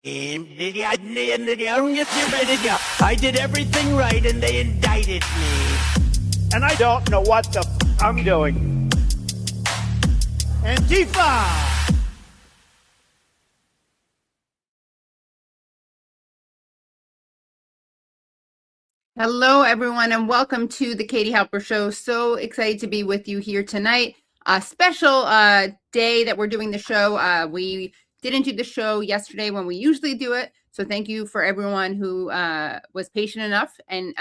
I did everything right and they indicted me. And I don't know what the I'm doing. Antifa! Hello, everyone, and welcome to the Katie Halper Show. So excited to be with you here tonight. A special day that we're doing the show. We didn't do the show yesterday when we usually do it. So thank you for everyone who was patient enough and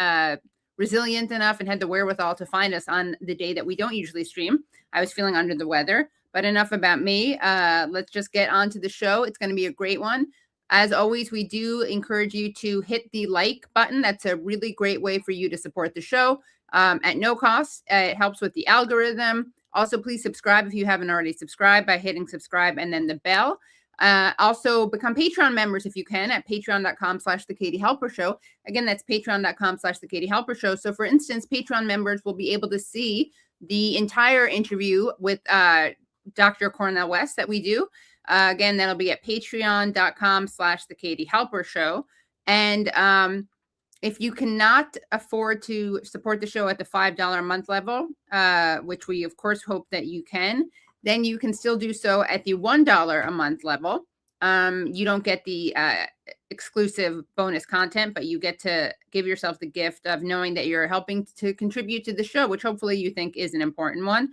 resilient enough and had the wherewithal to find us on the day that we don't usually stream. I was feeling under the weather, but enough about me. Let's just get on to the show. It's going to be a great one. As always, we do encourage you to hit the like button. That's a really great way for you to support the show at no cost. It helps with the algorithm. Also, please subscribe if you haven't already subscribed by hitting subscribe and then the bell. Also, become Patreon members if you can at patreon.com/The Katie Halper Show. Again, that's patreon.com/The Katie Halper Show. So, for instance, Patreon members will be able to see the entire interview with Dr. Cornel West that we do. Again, that'll be at patreon.com/The Katie Halper Show. And if you cannot afford to support the show at the $5 a month level, which we, of course, hope that you can, then you can still do so at the $1 a month level. You don't get the exclusive bonus content, but you get to give yourself the gift of knowing that you're helping to contribute to the show, which hopefully you think is an important one,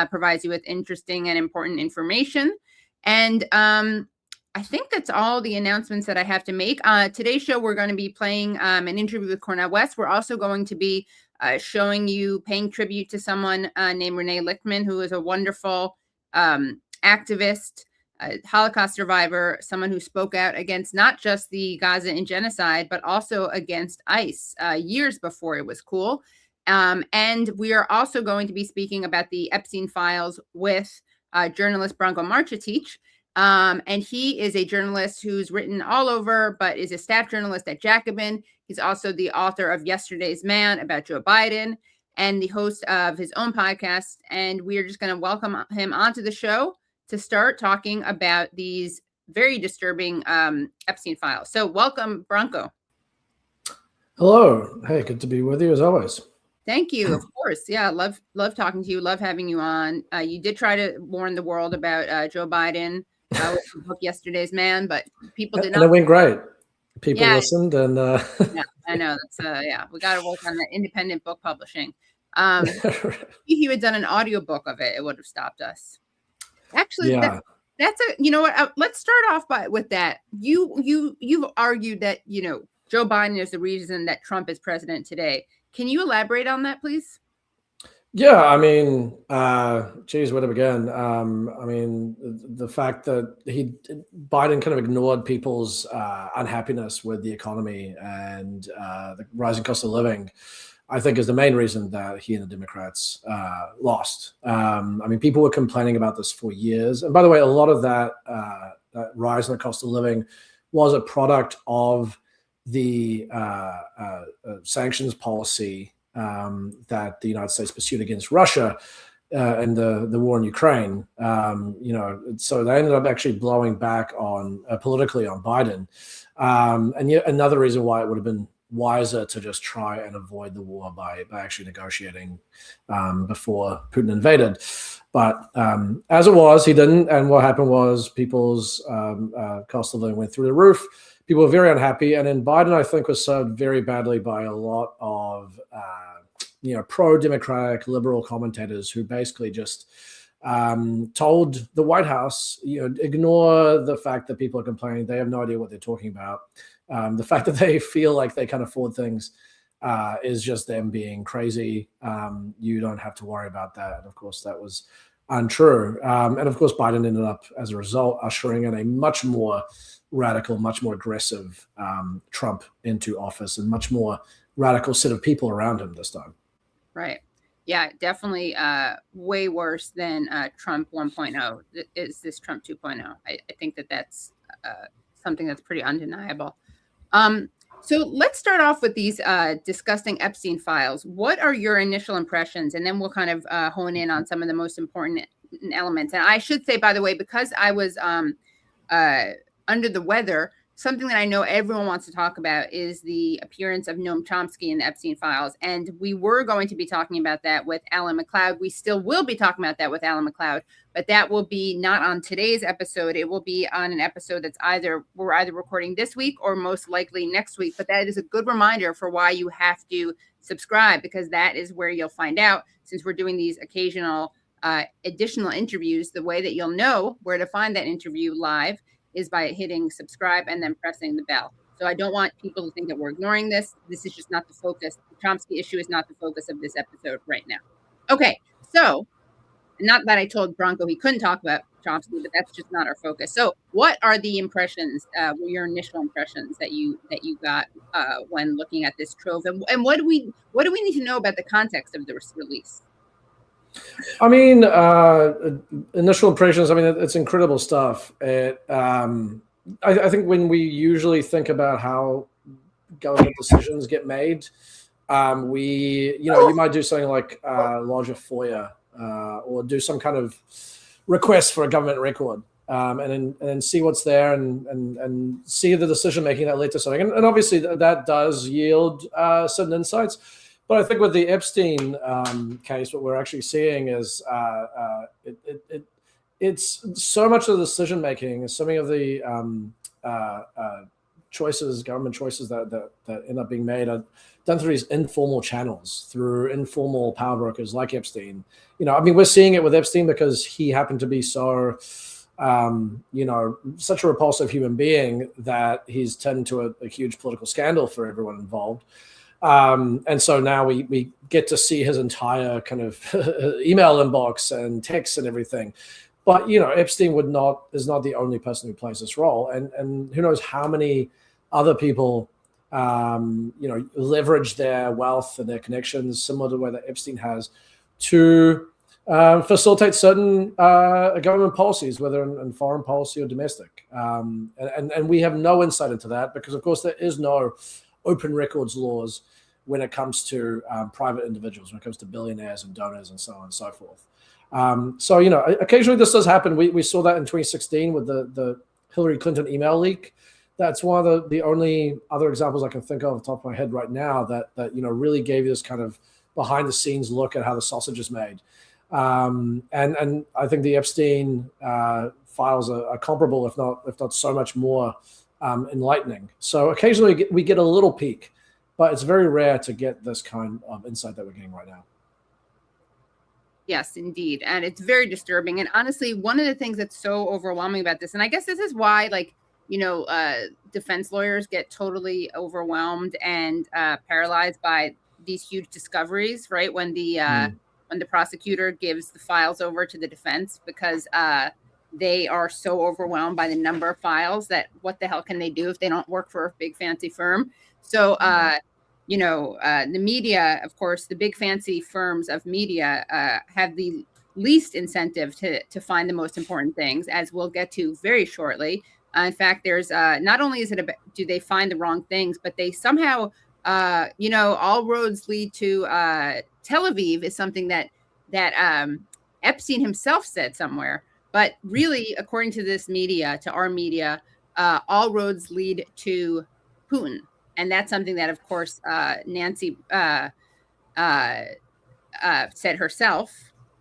provides you with interesting and important information. And I think that's all the announcements that I have to make. Today's show, we're going to be playing an interview with Cornel West. We're also going to be paying tribute to someone named Rene Lichtman, who is a wonderful activist, Holocaust survivor, someone who spoke out against not just the Gaza and genocide, but also against ICE years before it was cool. And we are also going to be speaking about the Epstein files with journalist Branko Marcetic. And he is a journalist who's written all over, but is a staff journalist at Jacobin. He's also the author of Yesterday's Man about Joe Biden and the host of his own podcast. And we are just going to welcome him onto the show to start talking about these very disturbing Epstein files. So welcome, Branko. Hello. Hey, good to be with you as always. Thank you. Of course. Yeah. Love talking to you. Love having you on. You did try to warn the world about Joe Biden with the book Yesterday's Man, but people did not. And it went great. People listened and yeah, I know. That's we got to work on that independent book publishing. If you had done an audiobook of it, it would have stopped us. Actually, that's you know what? Let's start off with that. You've argued that, Joe Biden is the reason that Trump is president today. Can you elaborate on that, please? Yeah, I mean, geez, where to begin? I mean, the fact that Biden kind of ignored people's unhappiness with the economy and the rising cost of living, I think is the main reason that he and the Democrats lost. I mean, people were complaining about this for years. And by the way, a lot of that rise in the cost of living was a product of the sanctions policy that the United States pursued against Russia and the war in Ukraine. So they ended up actually blowing back on politically on Biden. And yet another reason why it would have been wiser to just try and avoid the war by actually negotiating before Putin invaded. But as it was, he didn't. And what happened was people's cost of living went through the roof. People were very unhappy. And then Biden, I think, was served very badly by a lot of pro-democratic liberal commentators who basically just told the White House, ignore the fact that people are complaining. They have no idea what they're talking about. The fact that they feel like they can afford things is just them being crazy. You don't have to worry about that. And of course, that was untrue. And of course, Biden ended up, as a result, ushering in a much more radical, much more aggressive Trump into office and much more radical set of people around him this time. Right. Yeah, definitely way worse than Trump 1.0. Is this Trump 2.0? I think that's something that's pretty undeniable. So let's start off with these disgusting Epstein files. What are your initial impressions? And then we'll kind of hone in on some of the most important elements. And I should say, by the way, because I was under the weather, something that I know everyone wants to talk about is the appearance of Noam Chomsky in the Epstein files. And we were going to be talking about that with Alan McLeod. We still will be talking about that with Alan McLeod, but that will be not on today's episode. It will be on an episode that's we're either recording this week or most likely next week. But that is a good reminder for why you have to subscribe, because that is where you'll find out, since we're doing these occasional additional interviews, the way that you'll know where to find that interview live is by hitting subscribe and then pressing the bell. So I don't want people to think that we're ignoring this. This is just not the focus. The Chomsky issue is not the focus of this episode right now. Okay, so not that I told Branko he couldn't talk about Chomsky, but that's just not our focus. So what are the impressions, your initial impressions that you got when looking at this trove, and what do we need to know about the context of this release? I mean, initial impressions, I mean, it's incredible stuff. I think when we usually think about how government decisions get made, you might do something like lodge a FOIA or do some kind of request for a government record, and then see what's there and see the decision making that led to something. And obviously that does yield certain insights. But I think with the Epstein case, what we're actually seeing is it's so much of the decision making, so many of the government choices that end up being made are done through these informal channels, through informal power brokers like Epstein. I mean, we're seeing it with Epstein because he happened to be so, such a repulsive human being that he's turned into a huge political scandal for everyone involved. And so now we get to see his entire kind of email inbox and texts and everything. But, Epstein is not the only person who plays this role. And who knows how many other people, leverage their wealth and their connections, similar to the way that Epstein has, to facilitate certain government policies, whether in foreign policy or domestic. And we have no insight into that because, of course, there is no open records laws when it comes to private individuals, when it comes to billionaires and donors and so on and so forth. So occasionally this does happen. We saw that in 2016 with the Hillary Clinton email leak. That's one of the only other examples I can think of off the top of my head right now that really gave you this kind of behind the scenes look at how the sausage is made. And I think the Epstein files are comparable, if not so much more enlightening. So occasionally we get a little peek, but it's very rare to get this kind of insight that we're getting right now. Yes, indeed. And it's very disturbing. And honestly, one of the things that's so overwhelming about this, and I guess this is why, defense lawyers get totally overwhelmed and paralyzed by these huge discoveries, right? When the prosecutor gives the files over to the defense, because they are so overwhelmed by the number of files that what the hell can they do if they don't work for a big fancy firm? So, the media, of course, the big fancy firms of media have the least incentive to find the most important things, as we'll get to very shortly. In fact, there's not only is it do they find the wrong things, but they somehow, all roads lead to Tel Aviv is something that Epstein himself said somewhere. But really, according to this media, to our media, all roads lead to Putin. And that's something that, of course, Nancy said herself.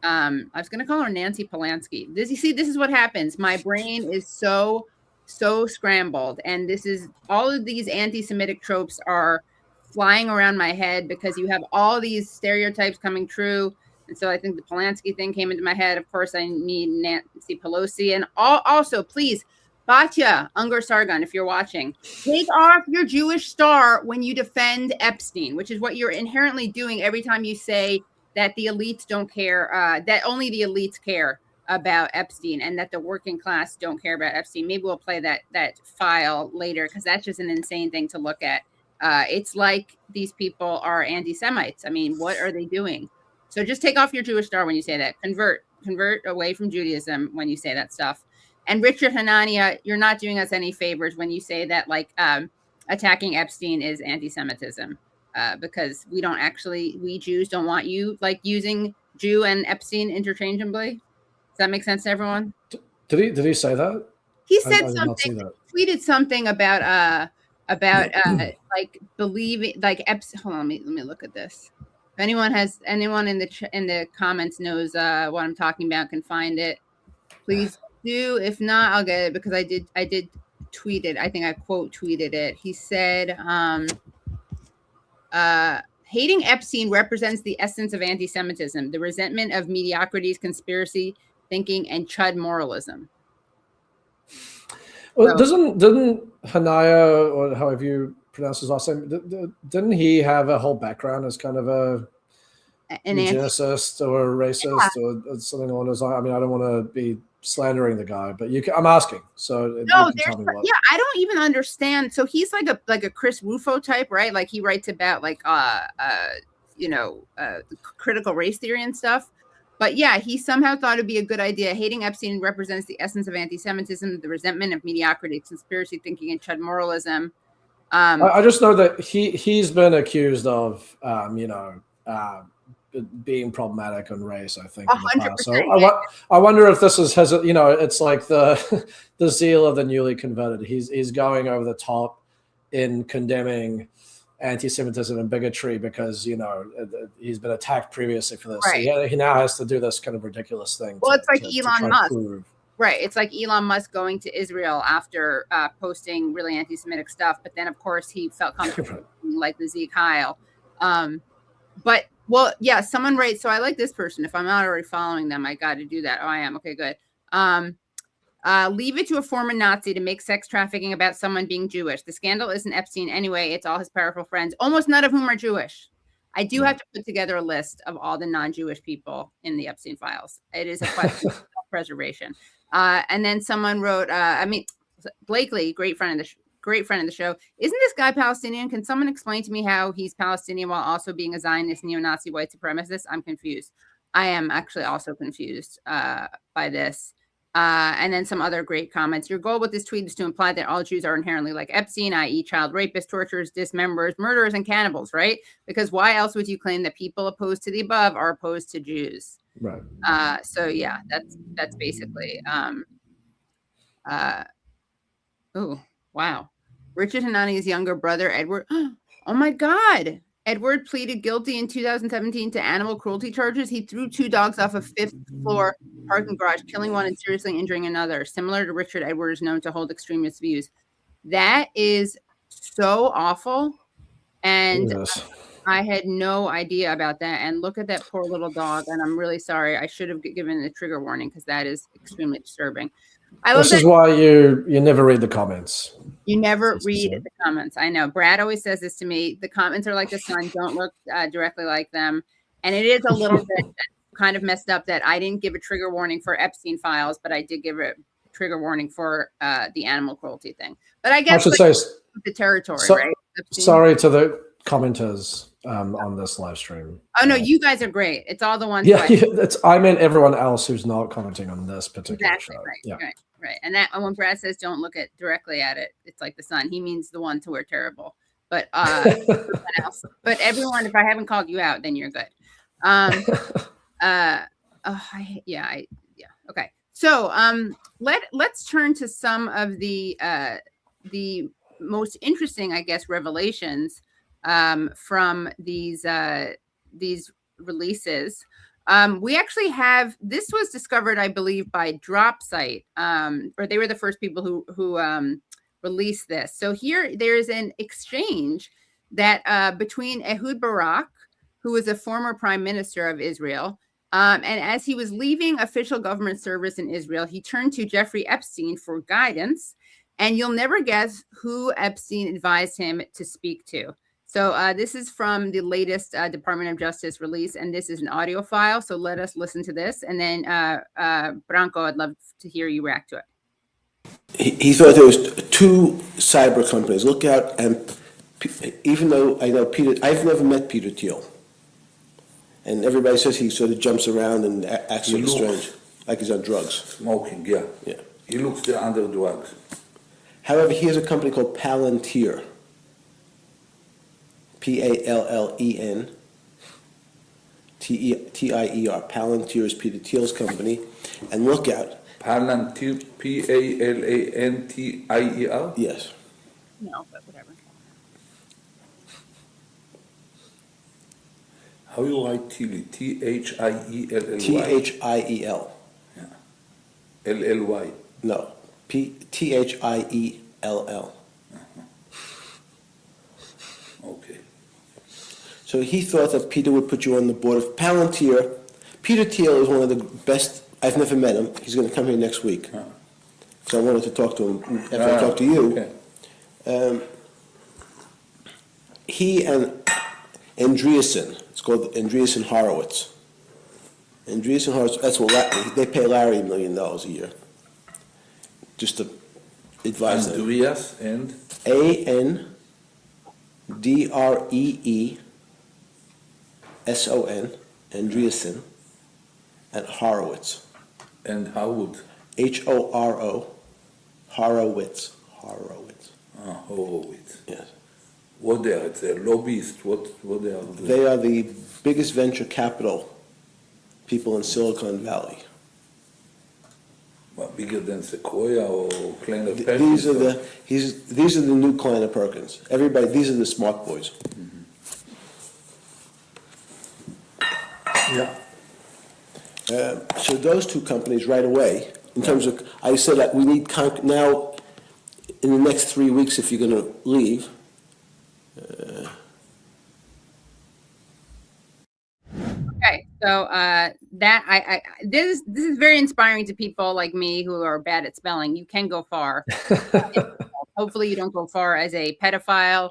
I was going to call her Nancy Polanski. This is what happens. My brain is so scrambled. And this is all of these anti-Semitic tropes are flying around my head because you have all these stereotypes coming true. And so I think the Polanski thing came into my head. Of course, I need Nancy Pelosi. And also, please, Batya Ungar-Sargon, if you're watching, take off your Jewish star when you defend Epstein, which is what you're inherently doing every time you say that the elites don't care, that only the elites care about Epstein and that the working class don't care about Epstein. Maybe we'll play that file later because that's just an insane thing to look at. It's like these people are anti-Semites. I mean, what are they doing? So just take off your Jewish star when you say that. Convert away from Judaism when you say that stuff. And Richard Hanania, you're not doing us any favors when you say that attacking Epstein is anti-Semitism, because we Jews don't want you using Jew and Epstein interchangeably. Does that make sense to everyone? Did he say that? He I said did not see something, that. tweeted something about like believing, like hold on, let me look at this. If anyone in the comments knows what I'm talking about, can find it, please do. If not, I'll get it, because I did tweet it. I think I quote tweeted it. He said, hating Epstein represents the essence of anti-Semitism, the resentment of mediocrities, conspiracy thinking, and chud moralism. Well, didn't Hanania, or however you pronounce his last name, didn't he have a whole background as kind of an eugenicist or a racist or something along those lines? I mean, I don't want to be slandering the guy, but I'm asking. So no, you can tell me what. Yeah, I don't even understand. So he's like a Chris Rufo type, right? Like he writes about like critical race theory and stuff. But yeah, he somehow thought it'd be a good idea. Hating Epstein represents the essence of anti-Semitism, the resentment of mediocrity, conspiracy thinking, and chud moralism. I just know that he's been accused of, being problematic on race, I think, in the past. So I wonder if this has, it's like the zeal of the newly converted. He's going over the top in condemning anti-Semitism and bigotry because he's been attacked previously for this. Right. So he now has to do this kind of ridiculous thing. Well, it's like Elon Musk. Right. It's like Elon Musk going to Israel after posting really anti-Semitic stuff, but then of course he felt comfortable like the Zeke Heil. But well, yeah, someone writes. So I like this person. If I'm not already following them, I got to do that. Oh, I am. Okay, good. Leave it to a former Nazi to make sex trafficking about someone being Jewish. The scandal isn't Epstein anyway. It's all his powerful friends, almost none of whom are Jewish. I do have to put together a list of all the non-Jewish people in the Epstein files. It is a question of self-preservation. And then someone wrote, Blakely, great friend of the show. Isn't this guy Palestinian? Can someone explain to me how he's Palestinian while also being a Zionist neo-Nazi white supremacist? I'm confused. I am actually also confused by this. And then some other great comments. Your goal with this tweet is to imply that all Jews are inherently like Epstein, i.e. child rapists, torturers, dismemberers, murderers, and cannibals, right? Because why else would you claim that people opposed to the above are opposed to Jews? Right. So yeah, that's basically oh, wow. Richard Hanania's younger brother, Edward. Oh my God. Edward pleaded guilty in 2017 to animal cruelty charges. He threw 2 dogs off a 5th floor parking garage, killing one and seriously injuring another. Similar to Richard, Edward is known to hold extremist views. That is so awful. And yes. I had no idea about that. And look at that poor little dog. And I'm really sorry. I should have given a trigger warning because that is extremely disturbing. This is why you never read the comments. You never read the comments. I know. Brad always says this to me. The comments are like the sun. Don't look directly like them. And it is a little bit kind of messed up that I didn't give a trigger warning for Epstein files, but I did give a trigger warning for the animal cruelty thing. But I guess I should say the territory, right? Epstein. Sorry to the commenters on this live stream. Oh no, you guys are great. It's all the ones. Yeah, I meant everyone else who's not commenting on this particular show. Right, yeah. Right. And that when Brad says don't look directly at it, it's like the sun. He means the ones who are terrible. But everyone else. But everyone, if I haven't called you out, then you're good. Okay. So let's turn to some of the most interesting, I guess, revelations from these releases. We actually have, this was discovered, I believe, by Dropsite, or they were the first people who released this. So here there's an exchange that between Ehud Barak, who was a former prime minister of Israel, and as he was leaving official government service in Israel, he turned to Jeffery Epstein for guidance. And you'll never guess who Epstein advised him to speak to. So this is from the latest Department of Justice release, and this is an audio file. So let us listen to this. And then, Branko, I'd love to hear you react to it. He thought there was 2 cyber companies. Look out, and even though I know Peter, I've never met Peter Thiel. And everybody says he sort of jumps around and acts sort of strange, like he's on drugs. Smoking, yeah. He looks under drugs. However, he has a company called Palantir. Pallen Tier. Palantir is Peter Thiel's company. And look out, Palantir, Palantir? Yes. No, but whatever. How you write Thiel? Thielley? Thiel. LLY. No. Thiell. Okay. So he thought that Peter would put you on the board of Palantir. Peter Thiel is one of the best. I've never met him. He's going to come here next week. So I wanted to talk to him after I talked to you. Okay. He and Andreessen, it's called Andreessen Horowitz. Andreessen Horowitz, that's what they pay Larry $1 million a year. Just to advise them. Andreas and? Andreessen, Andreessen, and Horowitz. And Howard? Horo, Horowitz. Horowitz. Yes. What they are? It's a lobbyist. What they are? They are the biggest venture capital people in Silicon Valley. What, bigger than Sequoia or Kleiner These Perkins? are the new Kleiner Perkins. Everybody, these are the smart boys. Yeah. So those two companies right away, in terms of, I said that we need now, in the next 3 weeks, if you're going to leave. Okay, so this is very inspiring to people like me who are bad at spelling. You can go far. Hopefully, you don't go far as a pedophile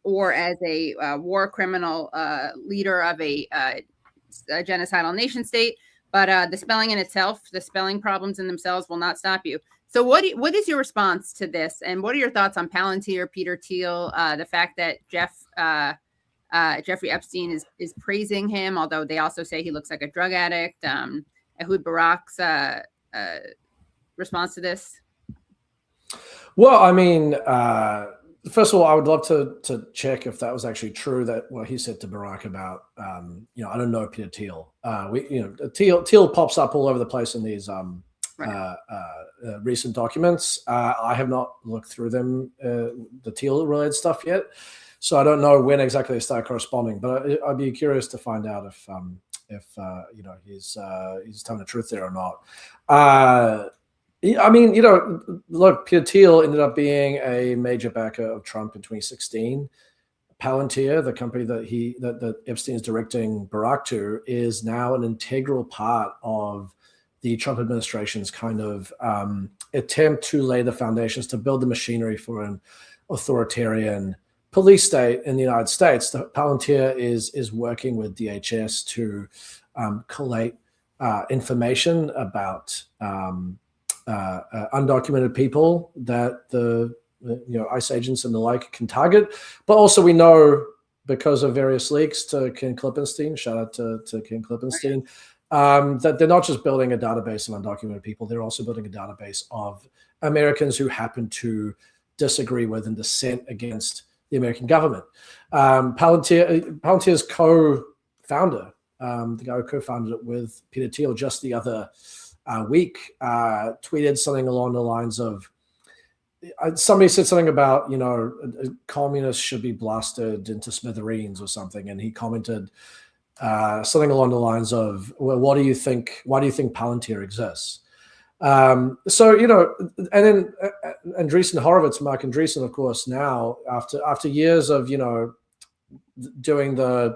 or as a war criminal leader of a genocidal nation state. But the spelling in itself, the spelling problems in themselves, will not stop you. So, what is your response to this, and what are your thoughts on Palantir, Peter Thiel, the fact that Jeffrey Epstein is praising him, although they also say he looks like a drug addict. Ehud Barak's response to this? Well, I mean, first of all, I would love to check if that was actually true, that what he said to Barak about, I don't know Peter Thiel. Thiel pops up all over the place in these recent documents. I have not looked through them, the Thiel related stuff yet. So I don't know when exactly they start corresponding, but I'd be curious to find out if he's telling the truth there or not. I mean, look, Peter Thiel ended up being a major backer of Trump in 2016. Palantir, the company that Epstein is directing Barak to, is now an integral part of the Trump administration's kind of attempt to lay the foundations to build the machinery for an authoritarian police state in the United States. Palantir is working with DHS to collate information about undocumented people that the ICE agents and the like can target. But also we know, because of various leaks to Ken Klippenstein, shout out to Ken Klippenstein, that they're not just building a database of undocumented people, they're also building a database of Americans who happen to disagree with and dissent against the American government. Palantir's co-founder, the guy who co-founded it with Peter Thiel just the other week, tweeted something along the lines of, somebody said something about, communists should be blasted into smithereens or something. And he commented something along the lines of, well, why do you think Palantir exists? And then Andreessen Horowitz, Mark Andreessen, of course, now after years of, doing the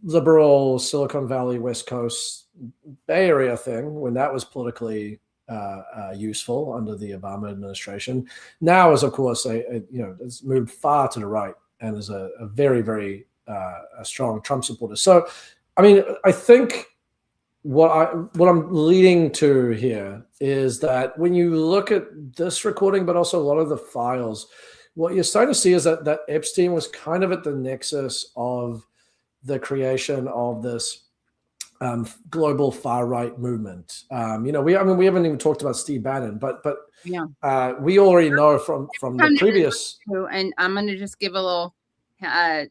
liberal Silicon Valley, West Coast, Bay Area thing, when that was politically useful under the Obama administration, now is, of course, it's moved far to the right and is a very, very strong Trump supporter. So, I mean, I think what I'm leading to here is that when you look at this recording, but also a lot of the files, what you're starting to see is that Epstein was kind of at the nexus of the creation of this global far right movement. We haven't even talked about Steve Bannon, but we already know from the previous. And I'm going to just give a little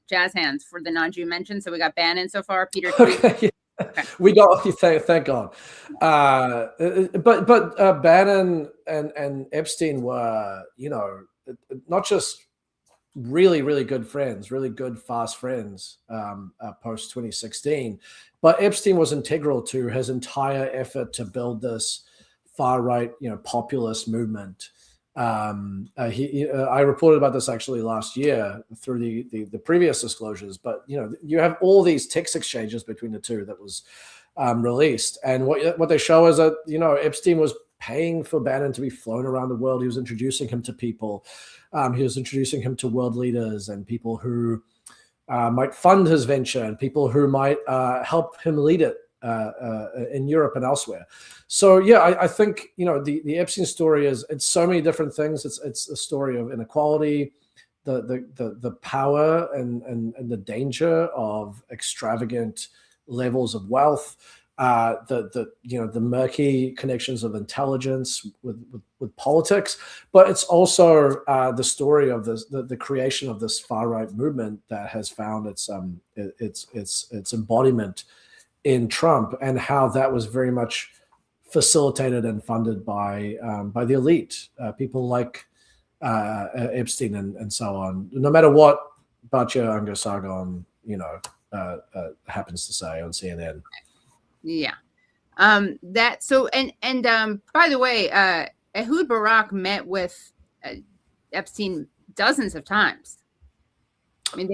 jazz hands for the non-Jew mention. So we got Bannon so far, Peter Thiel, We got thank God. But Bannon and Epstein were, not just really, really good friends, really good, fast friends post 2016. But Epstein was integral to his entire effort to build this far right, populist movement. I reported about this actually last year through the previous disclosures. But you have all these text exchanges between the two that was released, and what they show is that Epstein was paying for Bannon to be flown around the world. He was introducing him to people. He was introducing him to world leaders and people who might fund his venture and people who might help him lead it in Europe and elsewhere. So yeah, I think the Epstein story it's so many different things. It's a story of inequality, the power and the danger of extravagant levels of wealth, the murky connections of intelligence with politics, but it's also the story of the creation of this far right movement that has found its embodiment in Trump, and how that was very much facilitated and funded by the elite, people like Epstein and so on. No matter what Batya Ungar-Sargon happens to say on CNN. Yeah. By the way, Ehud Barak met with Epstein dozens of times. I mean,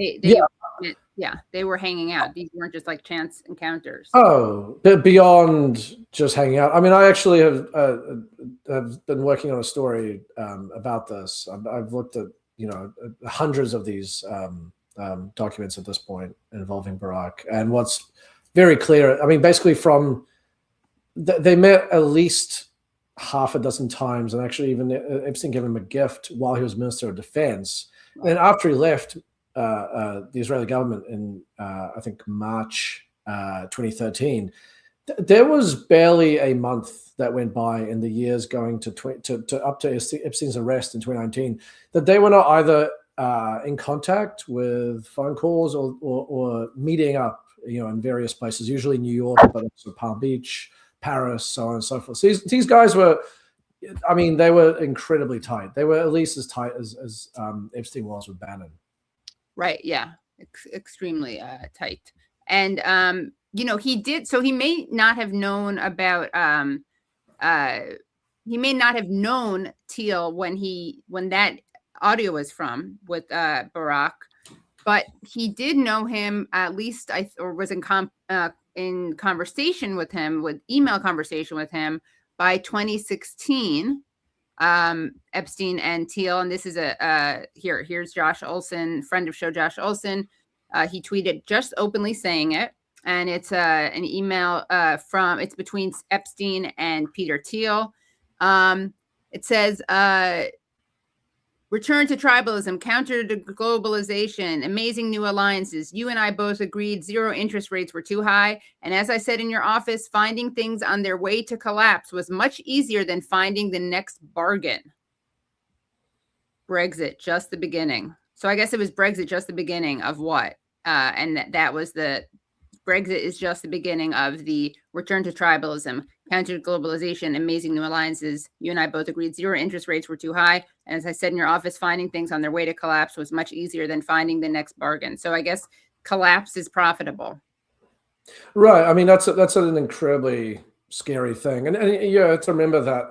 they were hanging out. These weren't just like chance encounters. Oh, beyond just hanging out. I mean, I actually have been working on a story about this. I've looked at hundreds of these documents at this point involving Barak, and what's very clear. I mean, basically, they met at least half a dozen times, and actually, even Epstein gave him a gift while he was Minister of Defense. Right. And after he left the Israeli government in I think March 2013, there was barely a month that went by in the years going to up to Epstein's arrest in 2019 that they were not either in contact with phone calls or meeting up, in various places, usually New York, but also Palm Beach, Paris, so on and so forth. So these guys were, I mean, they were incredibly tight. They were at least as tight as Epstein was with Bannon. Right. Yeah. Extremely tight. And, he did. So he may not have known about, he may not have known Thiel when that audio was from with Barak, but he did know him at least, or was in conversation with him, with email conversation with him by 2016. Epstein and Thiel, and this is here's Josh Olson, friend of show Josh Olson. He tweeted just openly saying it, and it's an email it's between Epstein and Peter Thiel. It says, return to tribalism, counter to globalization, amazing new alliances. You and I both agreed zero interest rates were too high. And as I said in your office, finding things on their way to collapse was much easier than finding the next bargain. Brexit, just the beginning. So I guess it was Brexit, just the beginning of what? And that was Brexit is just the beginning of the return to tribalism, counter to globalization, amazing new alliances. You and I both agreed zero interest rates were too high. And as I said in your office, finding things on their way to collapse was much easier than finding the next bargain. So I guess collapse is profitable. Right. I mean, that's an incredibly scary thing. And you have to remember that,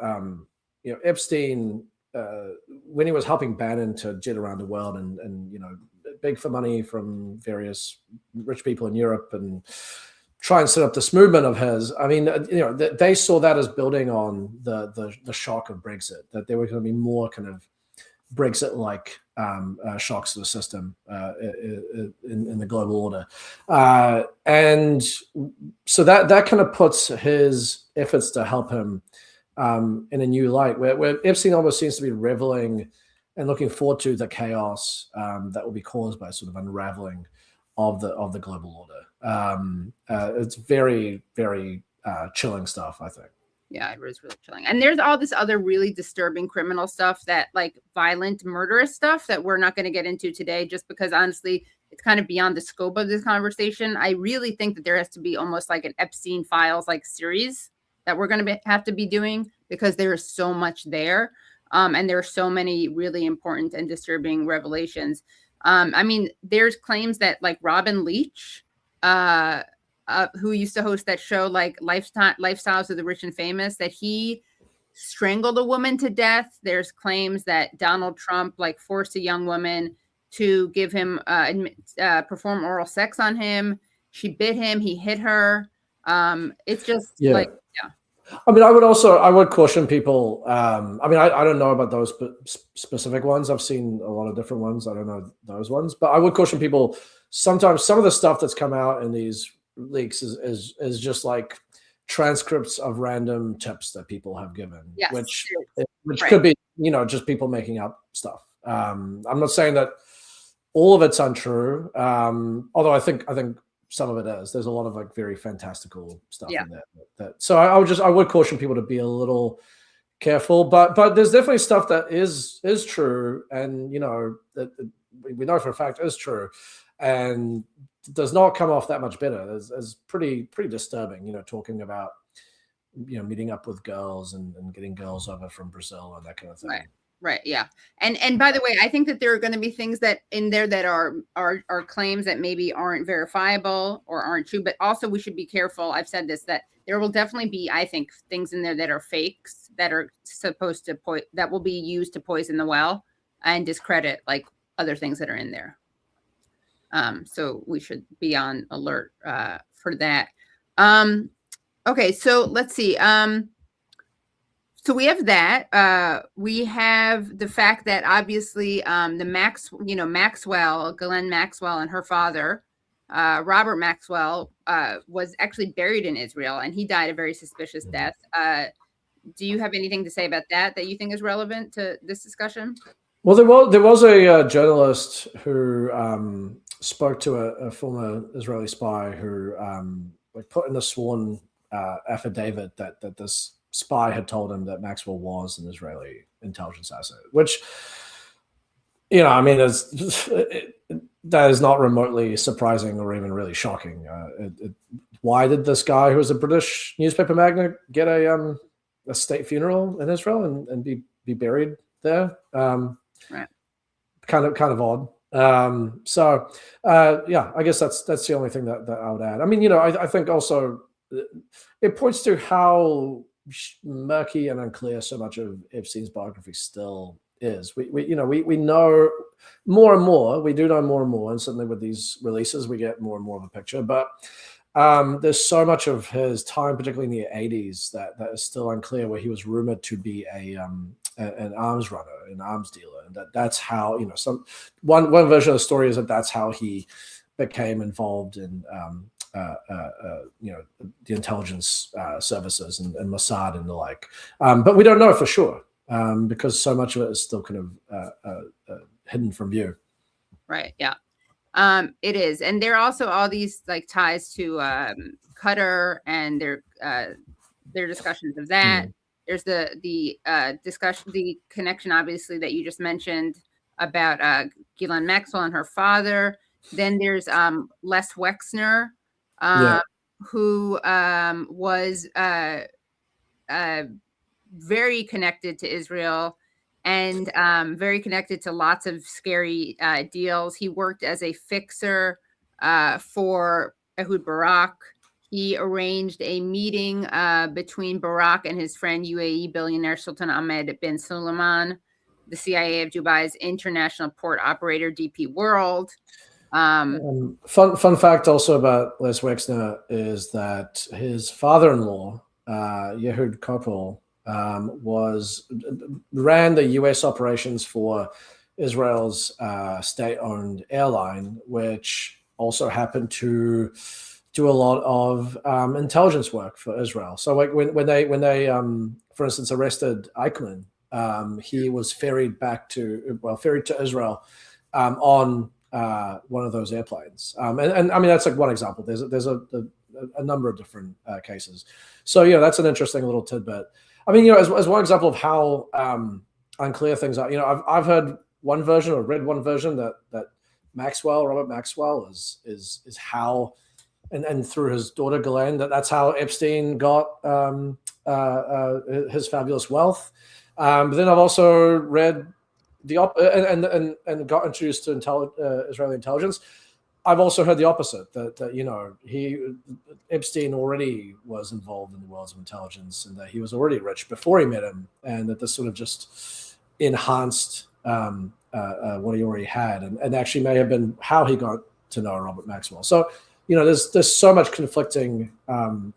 Epstein, when he was helping Bannon to jet around the world and beg for money from various rich people in Europe and try and set up this movement of his. I mean, they saw that as building on the shock of Brexit, that there were going to be more kind of Brexit-like shocks to the system in the global order. And so that kind of puts his efforts to help him in a new light, where Epstein almost seems to be reveling and looking forward to the chaos that will be caused by sort of unraveling of the global order. It's very, very chilling stuff, I think. Yeah, it was really chilling. And there's all this other really disturbing criminal stuff, that like violent, murderous stuff that we're not going to get into today, just because honestly, it's kind of beyond the scope of this conversation. I really think that there has to be almost like an Epstein Files like series that we're going to have to be doing, because there is so much there. And there are so many really important and disturbing revelations. I mean, there's claims that like Robin Leach, who used to host that show, like Lifestyles of the Rich and Famous, that he strangled a woman to death. There's claims that Donald Trump like forced a young woman to give him perform oral sex on him. She bit him. He hit her. It's just like, yeah. I mean, I would caution people. I mean, I don't know about those specific ones. I've seen a lot of different ones. I don't know those ones, but I would caution people. Sometimes some of the stuff that's come out in these leaks is just like transcripts of random tips that people have given, yes, which right. could be, just people making up stuff. I'm not saying that all of it's untrue. Although I think some of it is. There's a lot of like very fantastical stuff in there. So I would caution people to be a little careful. But there's definitely stuff that is true, and that we know for a fact is true, and does not come off that much better. It's pretty disturbing. Talking about meeting up with girls and getting girls over from Brazil and that kind of thing. Right. Yeah. And by the way, I think that there are going to be things that in there that are claims that maybe aren't verifiable or aren't true, but also we should be careful. I've said this, that there will definitely be, I think, things in there that are fakes that are supposed to that will be used to poison the well and discredit like other things that are in there. So we should be on alert for that. Okay. So let's see. So we have that. We have the fact that obviously Maxwell, Ghislaine Maxwell, and her father, Robert Maxwell, was actually buried in Israel, and he died a very suspicious death. Do you have anything to say about that you think is relevant to this discussion? Well, there was a journalist who spoke to a former Israeli spy who put in a sworn affidavit that this spy had told him that Maxwell was an Israeli intelligence asset, which, I mean, that is not remotely surprising or even really shocking. Why did this guy, who was a British newspaper magnate, get a state funeral in Israel and be buried there? Right. Kind of odd. I guess that's the only thing that I would add. I mean, I think also it points to how murky and unclear so much of Epstein's biography still is. We know more and more. We do know more and more, and certainly with these releases, we get more and more of a picture. But there's so much of his time, particularly in the 80s, that is still unclear. Where he was rumored to be an arms runner, an arms dealer, and that's how one version of the story is that's how he became involved in the intelligence services and Mossad and the like. But we don't know for sure because so much of it is still kind of hidden from view. Right. Yeah. It is. And there are also all these like ties to Qatar and their discussions of that. There's the discussion, the connection, obviously, that you just mentioned about Ghislaine Maxwell and her father. Then there's Les Wexner, who was very connected to Israel and very connected to lots of scary deals. He worked as a fixer for Ehud Barak. He arranged a meeting between Barak and his friend UAE billionaire Sultan Ahmed bin Suleiman, the CIA of Dubai's international port operator, DP World. Fun fact also about Les Wexner is that his father-in-law, Ehud Barak, ran the U.S. operations for Israel's state-owned airline, which also happened to do a lot of intelligence work for Israel. So, like when they for instance, arrested Eichmann, he was ferried to Israel on one of those airplanes. And I mean that's like one example. There's a number of different cases. So that's an interesting little tidbit. I mean, as one example of how unclear things are, I've heard one version or read one version that Robert Maxwell, is how, and through his daughter Ghislaine, that's how Epstein got his fabulous wealth. But then I've also read and got introduced to Israeli intelligence. I've also heard the opposite, that Epstein already was involved in the worlds of intelligence, and that he was already rich before he met him, and that this sort of just enhanced what he already had, and actually may have been how he got to know Robert Maxwell. So, there's so much conflicting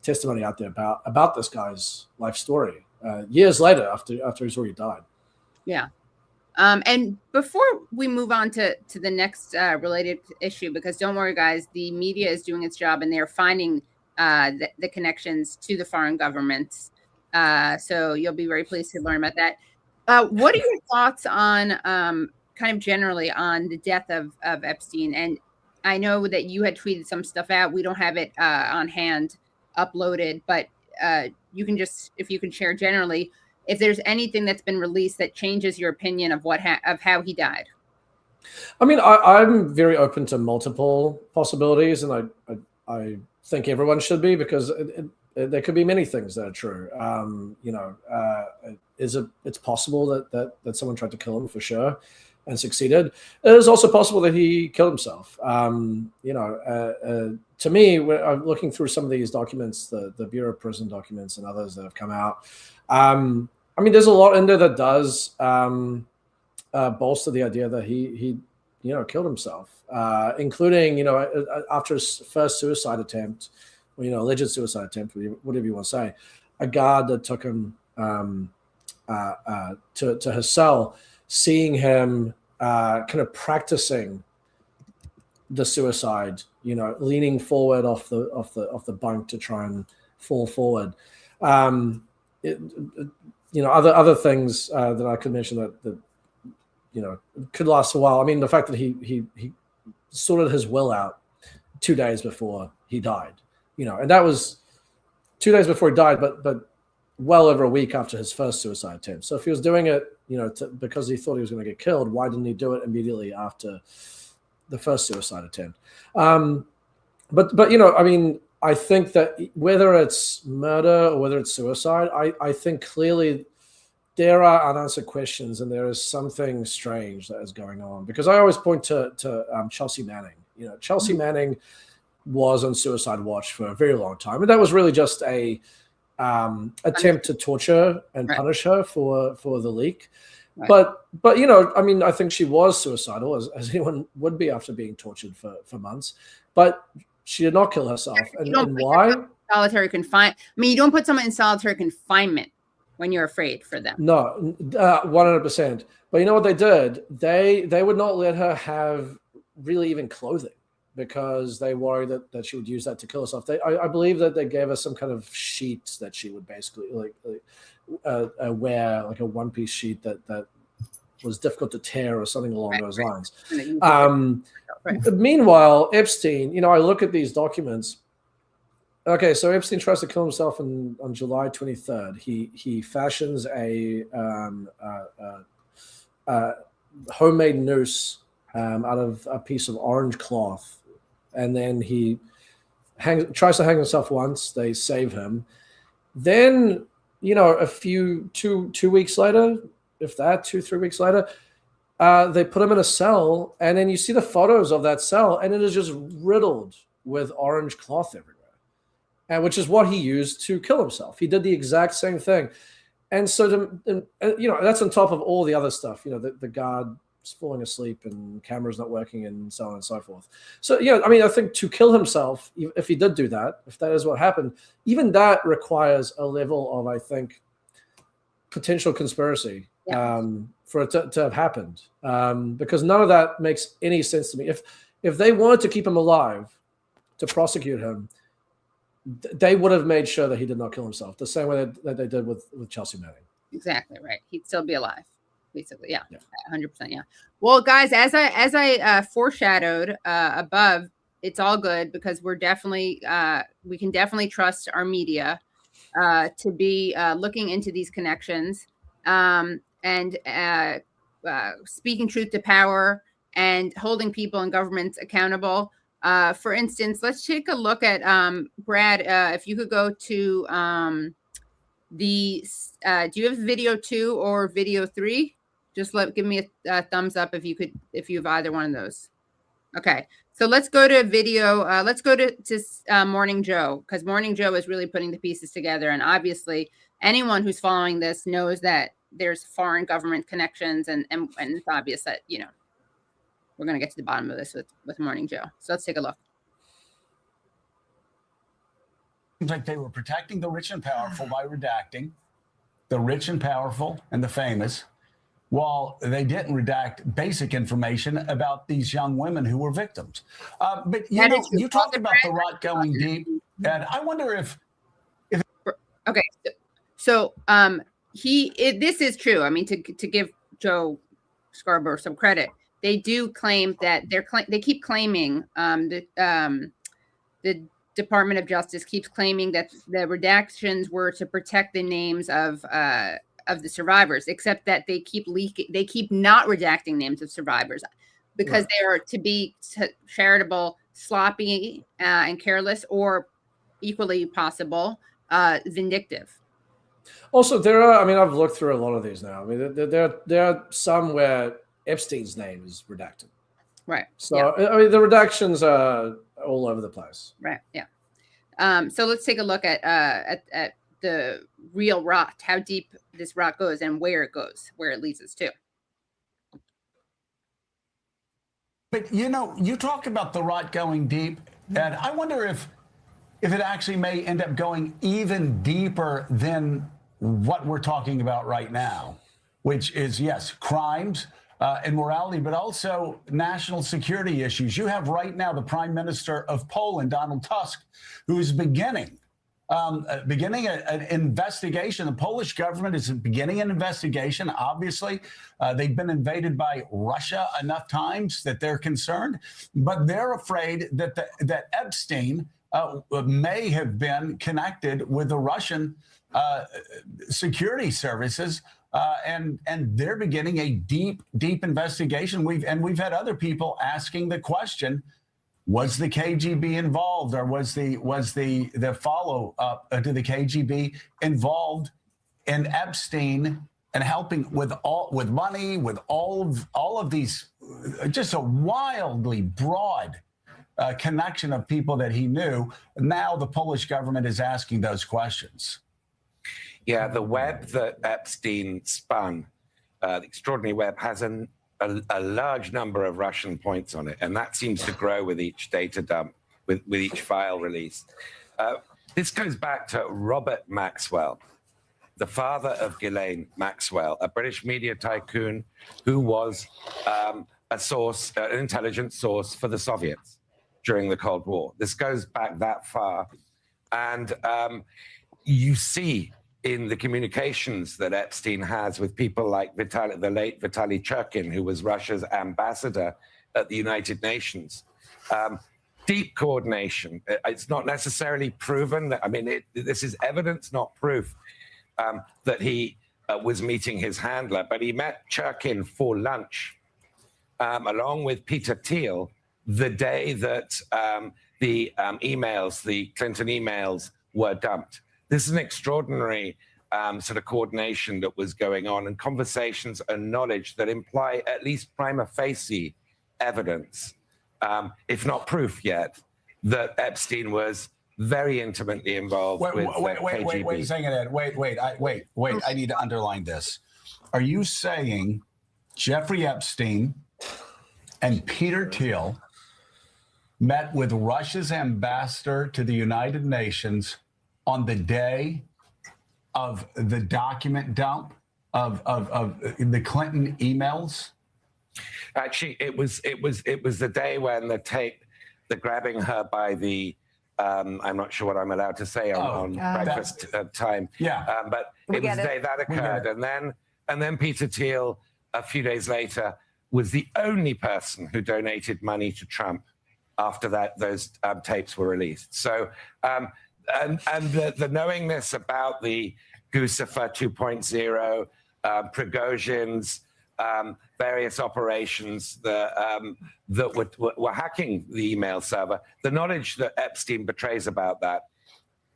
testimony out there about this guy's life story years later after he's already died. Yeah. And before we move on to the next related issue, because don't worry, guys, the media is doing its job and they're finding the connections to the foreign governments. So you'll be very pleased to learn about that. What are your thoughts on kind of generally on the death of Epstein? And I know that you had tweeted some stuff out. We don't have it on hand uploaded, but you can just, if you can share generally, if there's anything that's been released that changes your opinion of of how he died. I mean, I'm very open to multiple possibilities, and I think everyone should be, because there could be many things that are true. It's possible that someone tried to kill him for sure and succeeded. It is also possible that he killed himself. To me, when I'm looking through some of these documents, the Bureau of Prison documents and others that have come out, I mean, there's a lot in there that does bolster the idea that he killed himself, including, after his first suicide attempt, alleged suicide attempt, whatever you want to say, a guard that took him to his cell, seeing him kind of practicing the suicide, leaning forward off the bunk to try and fall forward. Other things that I could mention that could last a while. I mean, the fact that he sorted his will out 2 days before he died, and that was 2 days before he died, but well over a week after his first suicide attempt. So if he was doing it, because he thought he was going to get killed, why didn't he do it immediately after the first suicide attempt? But I mean, I think that whether it's murder or whether it's suicide, I think clearly there are unanswered questions, and there is something strange that is going on. Because I always point to Chelsea Manning. Chelsea Manning was on suicide watch for a very long time, and that was really just a attempt to torture and punish her for the leak. Right. But I mean, I think she was suicidal, as anyone would be after being tortured for months. But she did not kill herself. And why? Solitary confinement. I mean, you don't put someone in solitary confinement when you're afraid for them. No, 100%. But you know what they did? They would not let her have really even clothing, because they worried that she would use that to kill herself. I believe that they gave her some kind of sheet that she would basically wear, like a one-piece sheet that was difficult to tear or something along those lines. Meanwhile, Epstein, I look at these documents. Okay, so Epstein tries to kill himself on July 23rd. He fashions a homemade noose out of a piece of orange cloth, and then he tries to hang himself once. They save him. Then, two weeks later, if that, 2-3 weeks later, they put him in a cell, and then you see the photos of that cell, and it is just riddled with orange cloth everywhere, and which is what he used to kill himself. He did the exact same thing. And so, that's on top of all the other stuff, the guard falling asleep and cameras not working and so on and so forth. So, I mean, I think to kill himself, if he did do that, if that is what happened, even that requires a level of, I think, potential conspiracy for it to have happened. Because none of that makes any sense to me. If they wanted to keep him alive to prosecute him, they would have made sure that he did not kill himself, the same way that they did with Chelsea Manning. Exactly right. He'd still be alive. Basically, yeah, 100%, yeah. Well, guys, as I foreshadowed above, it's all good, because we're definitely we can definitely trust our media to be looking into these connections and speaking truth to power and holding people and governments accountable. For instance, let's take a look at Brad. If you could go to do you have video 2 or video 3? Just give me a thumbs up if you have either one of those. Okay, so let's go to video. Let's go to Morning Joe, because Morning Joe is really putting the pieces together. And obviously, anyone who's following this knows that there's foreign government connections, and it's obvious that, you know, we're going to get to the bottom of this with Morning Joe. So let's take a look. Seems like they were protecting the rich and powerful by redacting the rich and powerful and the famous, while they didn't redact basic information about these young women who were victims. But you know, you talked about the rot going deep, and I wonder if okay, so this is true. I mean, to give Joe Scarborough some credit, they do claim that they keep claiming the Department of Justice keeps claiming that the redactions were to protect the names of the survivors, except that they keep not redacting names of survivors because they are to be charitable, sloppy, and careless, or equally possible, vindictive. Also, there are, I mean, I've looked through a lot of these now. I mean, there are some where Epstein's name is redacted. Right. So, yeah. I mean, the redactions are all over the place. Right. Yeah. So let's take a look at the real rot, how deep this rot goes and where it goes, where it leads us to. But, you know, you talk about the rot going deep, and I wonder if it actually may end up going even deeper than what we're talking about right now, which is, yes, crimes, and morality, but also national security issues. You have right now the Prime Minister of Poland, Donald Tusk, who is beginning an investigation. The Polish government is beginning an investigation. Obviously, they've been invaded by Russia enough times that they're concerned, but they're afraid that Epstein may have been connected with the Russian security services. And they're beginning a deep investigation. We've had other people asking the question: was the KGB involved, or was the follow up to the KGB involved in Epstein and helping with money, with all of these, just a wildly broad connection of people that he knew. Now the Polish government is asking those questions. Yeah, the web that Epstein spun, the extraordinary web, has a large number of Russian points on it, and that seems to grow with each data dump, with each file release. This goes back to Robert Maxwell, the father of Ghislaine Maxwell, a British media tycoon who was an intelligence source for the Soviets during the Cold War. This goes back that far, and you see in the communications that Epstein has with people like the late Vitaly Churkin, who was Russia's ambassador at the United Nations. Deep coordination. It's not necessarily proven. I mean, this is evidence, not proof, that he was meeting his handler, but he met Churkin for lunch, along with Peter Thiel, the day that the Clinton emails were dumped. This is an extraordinary sort of coordination that was going on, and conversations and knowledge that imply at least prima facie evidence, if not proof yet, that Epstein was very intimately involved with KGB. Wait a second, Ed. Wait. I need to underline this. Are you saying Jeffrey Epstein and Peter Thiel met with Russia's ambassador to the United Nations on the day of the document dump of the Clinton emails? Actually, it was the day when the grabbing her by the I'm not sure what I'm allowed to say on breakfast time. Yeah, but it was the day that occurred, and then Peter Thiel a few days later was the only person who donated money to Trump after those tapes were released. So. And the knowingness about the Guccifer 2.0, Prigozhin's various operations that were hacking the email server. The knowledge that Epstein betrays about that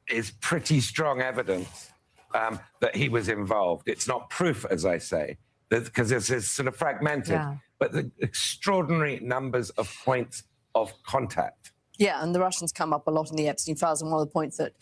is pretty strong evidence that he was involved. It's not proof, as I say, because this is sort of fragmented, but the extraordinary numbers of points of contact. Yeah, and the Russians come up a lot in the Epstein files, and one of the points that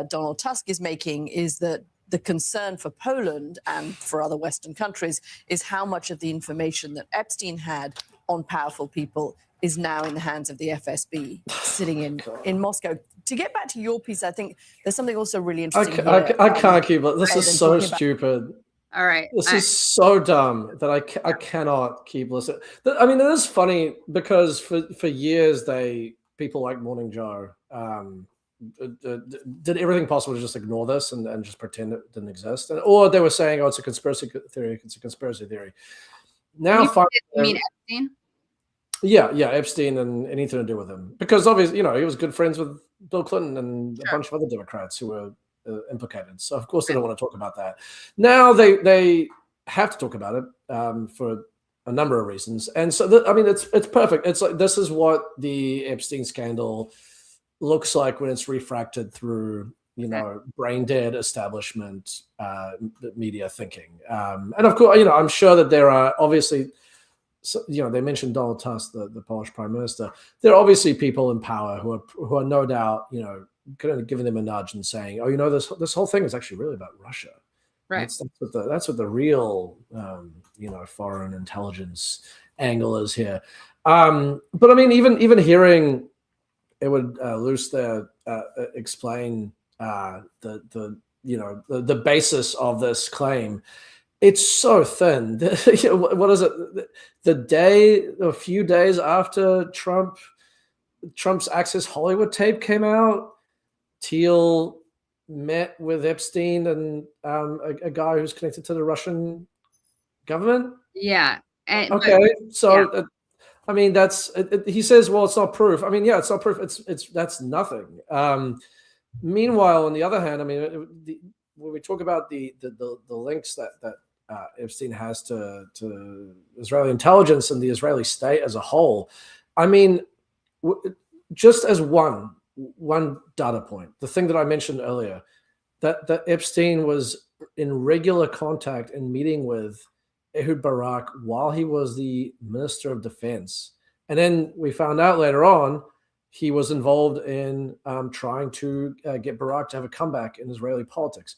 Donald Tusk is making is that the concern for Poland and for other Western countries is how much of the information that Epstein had on powerful people is now in the hands of the FSB sitting in Moscow. To get back to your piece, I think there's something also really interesting I can't keep it. This is so stupid. All right. This is so dumb that I cannot keep listening. I mean, it is funny because for years people like Morning Joe did everything possible to just ignore this and just pretend it didn't exist. Or they were saying, oh, it's a conspiracy theory. It's a conspiracy theory. Now, you mean Epstein? Yeah, Epstein and anything to do with him. Because obviously, he was good friends with Bill Clinton and a bunch of other Democrats who were implicated. So, of course, they don't want to talk about that. Now they have to talk about it for a number of reasons. And so, it's perfect. It's like this is what the Epstein scandal looks like when it's refracted through, brain dead establishment media thinking. And of course, I'm sure that there are obviously, they mentioned Donald Tusk, the Polish prime minister. There are obviously people in power who are no doubt, kind of giving them a nudge and saying, oh, this whole thing is actually really about Russia. Right. That's what the real, foreign intelligence angle is here. But I mean, even hearing Ehud Luce there explain the basis of this claim, it's so thin. What is it? A few days after Trump's Access Hollywood tape came out, Thiel met with Epstein and a guy who's connected to the Russian government. Yeah. I mean, he says, well, it's not proof. I mean, yeah, it's not proof. That's nothing. Meanwhile, on the other hand, I mean, when we talk about the links that Epstein has to Israeli intelligence and the Israeli state as a whole, I mean, just as one data point, the thing that I mentioned earlier, that Epstein was in regular contact and meeting with Ehud Barak while he was the Minister of Defense. And then we found out later on he was involved in trying to get Barak to have a comeback in Israeli politics.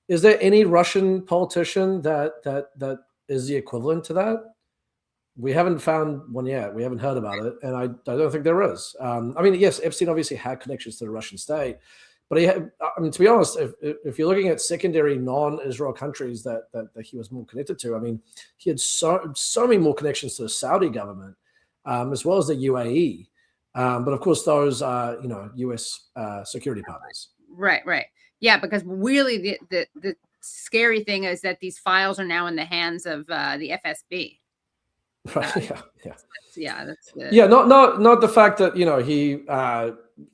Is there any Russian politician that is the equivalent to that? We haven't found one yet. We haven't heard about it. And I don't think there is. I mean, yes, Epstein obviously had connections to the Russian state, but to be honest, if you're looking at secondary non-Israel countries that he was more connected to, I mean, he had so many more connections to the Saudi government, as well as the UAE. But of course, those are, U.S. Security partners. Right. Yeah, because really the scary thing is that these files are now in the hands of the FSB. Right. Not the fact that he,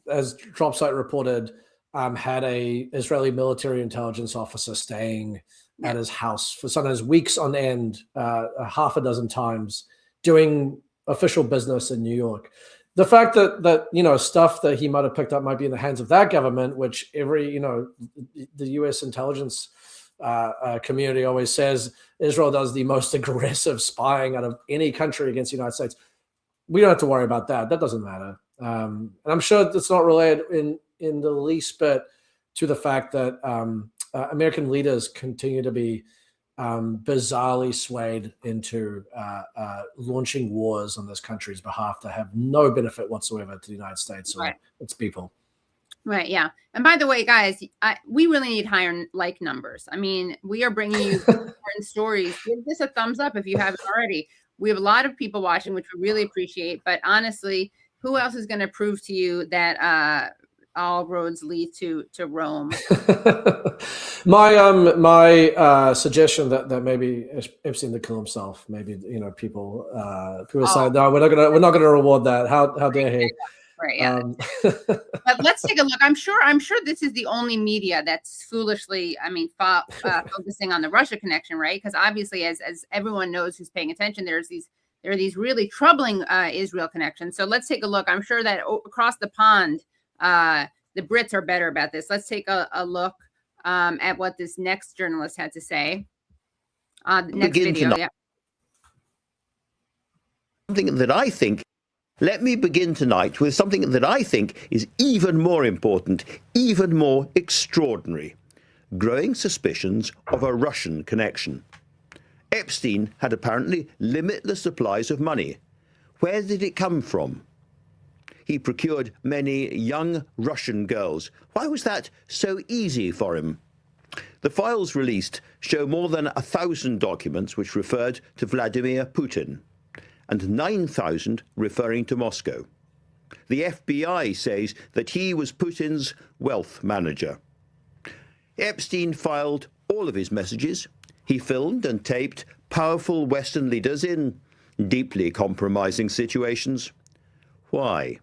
as Dropsite reported, had a Israeli military intelligence officer staying at his house for sometimes weeks on end, half a dozen times, doing official business in New York. The fact that stuff that he might have picked up might be in the hands of that government, which the U.S. intelligence community always says Israel does the most aggressive spying out of any country against the United States. We don't have to worry about that. That doesn't matter. And I'm sure it's not related in the least bit to the fact that American leaders continue to be bizarrely swayed into launching wars on this country's behalf that have no benefit whatsoever to the United States or its people. Right. Yeah. And by the way, guys, we really need higher like numbers. I mean, we are bringing you important stories. Give this a thumbs up if you haven't already. We have a lot of people watching, which we really appreciate. But honestly, who else is going to prove to you that all roads lead to Rome? My suggestion that maybe Epstein did kill himself. Maybe people say no, we're not gonna reward that. How dare he? Right. Yeah. But let's take a look. I'm sure this is the only media that's foolishly, focusing on the Russia connection, right? Because obviously, as everyone knows who's paying attention, there are these really troubling Israel connections. So let's take a look. I'm sure that across the pond, the Brits are better about this. Let's take a look at what this next journalist had to say. Next video. Yeah. Something that I think. Let me begin tonight with something that I think is even more important, even more extraordinary. Growing suspicions of a Russian connection. Epstein had apparently limitless supplies of money. Where did it come from? He procured many young Russian girls. Why was that so easy for him? The files released show more than 1,000 documents which referred to Vladimir Putin, and 9,000 referring to Moscow. The FBI says that he was Putin's wealth manager. Epstein filed all of his messages. He filmed and taped powerful Western leaders in deeply compromising situations. Why?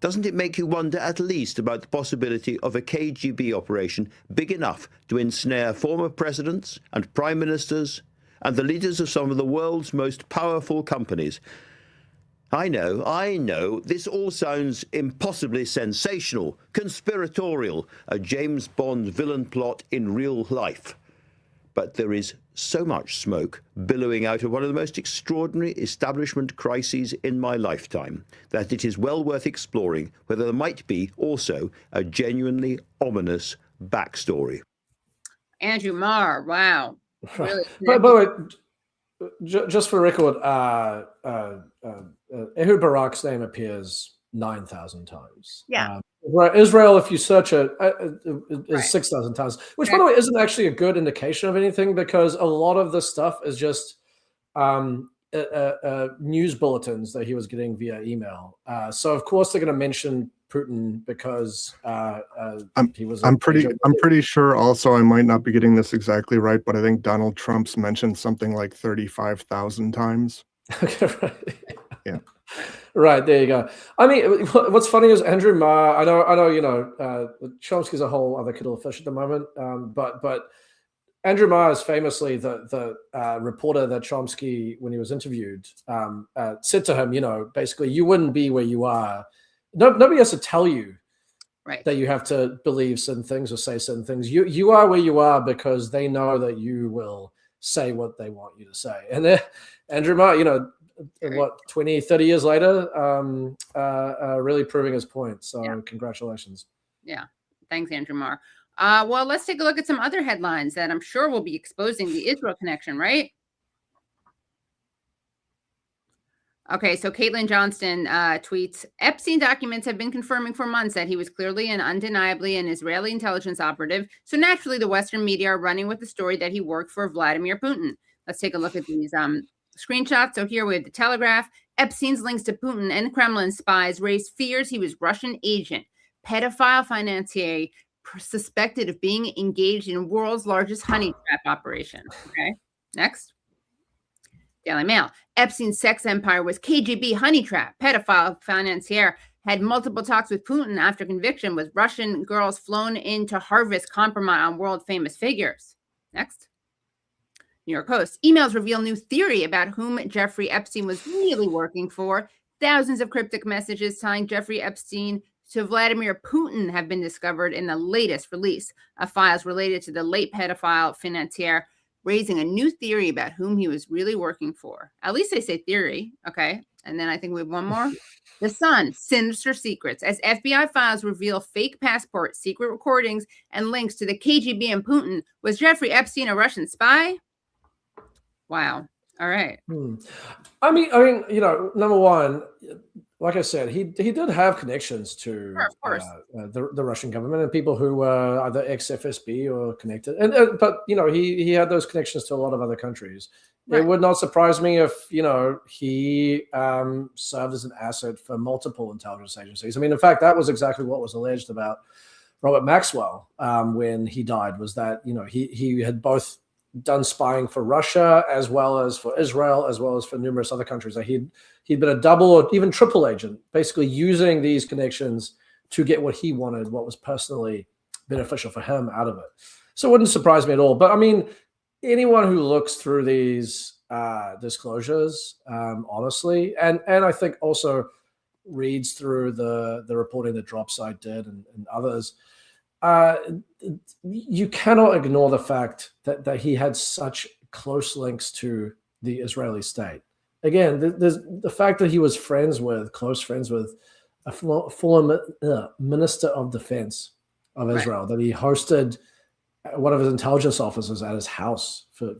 Doesn't it make you wonder at least about the possibility of a KGB operation big enough to ensnare former presidents and prime ministers and the leaders of some of the world's most powerful companies? I know, this all sounds impossibly sensational, conspiratorial, a James Bond villain plot in real life. But there is so much smoke billowing out of one of the most extraordinary establishment crises in my lifetime that it is well worth exploring whether there might be also a genuinely ominous backstory. Andrew Marr, wow. Really by the way, just for record, Ehud Barak's name appears 9,000 times. Yeah. Israel, if you search it, is Right. 6,000 times, which, by the way, isn't actually a good indication of anything, because a lot of this stuff is just news bulletins that he was getting via email. So, of course, they're going to mention Putin because he was. I'm pretty sure. Also, I might not be getting this exactly right, but I think Donald Trump's mentioned something like 35,000 times. Okay, right. Yeah. Right, there you go. I mean, what's funny is Andrew Marr. I know. Chomsky's a whole other kettle of fish at the moment. But Andrew Marr is famously the reporter that Chomsky, when he was interviewed, said to him, basically, you wouldn't be where you are. Nobody has to tell you that you have to believe certain things or say certain things. You are where you are because they know that you will say what they want you to say. And then Andrew Marr, 20, 30 years later, really proving his point. So congratulations. Yeah. Thanks, Andrew Marr. Well, let's take a look at some other headlines that I'm sure will be exposing the Israel connection, right? Okay, so Caitlin Johnston tweets, Epstein documents have been confirming for months that he was clearly and undeniably an Israeli intelligence operative. So naturally, the Western media are running with the story that he worked for Vladimir Putin. Let's take a look at these screenshots. So here we have the Telegraph. Epstein's links to Putin and Kremlin spies raised fears he was Russian agent, pedophile financier, suspected of being engaged in world's largest honey trap operation. Okay, next. Daily Mail. Epstein's sex empire was KGB honey trap. Pedophile financier had multiple talks with Putin after conviction, with Russian girls flown in to harvest compromise on world famous figures. Next. New York Post. Emails reveal new theory about whom Jeffrey Epstein was really working for. Thousands of cryptic messages tying Jeffrey Epstein to Vladimir Putin have been discovered in the latest release of files related to the late pedophile financier, raising a new theory about whom he was really working for. At least they say theory. Okay. And then I think we have one more. The Sun, sinister secrets, as FBI files reveal fake passports, secret recordings, and links to the KGB and Putin. Was Jeffrey Epstein a Russian spy? Wow. All right. I mean, number one, like I said, he did have connections to the Russian government and people who were either ex-FSB or connected. But he had those connections to a lot of other countries. Right. It would not surprise me if he served as an asset for multiple intelligence agencies. I mean, in fact, that was exactly what was alleged about Robert Maxwell when he died. Was that he had both done spying for Russia, as well as for Israel, as well as for numerous other countries. Like he'd been a double or even triple agent, basically using these connections to get what he wanted, what was personally beneficial for him out of it. So it wouldn't surprise me at all. But I mean, anyone who looks through these disclosures, honestly, and I think also reads through the reporting that Dropsite did and others, you cannot ignore the fact that he had such close links to the Israeli state. Again, the fact that he was close friends with a former minister of defense of Israel, that he hosted one of his intelligence officers at his house for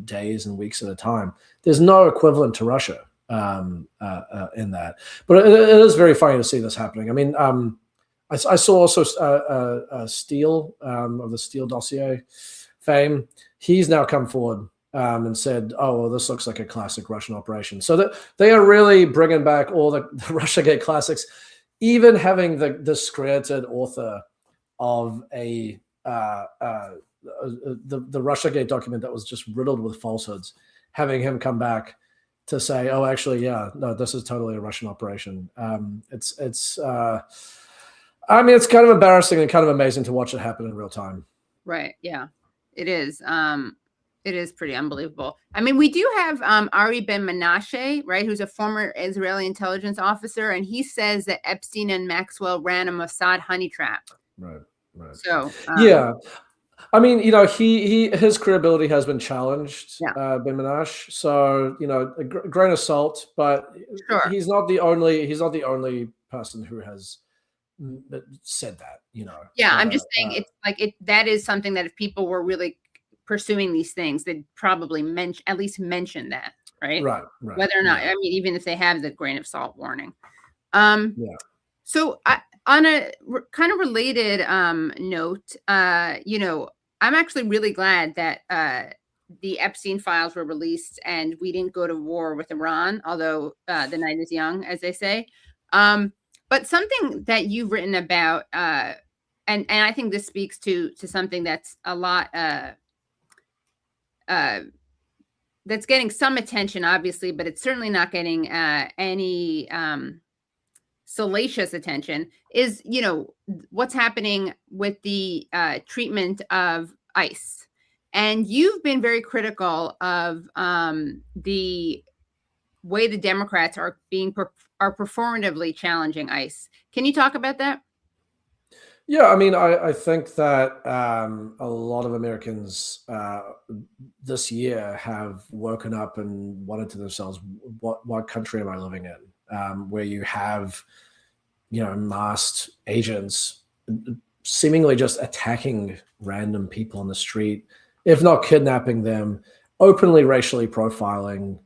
days and weeks at a time. There's no equivalent to Russia in that. But it is very funny to see this happening. I mean, I saw also Steele of the Steele dossier fame. He's now come forward and said, "Oh, well, this looks like a classic Russian operation." So that they are really bringing back all the Russiagate classics, even having the discredited author of the Russiagate document that was just riddled with falsehoods, having him come back to say, "Oh, actually, yeah, no, this is totally a Russian operation." I mean, it's kind of embarrassing and kind of amazing to watch it happen in real time. Right. Yeah, it is. It is pretty unbelievable. I mean, we do have Ari Ben Menashe, right, who's a former Israeli intelligence officer, and he says that Epstein and Maxwell ran a Mossad honey trap. Right. So yeah, I mean, his credibility has been challenged, Ben Menashe. So a grain of salt, but sure. he's not the only person who has said that. Yeah, I'm just saying it's like that is something that if people were really pursuing these things, they'd probably at least mention that, right? Right. Whether or not, I mean, even if they have the grain of salt warning. So on a kind of related note, I'm actually really glad that the Epstein files were released and we didn't go to war with Iran, although the night is young, as they say. But something that you've written about, and I think this speaks to something that's a lot, that's getting some attention, obviously, but it's certainly not getting any salacious attention, is, what's happening with the treatment of ICE. And you've been very critical of the way the Democrats are performatively challenging ICE. Can you talk about that? Yeah, I mean, I think that a lot of Americans this year have woken up and wondered to themselves, what country am I living in? Where you have, masked agents seemingly just attacking random people on the street, if not kidnapping them, openly racially profiling,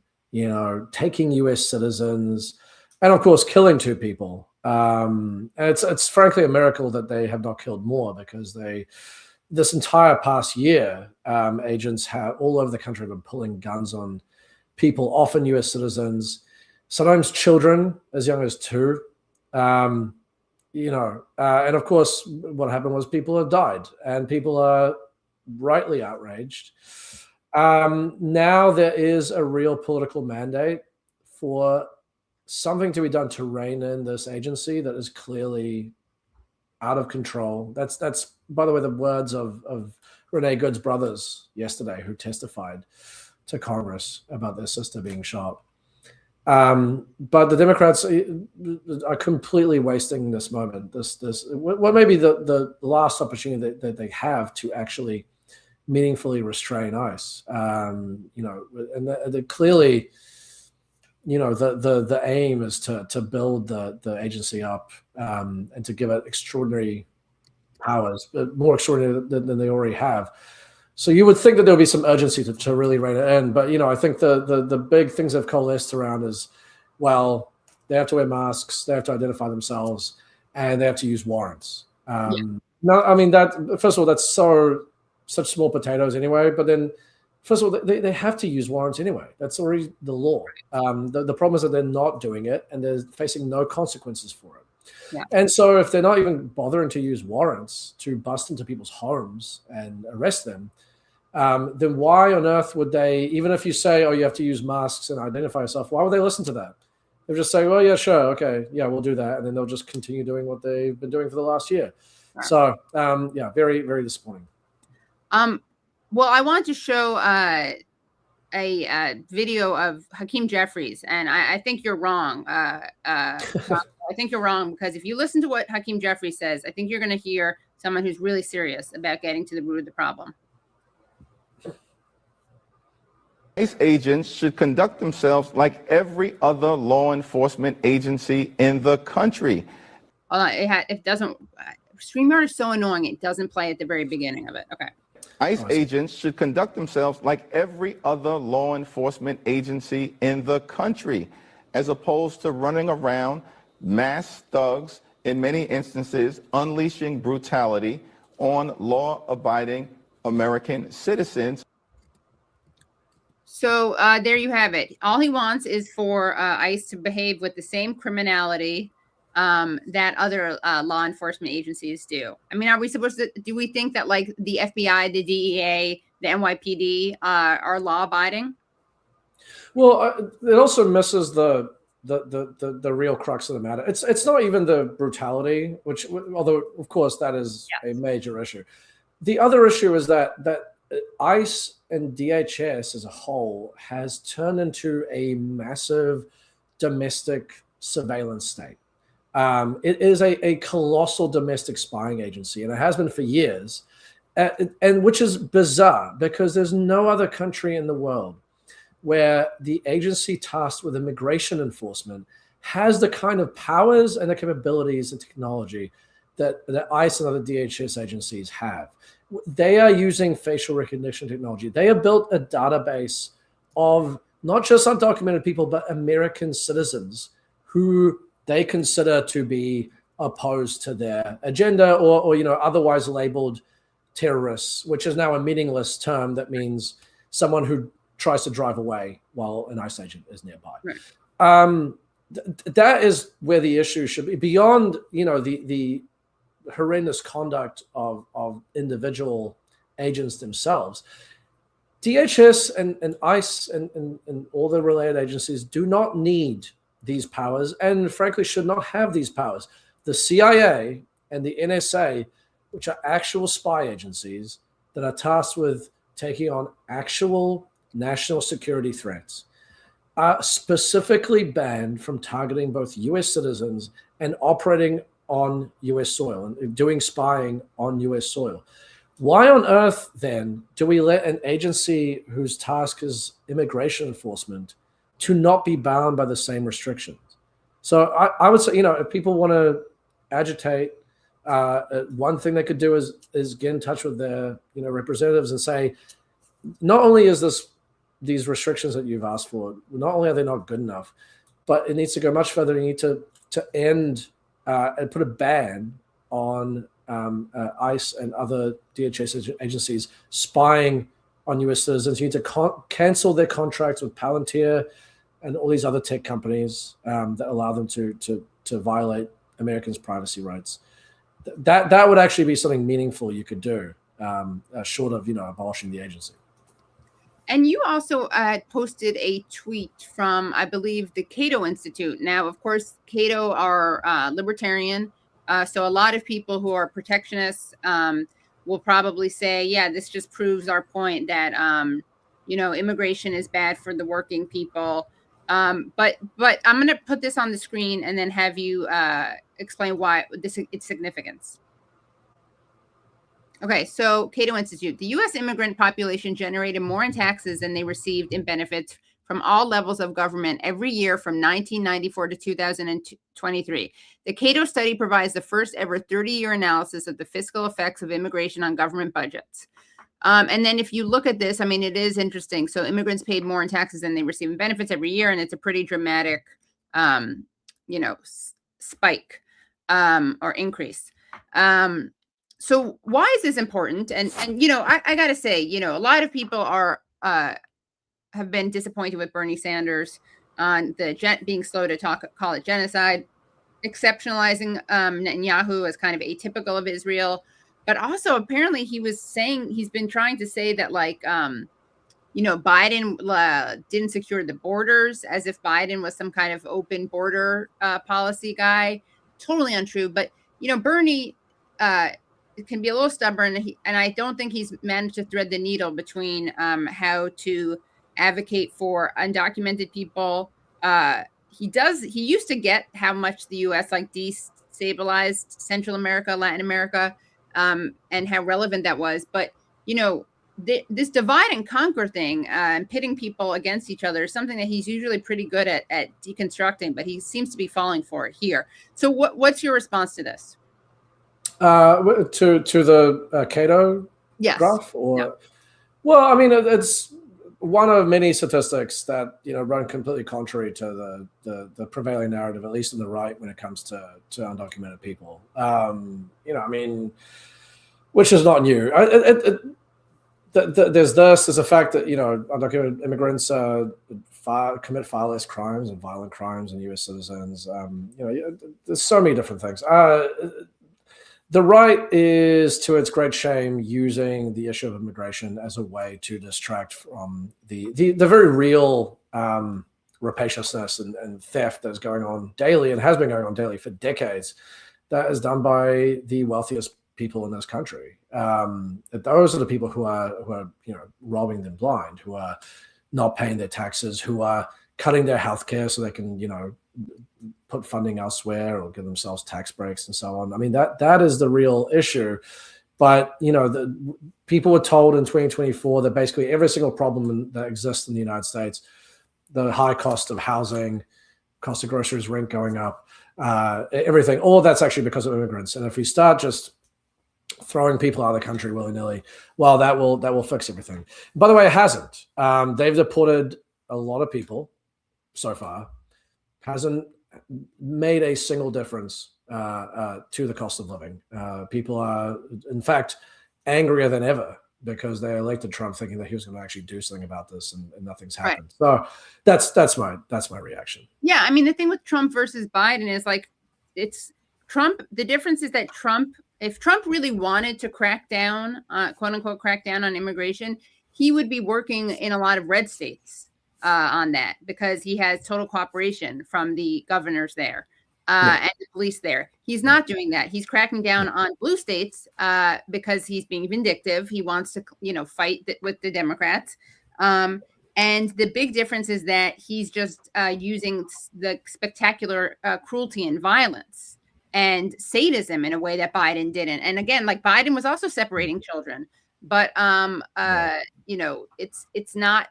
taking U.S. citizens, and of course, killing two people. And it's frankly a miracle that they have not killed more, because this entire past year, agents all over the country have been pulling guns on people, often U.S. citizens, sometimes children as young as 2. And of course, what happened was people have died, and people are rightly outraged. Now there is a real political mandate for something to be done to rein in this agency that is clearly out of control. That's by the way, the words of Renee Good's brothers yesterday, who testified to Congress about their sister being shot. But the Democrats are completely wasting this moment. What may be the last opportunity that they have to actually meaningfully restrain ICE. And they're clearly, the aim is to build the agency up and to give it extraordinary powers, but more extraordinary than they already have. So you would think that there would be some urgency to really rein it in. But, I think the big things they've coalesced around is, well, they have to wear masks, they have to identify themselves, and they have to use warrants. No, I mean, first of all, that's such small potatoes anyway. But then, first of all, they have to use warrants anyway. That's already the law. The problem is that they're not doing it, and they're facing no consequences for it. Yeah. And so if they're not even bothering to use warrants to bust into people's homes and arrest them, then why on earth would they, even if you say, oh, you have to use masks and identify yourself, why would they listen to that? They'll just say, well, yeah, sure, okay, yeah, we'll do that. And then they'll just continue doing what they've been doing for the last year. Right. So, yeah, very, very disappointing. Well, I want to show a video of Hakeem Jefferies, and I think you're wrong. I think you're wrong, because if you listen to what Hakeem Jefferies says, I think you're going to hear someone who's really serious about getting to the root of the problem. ICE agents should conduct themselves like every other law enforcement agency in the country. It doesn't. StreamYard is so annoying. It doesn't play at the very beginning of it. Okay. ICE agents should conduct themselves like every other law enforcement agency in the country, as opposed to running around mass thugs, in many instances, unleashing brutality on law-abiding American citizens. So there you have it. All he wants is for ICE to behave with the same criminality that other law enforcement agencies do. I mean, are we supposed to, do we think that like the FBI, the DEA, the NYPD are law abiding? Well, it also misses the real crux of the matter. It's not even the brutality, which, although of course that is a major issue. The other issue is that ICE and DHS as a whole has turned into a massive domestic surveillance state. It is a colossal domestic spying agency, and it has been for years, and which is bizarre because there's no other country in the world where the agency tasked with immigration enforcement has the kind of powers and the capabilities and technology that ICE and other DHS agencies have. They are using facial recognition technology. They have built a database of not just undocumented people, but American citizens who they consider to be opposed to their agenda or otherwise labeled terrorists, which is now a meaningless term that means someone who tries to drive away while an ICE agent is nearby. Right. That is where the issue should be, beyond the horrendous conduct of individual agents themselves. DHS and ICE and all the related agencies do not need these powers, and frankly should not have these powers. The CIA and the NSA, which are actual spy agencies that are tasked with taking on actual national security threats, are specifically banned from targeting both US citizens and operating on US soil and doing spying on US soil. Why on earth then do we let an agency whose task is immigration enforcement to not be bound by the same restrictions? So I would say, if people want to agitate, one thing they could do is get in touch with their representatives and say, not only is these restrictions that you've asked for, not only are they not good enough, but it needs to go much further. You need to end and put a ban on ICE and other DHS agencies spying on US citizens. You need to cancel their contracts with Palantir and all these other tech companies that allow them to violate Americans' privacy rights. That would actually be something meaningful you could do, short of abolishing the agency. And you also posted a tweet from, I believe, the Cato Institute. Now, of course, Cato are libertarian. So a lot of people who are protectionists will probably say, yeah, this just proves our point that, immigration is bad for the working people. But I'm going to put this on the screen and then have you explain why its significance. Okay, so Cato Institute. The U.S. immigrant population generated more in taxes than they received in benefits from all levels of government every year from 1994 to 2023. The Cato study provides the first ever 30-year analysis of the fiscal effects of immigration on government budgets. And then if you look at this, I mean, it is interesting. So immigrants paid more in taxes than they receive in benefits every year, and it's a pretty dramatic, spike or increase. So why is this important? And I got to say, a lot of people have been disappointed with Bernie Sanders on being slow to call it genocide, exceptionalizing Netanyahu as kind of atypical of Israel. But also apparently he's been trying to say that like, Biden didn't secure the borders, as if Biden was some kind of open border policy guy. Totally untrue. But, Bernie can be a little stubborn, and I don't think he's managed to thread the needle between how to advocate for undocumented people. He used to get how much the U.S. like destabilized Central America, Latin America, and how relevant that was. But, this divide and conquer thing and pitting people against each other is something that he's usually pretty good at deconstructing, but he seems to be falling for it here. So what's your response to this? To the Cato graph? Or, no. Well, I mean, it's one of many statistics that, run completely contrary to the prevailing narrative, at least on the right, when it comes to undocumented people. Which is not new. There's a fact that, undocumented immigrants commit far less crimes and violent crimes than U.S. citizens. There's so many different things. The right is, to its great shame, using the issue of immigration as a way to distract from the very real rapaciousness and theft that's going on daily and has been going on daily for decades. That is done by the wealthiest people in this country. Those are the people who are robbing them blind, who are not paying their taxes, who are cutting their healthcare so they can put funding elsewhere or give themselves tax breaks and so on. I mean, that is the real issue. But the people were told in 2024 that basically every single problem that exists in the United States, the high cost of housing, cost of groceries, rent going up, everything, all of that's actually because of immigrants. And if we start just throwing people out of the country willy-nilly, well, that will fix everything. By the way, it hasn't. They've deported a lot of people so far. Hasn't made a single difference to the cost of living. People are, in fact, angrier than ever because they elected Trump thinking that he was going to actually do something about this, and nothing's happened. Right. So that's my reaction. Yeah, I mean, the thing with Trump versus Biden is like, it's Trump. The difference is that if Trump really wanted to crack down, quote unquote, crack down on immigration, he would be working in a lot of red states on that, because he has total cooperation from the governors there and the police there. He's not doing that. He's cracking down on blue states because he's being vindictive. He wants to, fight with the Democrats. And the big difference is that he's just using the spectacular cruelty and violence and sadism in a way that Biden didn't. And again, like, Biden was also separating children, but it's not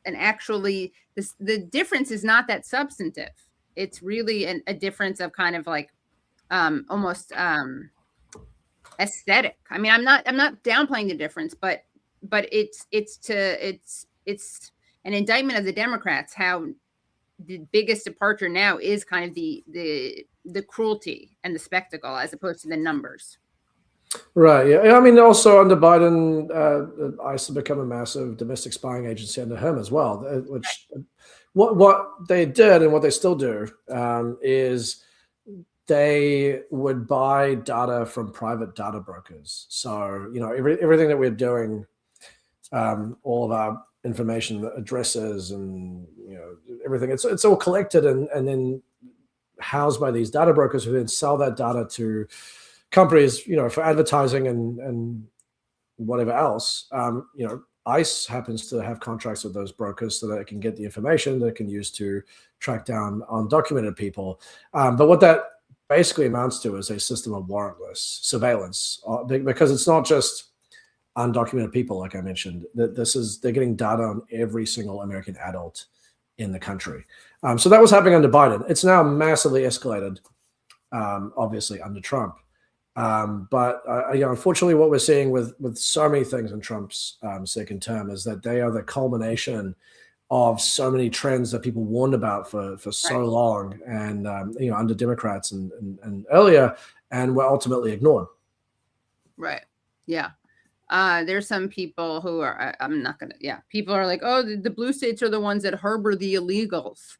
and actually the difference is not that substantive. It's really a difference of kind of like almost aesthetic. I mean, I'm not downplaying the difference, but it's an indictment of the Democrats, how the biggest departure now is kind of the cruelty and the spectacle as opposed to the numbers. Right. Yeah. I mean, also under Biden, ICE has become a massive domestic spying agency under him as well. Which what they did and what they still do is they would buy data from private data brokers. So everything that we're doing, all of our information, addresses, and everything, it's all collected and then housed by these data brokers who then sell that data to companies, for advertising and whatever else. ICE happens to have contracts with those brokers so that it can get the information that it can use to track down undocumented people. But what that basically amounts to is a system of warrantless surveillance, because it's not just undocumented people, like I mentioned. They're getting data on every single American adult in the country. So that was happening under Biden. It's now massively escalated, obviously, under Trump. But unfortunately, what we're seeing with so many things in Trump's second term is that they are the culmination of so many trends that people warned about for so long, and under Democrats and earlier, and were ultimately ignored. Right. Yeah. There's some people who are, people are like, oh, the blue states are the ones that harbor the illegals.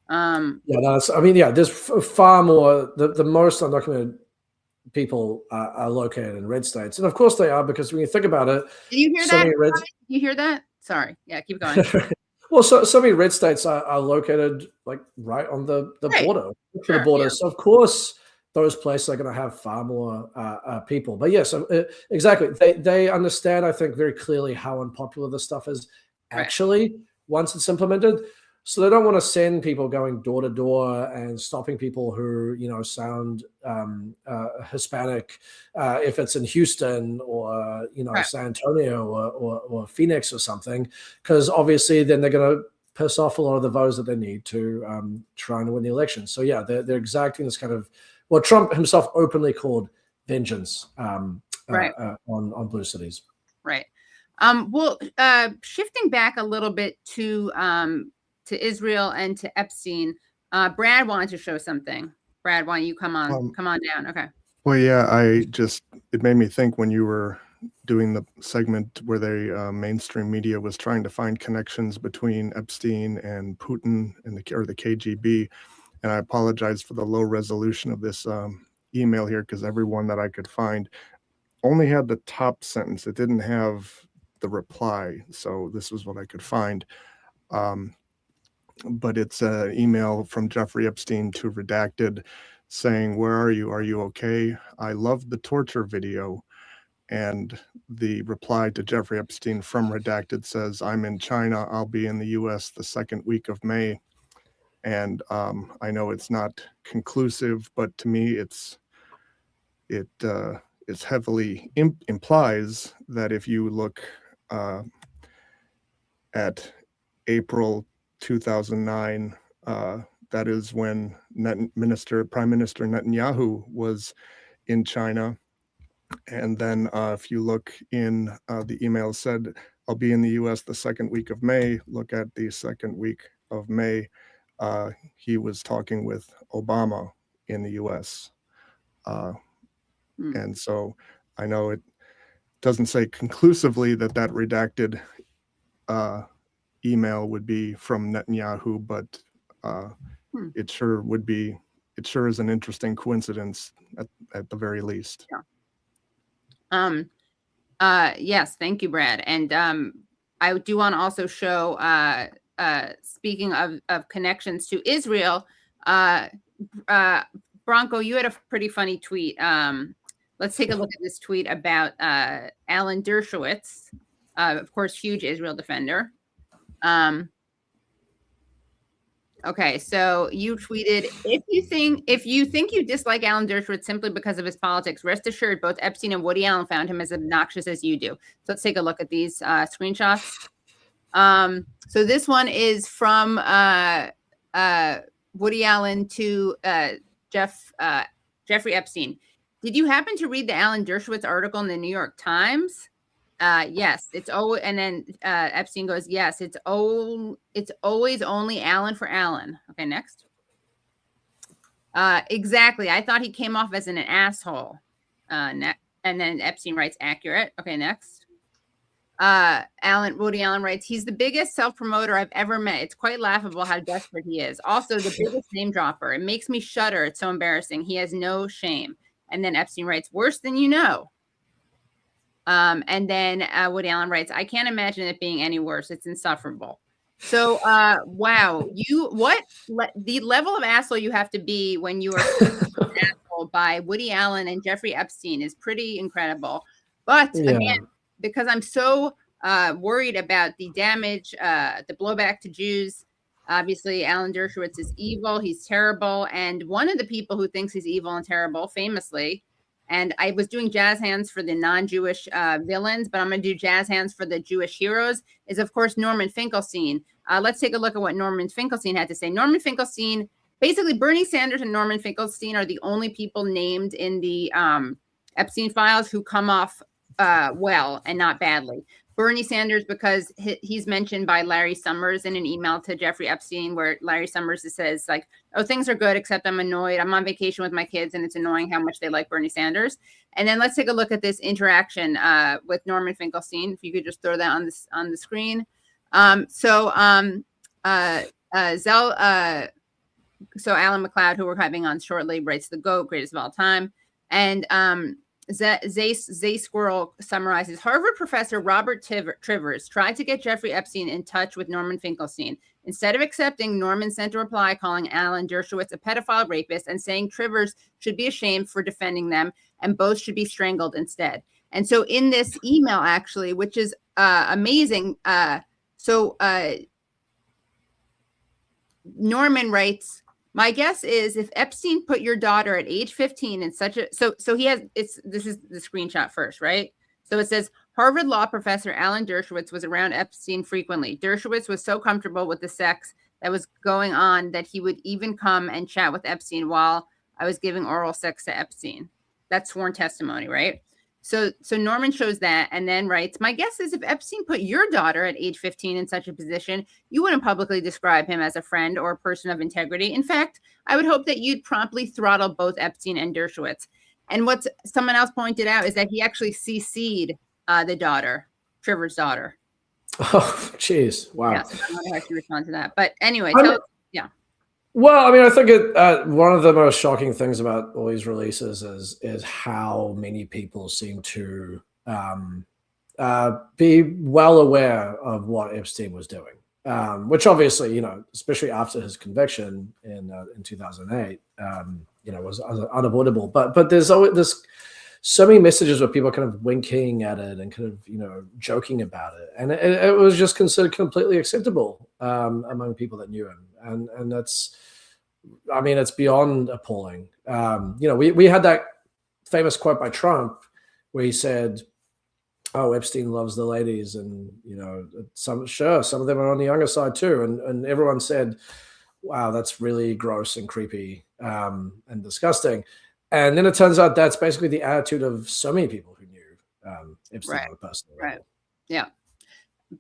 There's far more, the most undocumented people are located in red states. And of course they are, because when you think about it, Did you hear so that? many red... Did you hear that? Sorry. Yeah, keep going. Well, so many red states are located like right on the border, Sure, the border. yeah. So of course those places are going to have far more people. But yes, exactly. They understand, I think, very clearly how unpopular this stuff is actually once it's implemented. So they don't want to send people going door to door and stopping people who, sound Hispanic, if it's in Houston or, San Antonio or Phoenix or something, because obviously then they're going to piss off a lot of the voters that they need to try and win the election. So yeah, they're exacting this kind of what Trump himself openly called vengeance on blue cities. Right. Well, shifting back a little bit to Israel and to Epstein, Brad wanted to show something. Brad, why don't you come on down? Okay. Well, yeah, it made me think when you were doing the segment where the mainstream media was trying to find connections between Epstein and Putin and the KGB. And I apologize for the low resolution of this email here, because everyone that I could find only had the top sentence. It didn't have the reply. So this was what I could find. But it's an email from Jeffrey Epstein to Redacted saying, "Where are you? Are you okay? I loved the torture video." And the reply to Jeffrey Epstein from Redacted says, "I'm in China. I'll be in the US the second week of May." And I know it's not conclusive, but to me, it's heavily implies that if you look at April 2009, that is when Prime Minister Netanyahu was in China. And then if you look in the email said, "I'll be in the US the second week of May." Look at the second week of May. He was talking with Obama in the US. And so I know it doesn't say conclusively that redacted email would be from Netanyahu, but it sure would be. It sure is an interesting coincidence at the very least. Yeah. Yes, thank you, Brad. And I do want to also show, speaking of connections to Israel, Branko, you had a pretty funny tweet. Let's take a look at this tweet about Alan Dershowitz, of course, huge Israel defender. Okay, so you tweeted, if you think you dislike Alan Dershowitz simply because of his politics, rest assured both Epstein and Woody Allen found him as obnoxious as you do. So let's take a look at these screenshots. So this one is from Woody Allen to Jeffrey Epstein. Did you happen to read the Alan Dershowitz article in the New York Times? Yes, it's always, and then Epstein goes, yes, it's always only Alan for Alan. Okay, next. Exactly. I thought he came off as an asshole. And then Epstein writes, accurate. Okay, next. Woody Allen writes, he's the biggest self-promoter I've ever met. It's quite laughable how desperate he is. Also, the biggest name dropper. It makes me shudder. It's so embarrassing. He has no shame. And then Epstein writes, worse than you know. And then Woody Allen writes, I can't imagine it being any worse. It's insufferable. So, wow, the level of asshole you have to be when you are an asshole by Woody Allen and Jeffrey Epstein is pretty incredible. But again, because I'm so worried about the damage, the blowback to Jews, obviously Alan Dershowitz is evil. He's terrible. And one of the people who thinks he's evil and terrible, famously, and I was doing jazz hands for the non-Jewish villains, but I'm going to do jazz hands for the Jewish heroes, is, of course, Norman Finkelstein. Let's take a look at what Norman Finkelstein had to say. Norman Finkelstein, basically Bernie Sanders and Norman Finkelstein are the only people named in the Epstein files who come off well and not badly. Bernie Sanders, because he's mentioned by Larry Summers in an email to Jeffrey Epstein, where Larry Summers says, like, oh, things are good, except I'm annoyed. I'm on vacation with my kids, and it's annoying how much they like Bernie Sanders. And then let's take a look at this interaction with Norman Finkelstein. If you could just throw that on the screen. So Alan McLeod, who we're having on shortly, writes the GOAT, greatest of all time. And Zay Squirrel summarizes, Harvard professor Robert Trivers tried to get Jeffrey Epstein in touch with Norman Finkelstein. Instead of accepting, Norman sent a reply calling Alan Dershowitz a pedophile rapist and saying Trivers should be ashamed for defending them and both should be strangled instead. And so in this email, actually, which is amazing, Norman writes, my guess is if Epstein put your daughter at age 15 in such a, so he has, this is the screenshot first, right? So it says, Harvard law professor Alan Dershowitz was around Epstein frequently. Dershowitz was so comfortable with the sex that was going on that he would even come and chat with Epstein while I was giving oral sex to Epstein. That's sworn testimony, right? So Norman shows that and then writes, my guess is if Epstein put your daughter at age 15 in such a position, you wouldn't publicly describe him as a friend or a person of integrity. In fact, I would hope that you'd promptly throttle both Epstein and Dershowitz. And what someone else pointed out is that he actually CC'd the daughter, Trivers' daughter. Oh, jeez. Wow. Yeah, so I don't know how to respond to that. But anyway, yeah. Well, I mean, I think one of the most shocking things about all these releases is how many people seem to be well aware of what Epstein was doing, which obviously, you know, especially after his conviction in 2008, you know, was unavoidable. But there's always so many messages where people are kind of winking at it and kind of, you know, joking about it, and it was just considered completely acceptable among people that knew him, and that's, I mean, it's beyond appalling. You know, we had that famous quote by Trump where he said, "Oh, Epstein loves the ladies," and you know, some of them are on the younger side too, and everyone said, "Wow, that's really gross and creepy and disgusting." And then it turns out that's basically the attitude of so many people who knew Epstein on a personal level. Right. Yeah.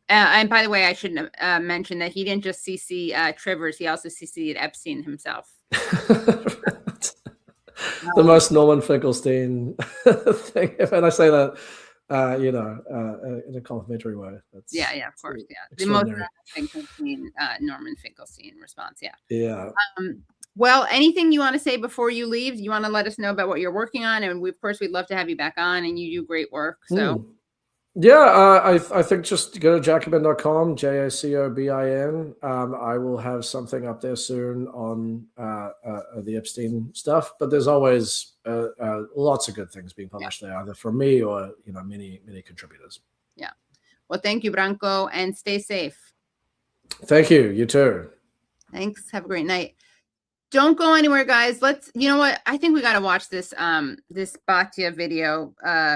And by the way, I should mention that he didn't just CC Trivers, he also CC'd Epstein himself. The most Norman Finkelstein thing. And I say that, you know, in a complimentary way. That's yeah, of course. Yeah. The most Norman Finkelstein response. Yeah. Yeah. Well, anything you want to say before you leave? You want to let us know about what you're working on? And of course, we'd love to have you back on, and you do great work. So. Yeah, I think just go to jacobin.com, JACOBIN. I will have something up there soon on the Epstein stuff, but there's always lots of good things being published there, either from me or, you know, many contributors. Yeah. Well, thank you, Branko, and stay safe. Thank you. You too. Thanks. Have a great night. Don't go anywhere, guys. You know what? I think we got to watch this Batya video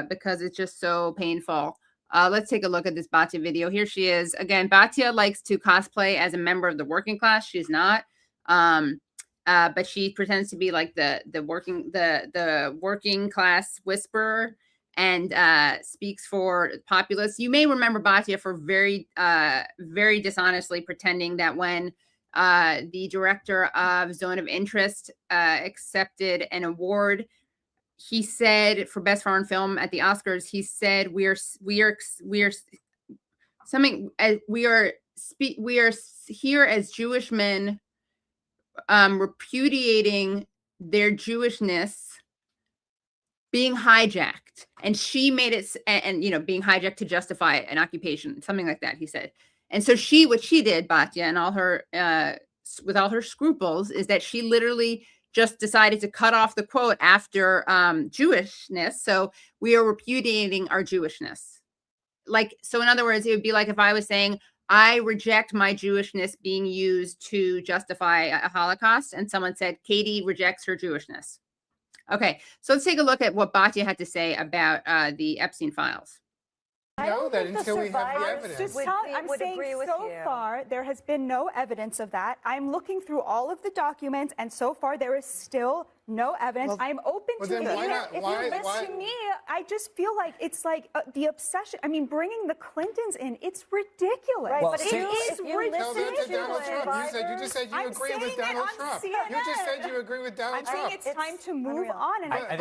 because it's just so painful. Let's take a look at this Batya video. Here she is. Again, Batya likes to cosplay as a member of the working class. She's not. But she pretends to be like the working class whisperer and speaks for populace. You may remember Batya for very dishonestly pretending that when the director of Zone of Interest accepted an award, he said for best foreign film at the Oscars, he said we are here as Jewish men repudiating their Jewishness being hijacked, and she made it, and you know, being hijacked to justify an occupation, something like that, he said. And so what she did, Batya, and all her with all her scruples, is that she literally just decided to cut off the quote after Jewishness. So we are repudiating our Jewishness. Like, so in other words, it would be like if I was saying, I reject my Jewishness being used to justify a Holocaust, and someone said, Katie rejects her Jewishness. Okay, so let's take a look at what Batya had to say about the Epstein files. Know that until we have the evidence. I'm saying so far there has been no evidence of that. I'm looking through all of the documents, and so far there is still no evidence. Well, I'm open to it. If you listen to me, I just feel like it's like the obsession. I mean, bringing the Clintons in, it's ridiculous. Right, well, but it is ridiculous. Tell Donald Trump. You just said you agree with Donald Trump. CNN. You just said you agree with Donald Trump. I'm saying it's time to move on. And I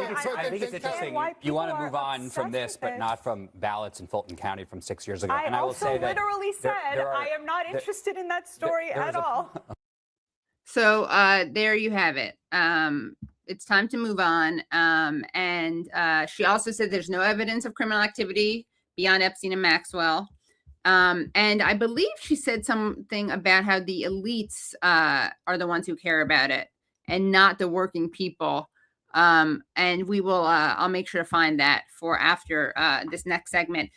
think it's interesting. You want to move on from this, but not from ballots in Fulton County from 6 years ago. I and I will also say that literally said I am not interested in that story at all. So there you have it. it's time to move on. And she also said there's no evidence of criminal activity beyond Epstein and Maxwell. And I believe she said something about how the elites are the ones who care about it and not the working people. And we will, I'll make sure to find that for after this next segment.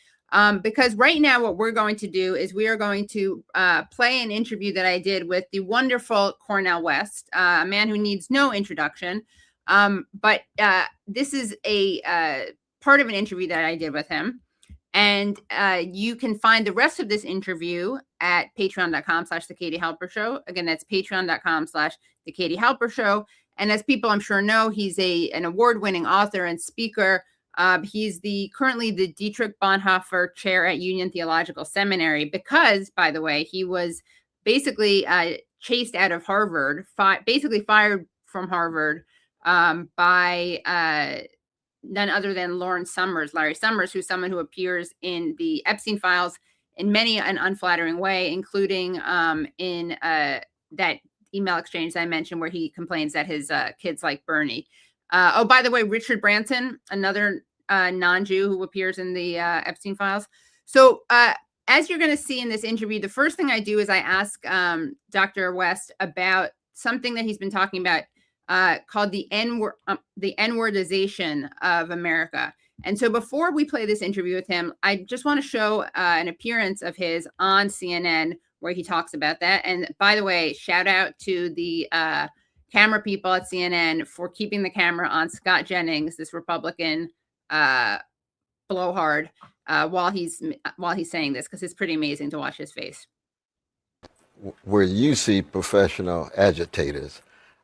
Because right now what we're going to do is we are going to play an interview that I did with the wonderful Cornel West, a man who needs no introduction. But this is a part of an interview that I did with him. And you can find the rest of this interview at patreon.com/The Katie Halper Show. Again, that's patreon.com/The Katie Halper Show. And as people I'm sure know, he's an award-winning author and speaker. He's currently the Dietrich Bonhoeffer Chair at Union Theological Seminary because, by the way, he was basically chased out of Harvard, basically fired from Harvard by none other than Larry Summers, who's someone who appears in the Epstein files in many an unflattering way, including in that email exchange that I mentioned where he complains that his kids like Bernie. Oh, by the way, Richard Branson, another non-Jew who appears in the Epstein files. So as you're going to see in this interview, the first thing I do is I ask Dr. West about something that he's been talking about called the N-wordization of America. And so before we play this interview with him, I just want to show an appearance of his on CNN where he talks about that. And by the way, shout out to the camera people at CNN for keeping the camera on Scott Jennings, this Republican blowhard, while he's saying this, because it's pretty amazing to watch his face. Where you see professional agitators,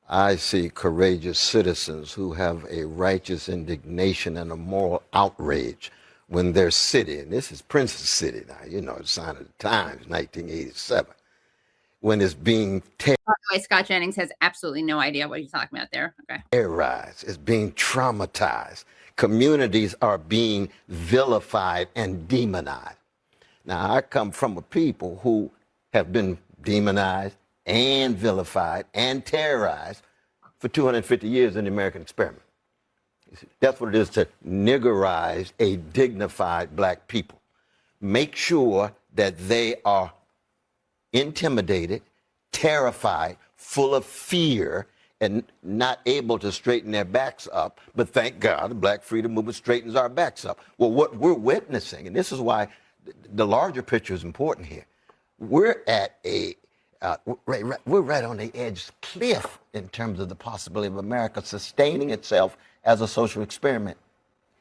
I see courageous citizens who have a righteous indignation and a moral outrage when their city, and this is Prince's city now, you know, it's Sign of the Times, 1987, when it's being By the way, Scott Jennings has absolutely no idea what he's talking about there. Okay. terrorized, it's being traumatized. Communities are being vilified and demonized. Now, I come from a people who have been demonized and vilified and terrorized for 250 years in the American experiment. That's what it is to niggerize a dignified black people. Make sure that they are intimidated, terrified, full of fear, and not able to straighten their backs up. But thank God the Black Freedom Movement straightens our backs up. Well, what we're witnessing, and this is why the larger picture is important here, we're at we're right on the edge cliff in terms of the possibility of America sustaining itself as a social experiment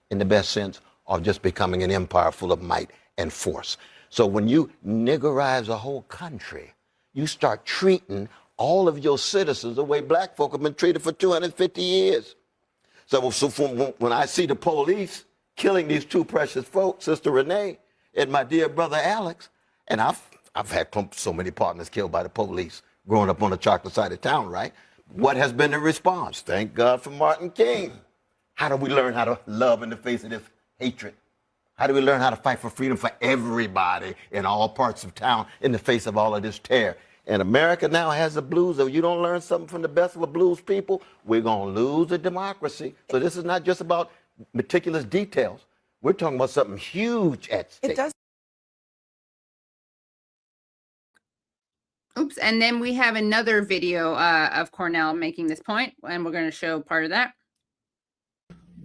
in the best sense of just becoming an empire full of might and force. So when you niggerize a whole country, you start treating all of your citizens the way black folk have been treated for 250 years. So when I see the police killing these two precious folks, Sister Renee and my dear brother Alex, and I've had so many partners killed by the police growing up on the chocolate side of town, right? What has been the response? Thank God for Martin King. How do we learn how to love in the face of this hatred? How do we learn how to fight for freedom for everybody in all parts of town in the face of all of this terror? And America now has the blues. If you don't learn something from the best of the blues people, we're going to lose the democracy. So this is not just about meticulous details. We're talking about something huge at stake. It does. Oops. And then we have another video of Cornel making this point, and we're going to show part of that.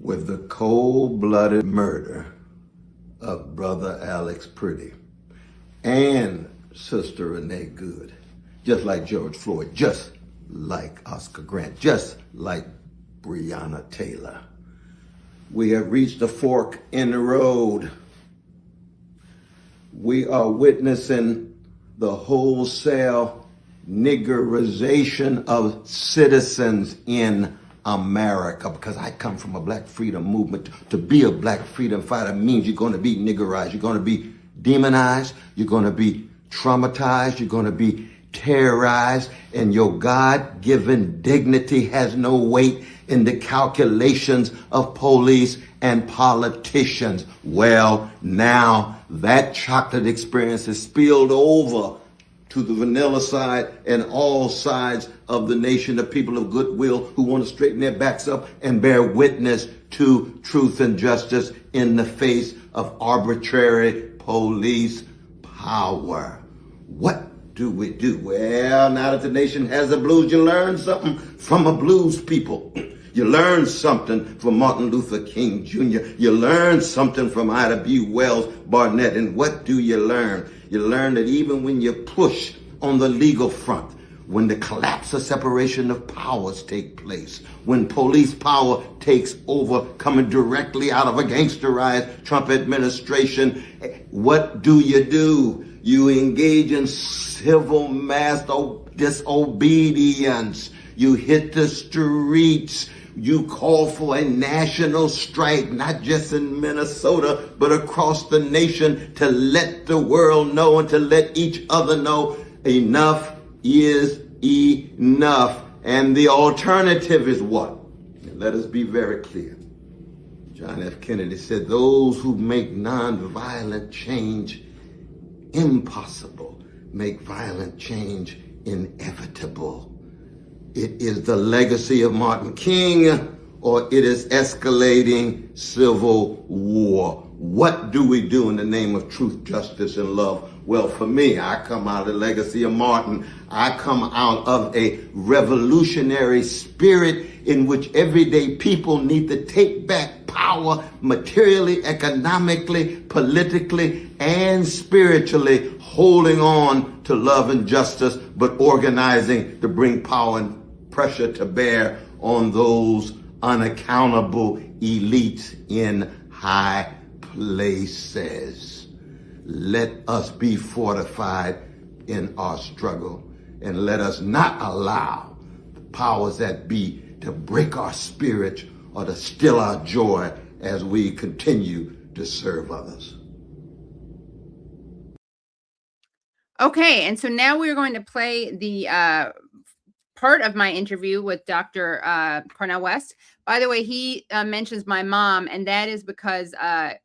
With the cold-blooded murder of Brother Alex Pretti and Sister Renee Good, just like George Floyd, just like Oscar Grant, just like Breonna Taylor, we have reached a fork in the road. We are witnessing the wholesale niggerization of citizens in America, because I come from a black freedom movement. To be a black freedom fighter means you're going to be niggerized, you're going to be demonized, you're going to be traumatized, you're going to be terrorized, and your God-given dignity has no weight in the calculations of police and politicians. Well, now that chocolate experience is spilled over to the vanilla side and all sides of the nation, the people of goodwill who want to straighten their backs up and bear witness to truth and justice in the face of arbitrary police power. What do we do? Well, now that the nation has a blues, you learn something from a blues people. You learn something from Martin Luther King Jr. You learn something from Ida B. Wells Barnett. And what do you learn? You learn that even when you push on the legal front, when the collapse of separation of powers take place, when police power takes over, coming directly out of a gangsterized Trump administration, what do? You engage in civil mass disobedience. You hit the streets. You call for a national strike, not just in Minnesota, but across the nation, to let the world know and to let each other know enough is enough. And the alternative is what? Let us be very clear. John F. Kennedy said, those who make nonviolent change impossible make violent change inevitable. It is the legacy of Martin King, or it is escalating civil war. What do we do in the name of truth, justice, and love? Well, for me, I come out of the legacy of Martin. I come out of a revolutionary spirit in which everyday people need to take back power materially, economically, politically, and spiritually, holding on to love and justice, but organizing to bring power and pressure to bear on those unaccountable elites in high places. Let us be fortified in our struggle, and let us not allow the powers that be to break our spirit or to steal our joy as we continue to serve others. Okay, and so now we're going to play the part of my interview with Dr. Cornel West. By the way, he mentions my mom, and that is because I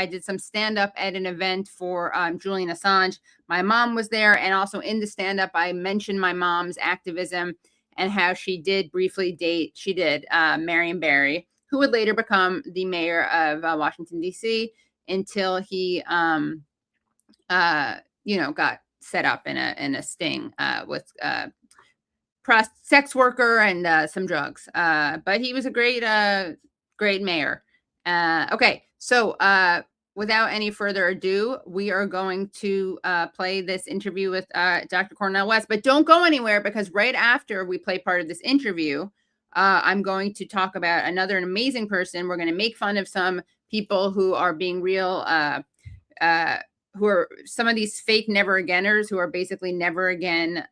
did some stand-up at an event for Julian Assange. My mom was there, and also in the stand-up, I mentioned my mom's activism and how she did briefly date, Marion Berry, who would later become the mayor of Washington, D.C., until he, got set up in a sting with sex worker and some drugs. But he was a great mayor. Okay, so without any further ado, we are going to play this interview with Dr. Cornel West. But don't go anywhere, because right after we play part of this interview, I'm going to talk about another amazing person. We're going to make fun of some people who are being real, who are some of these fake never againers who are basically never again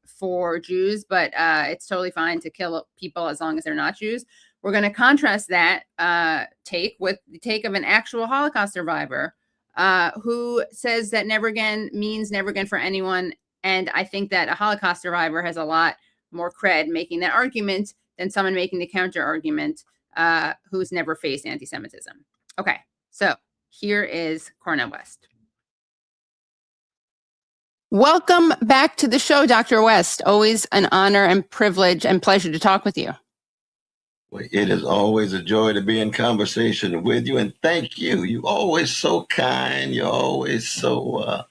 for Jews, but it's totally fine to kill people as long as they're not Jews. We're going to contrast that take with the take of an actual Holocaust survivor who says that never again means never again for anyone. And I think that a Holocaust survivor has a lot more cred making that argument than someone making the counter argument who's never faced anti-Semitism. Okay, so here is Cornel West. Welcome back to the show, Dr. West. Always an honor and privilege and pleasure to talk with you. Well, it is always a joy to be in conversation with you, and thank you. You're always so kind. You're always so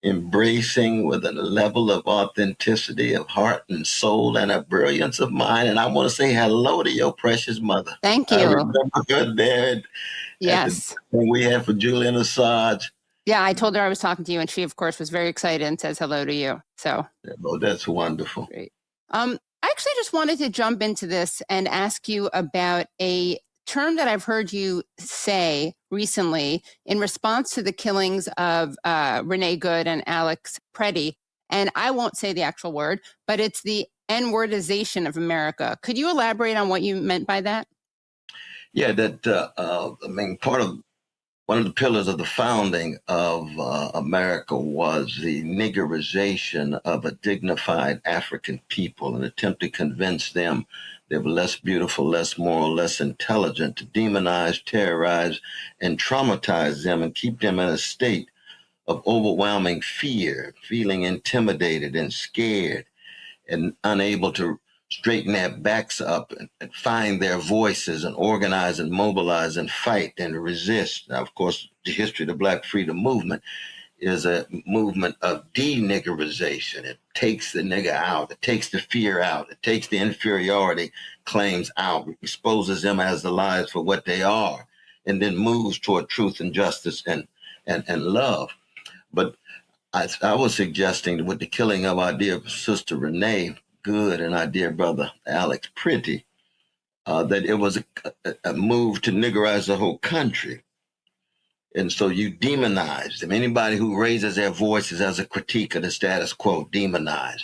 embracing with a level of authenticity of heart and soul and a brilliance of mind. And I want to say hello to your precious mother. Thank you. I remember her there yes. At the thing we had for Julian Assange. Yeah, I told her I was talking to you, and she, of course, was very excited and says hello to you. So, oh, that's wonderful. Great. I actually just wanted to jump into this and ask you about a term that I've heard you say recently in response to the killings of Renee Good and Alex Pretti. And I won't say the actual word, but it's the N-wordization of America. Could you elaborate on what you meant by that? Yeah, part of one of the pillars of the founding of America was the niggerization of a dignified African people, an attempt to convince them they were less beautiful, less moral, less intelligent, to demonize, terrorize, and traumatize them and keep them in a state of overwhelming fear, feeling intimidated and scared and unable to straighten their backs up and find their voices and organize and mobilize and fight and resist. Now, of course, the history of the Black Freedom Movement is a movement of de-niggerization. It takes the nigger out. It takes the fear out. It takes the inferiority claims out, exposes them as the lies for what they are, and then moves toward truth and justice and love. But I was suggesting with the killing of our dear sister Renee Good and our dear brother Alex Pretti, that it was a move to niggerize the whole country. And so you demonize them. Anybody who raises their voices as a critique of the status quo, demonize,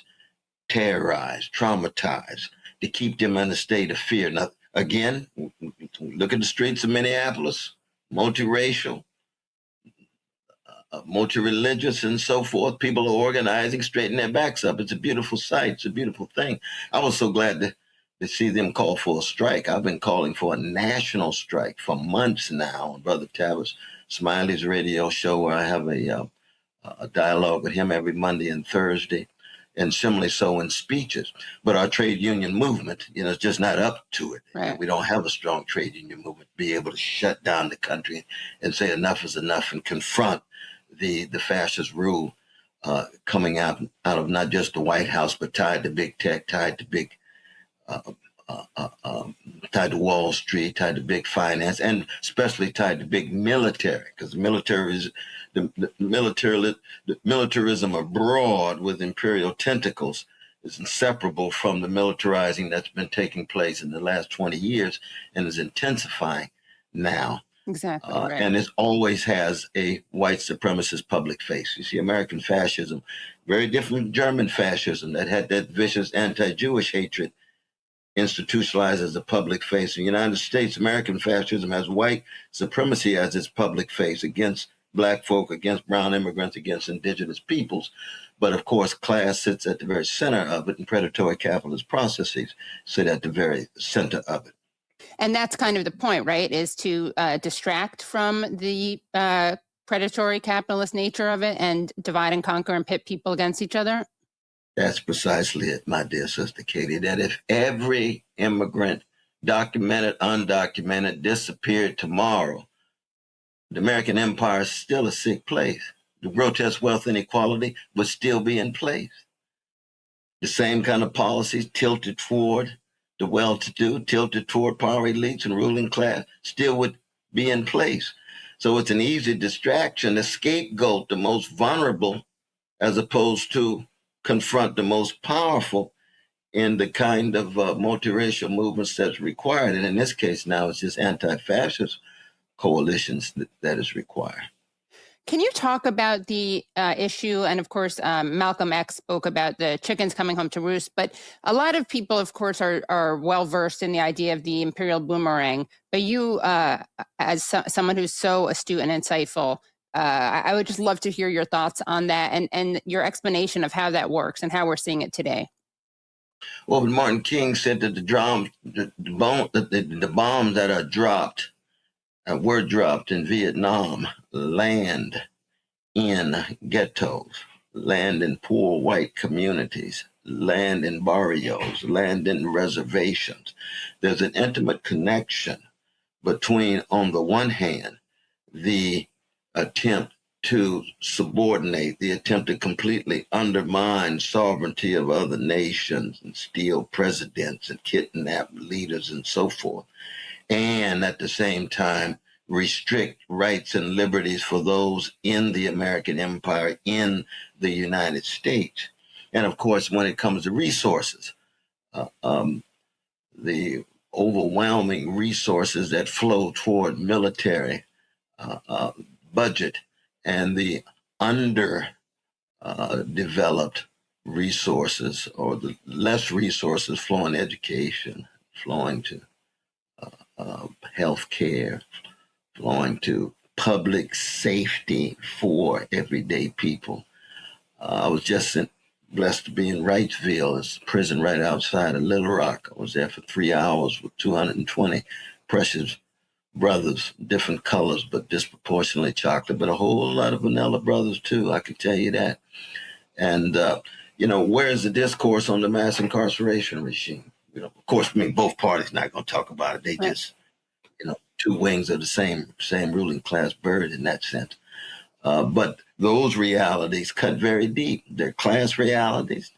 terrorize, traumatize, to keep them in a state of fear. Now, again, look at the streets of Minneapolis, multiracial, multi-religious and so forth. People are organizing, straightening their backs up. It's a beautiful sight. It's a beautiful thing. I was so glad to see them call for a strike. I've been calling for a national strike for months now on Brother Tavis Smiley's radio show, where I have a dialogue with him every Monday and Thursday, and similarly so in speeches. But our trade union movement, is just not up to it. Right. We don't have a strong trade union movement to be able to shut down the country and say enough is enough and confront the fascist rule coming out of not just the White House, but tied to big tech, tied to big, tied to Wall Street, tied to big finance, and especially tied to big military, because the militarism abroad with imperial tentacles is inseparable from the militarizing that's been taking place in the last 20 years and is intensifying now. Exactly. Right. And it always has a white supremacist public face. You see, American fascism, very different from German fascism that had that vicious anti-Jewish hatred institutionalized as a public face. In the United States, American fascism has white supremacy as its public face against Black folk, against brown immigrants, against indigenous peoples. But of course, class sits at the very center of it, and predatory capitalist processes sit at the very center of it. And that's kind of the point, right, is to distract from the predatory capitalist nature of it and divide and conquer and pit people against each other? That's precisely it, my dear sister Katie, that if every immigrant, documented, undocumented, disappeared tomorrow, the American empire is still a sick place. The grotesque wealth inequality would still be in place. The same kind of policies tilted toward the well-to-do, tilted toward power elites and ruling class, still would be in place. So it's an easy distraction to scapegoat the most vulnerable as opposed to confront the most powerful in the kind of multiracial movements that's required. And in this case now, it's just anti-fascist coalitions that is required. Can you talk about the issue? And of course, Malcolm X spoke about the chickens coming home to roost, but a lot of people, of course, are well versed in the idea of the imperial boomerang. But you, as someone who's so astute and insightful, I would just love to hear your thoughts on that and your explanation of how that works and how we're seeing it today. Well, Martin King said that the bombs that are dropped were dropped in Vietnam, land in ghettos, land in poor white communities, land in barrios, land in reservations. There's an intimate connection between, on the one hand, the attempt to subordinate, the attempt to completely undermine sovereignty of other nations and steal presidents and kidnap leaders and so forth, and at the same time restrict rights and liberties for those in the American empire, in the United States. And of course, when it comes to resources, the overwhelming resources that flow toward military budget and the underdeveloped resources, or the less resources flowing education, flowing to health care, flowing to public safety for everyday people. I was just blessed to be in Wrightsville, it's a prison right outside of Little Rock. I was there for 3 hours with 220 precious brothers, different colors, but disproportionately chocolate, but a whole lot of vanilla brothers too, I can tell you that. And, where is the discourse on the mass incarceration regime? Of course, both parties not going to talk about it. They just, two wings of the same ruling class bird in that sense. But those realities cut very deep. They're class realities.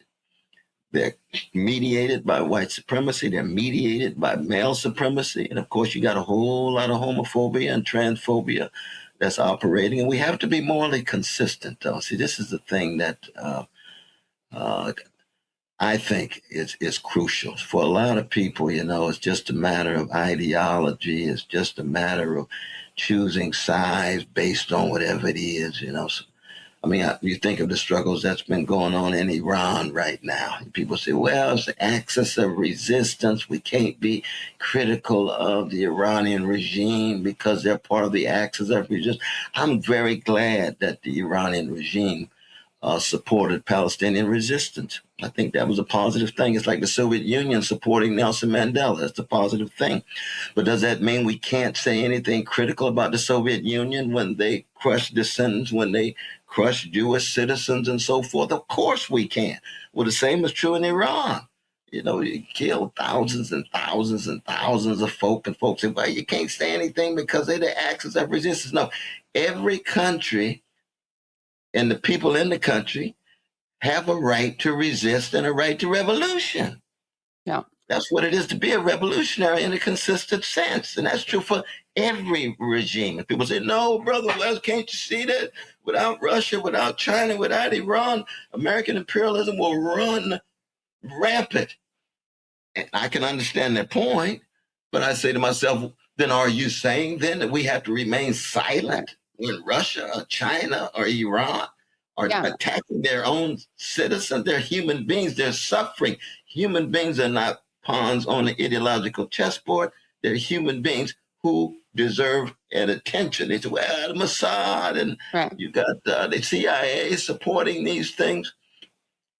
They're mediated by white supremacy. They're mediated by male supremacy. And of course, you got a whole lot of homophobia and transphobia that's operating. And we have to be morally consistent, though. See, this is the thing that I think is crucial. For a lot of people, it's just a matter of ideology. It's just a matter of choosing sides based on whatever it is, you think of the struggles that's been going on in Iran right now. People say, well, it's the axis of resistance. We can't be critical of the Iranian regime because they're part of the axis of resistance. I'm very glad that the Iranian regime supported Palestinian resistance. I think that was a positive thing. It's like the Soviet Union supporting Nelson Mandela. That's a positive thing. But does that mean we can't say anything critical about the Soviet Union when they crushed dissenters, when they crushed Jewish citizens and so forth? Of course we can. Well, the same is true in Iran. You killed thousands and thousands and thousands of folk, and folks say, well, you can't say anything because they're the axis of resistance. No, every country and the people in the country have a right to resist and a right to revolution. Yeah. That's what it is to be a revolutionary in a consistent sense. And that's true for every regime. And people say, no, brother West, can't you see that without Russia, without China, without Iran, American imperialism will run rampant. And I can understand their point, but I say to myself, then are you saying then that we have to remain silent when Russia or China or Iran are attacking their own citizens? They're human beings. They're suffering. Human beings are not pawns on the ideological chessboard. They're human beings who deserve an attention. They say, well, the Mossad and you got the CIA supporting these things.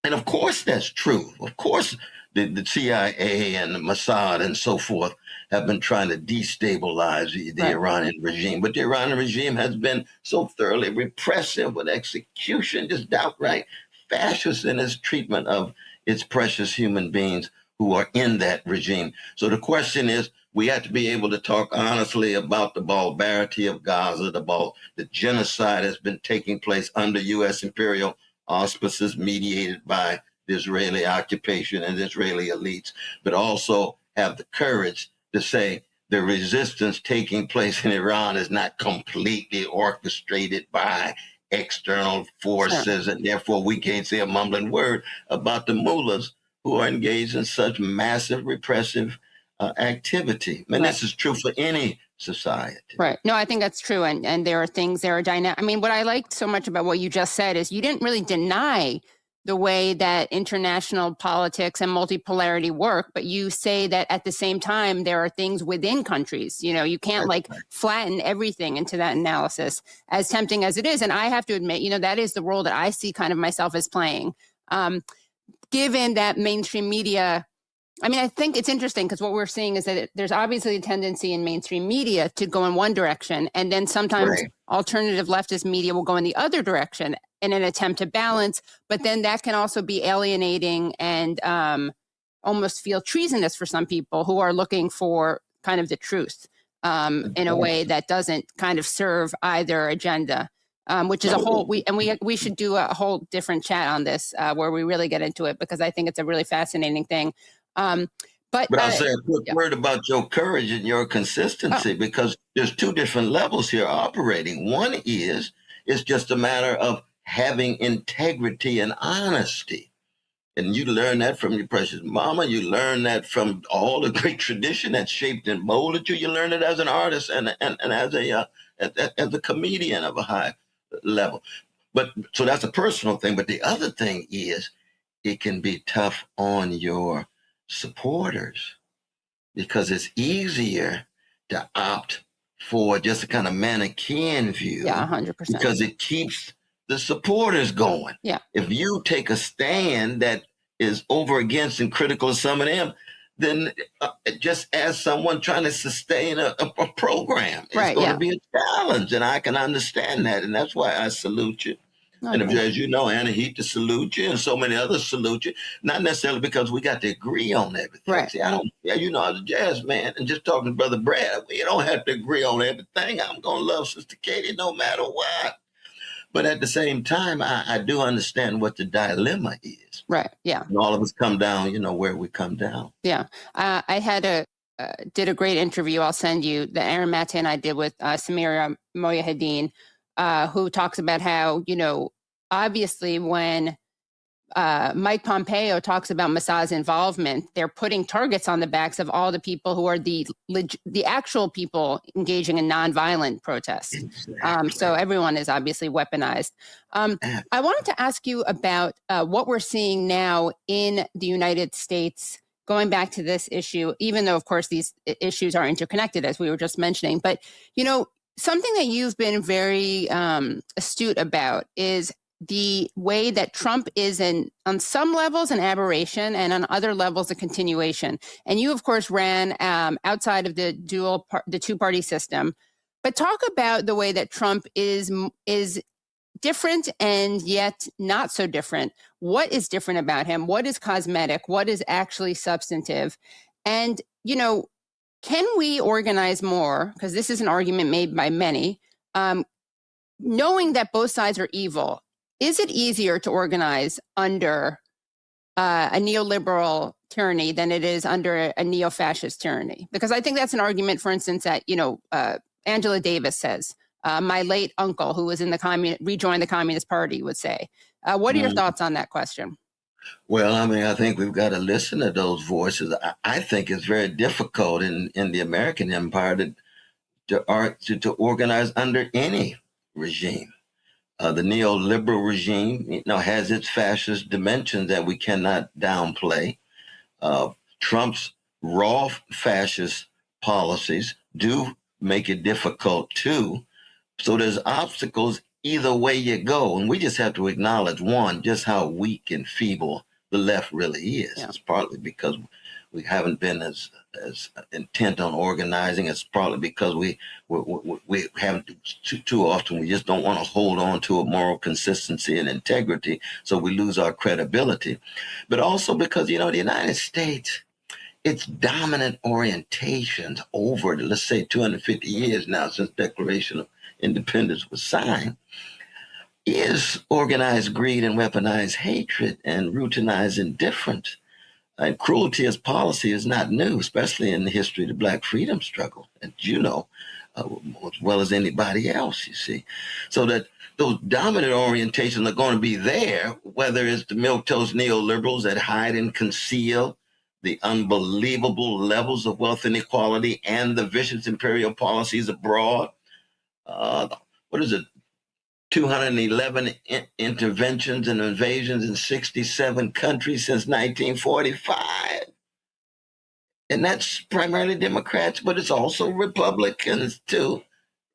And of course that's true. Of course the CIA and the Mossad and so forth have been trying to destabilize the Iranian regime. But the Iranian regime has been so thoroughly repressive with execution, just outright fascist in its treatment of its precious human beings who are in that regime. So the question is, we have to be able to talk honestly about the barbarity of Gaza, the genocide that's been taking place under U.S. imperial auspices mediated by the Israeli occupation and the Israeli elites, but also have the courage to say the resistance taking place in Iran is not completely orchestrated by external forces, and therefore we can't say a mumbling word about the mullahs who are engaged in such massive repressive activity. And this is true for any society. Right. No, I think that's true. And there are things, there are dynamics. I mean, what I liked so much about what you just said is you didn't really deny the way that international politics and multipolarity work, but you say that at the same time, there are things within countries. You can't flatten everything into that analysis, as tempting as it is. And I have to admit, that is the role that I see kind of myself as playing. Given that mainstream media, I think it's interesting because what we're seeing is that there's obviously a tendency in mainstream media to go in one direction, and then sometimes alternative leftist media will go in the other direction in an attempt to balance, but then that can also be alienating and almost feel treasonous for some people who are looking for kind of the truth in a way that doesn't kind of serve either agenda. Which is a whole, we should do a whole different chat on this where we really get into it, because I think it's a really fascinating thing. But I'll say a quick word about your courage and your consistency, because there's two different levels here operating. One is it's just a matter of having integrity and honesty. And you learn that from your precious mama. You learn that from all the great tradition that shaped and molded you. You learn it as an artist and as a comedian of a high level. But so that's a personal thing. But the other thing is it can be tough on your supporters, because it's easier to opt for just a kind of Manichaean view. 100%. Because it keeps the supporters going. Yeah. If you take a stand that is over against and critical of some of them, than just as someone trying to sustain a program. It's going to be a challenge, and I can understand that, and that's why I salute you. And as you know, Anna, he to salute you, and so many others salute you, not necessarily because we got to agree on everything. Right. See, I don't, you know, as a jazz man, and just talking to Brother Brad, we don't have to agree on everything. I'm going to love Sister Katie no matter what. But at the same time, I do understand what the dilemma is. Right. Yeah. And all of us come down, you know, where we come down. Yeah. I had did a great interview. I'll send you the Aaron Matte and I did with Samira Moyahedin, who talks about how, you know, obviously when Mike Pompeo talks about Mossad's involvement, they're putting targets on the backs of all the people who are the actual people engaging in nonviolent protests. Exactly. So everyone is obviously weaponized. I wanted to ask you about what we're seeing now in the United States, going back to this issue, even though, of course, these issues are interconnected, as we were just mentioning. But, you know, something that you've been very astute about is the way that Trump is on some levels an aberration and on other levels a continuation. And you, of course, ran outside of the two-party system. But talk about the way that Trump is different and yet not so different. What is different about him? What is cosmetic? What is actually substantive? And, you know, can we organize more? Because this is an argument made by many. Knowing that both sides are evil, is it easier to organize under a neoliberal tyranny than it is under a neo-fascist tyranny? Because I think that's an argument, for instance, that, you know, Angela Davis says, my late uncle, who was in the rejoined the Communist Party, would say. What are your thoughts on that question? Well, I mean, I think we've got to listen to those voices. I think it's very difficult in the American empire to organize under any regime. The neoliberal regime, you know, has its fascist dimensions that we cannot downplay. Trump's raw fascist policies do make it difficult too. So there's obstacles either way you go. And we just have to acknowledge, one, just how weak and feeble the left really is. Yeah. It's partly because we haven't been as intent on organizing. It's probably because we haven't too often. We just don't want to hold on to a moral consistency and integrity, so we lose our credibility. But also because, you know, the United States, its dominant orientations over, let's say, 250 years now since Declaration of Independence was signed, is organized greed and weaponized hatred and routinized indifference. And cruelty as policy is not new, especially in the history of the Black freedom struggle, as you know, as well as anybody else, you see. So that those dominant orientations are going to be there, whether it's the milquetoast neoliberals that hide and conceal the unbelievable levels of wealth inequality and the vicious imperial policies abroad. What is it? 211 interventions and invasions in 67 countries since 1945. And that's primarily Democrats, but it's also Republicans too,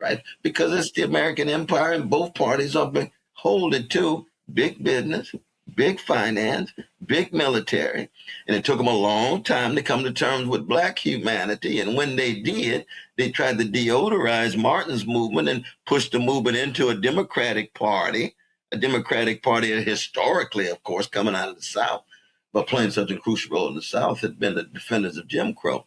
right? Because it's the American empire and both parties are beholden to big business, big finance, big military. And it took them a long time to come to terms with Black humanity. And when they did, they tried to deodorize Martin's movement and push the movement into a Democratic Party that historically, of course, coming out of the South, but playing such a crucial role in the South, had been the defenders of Jim Crow.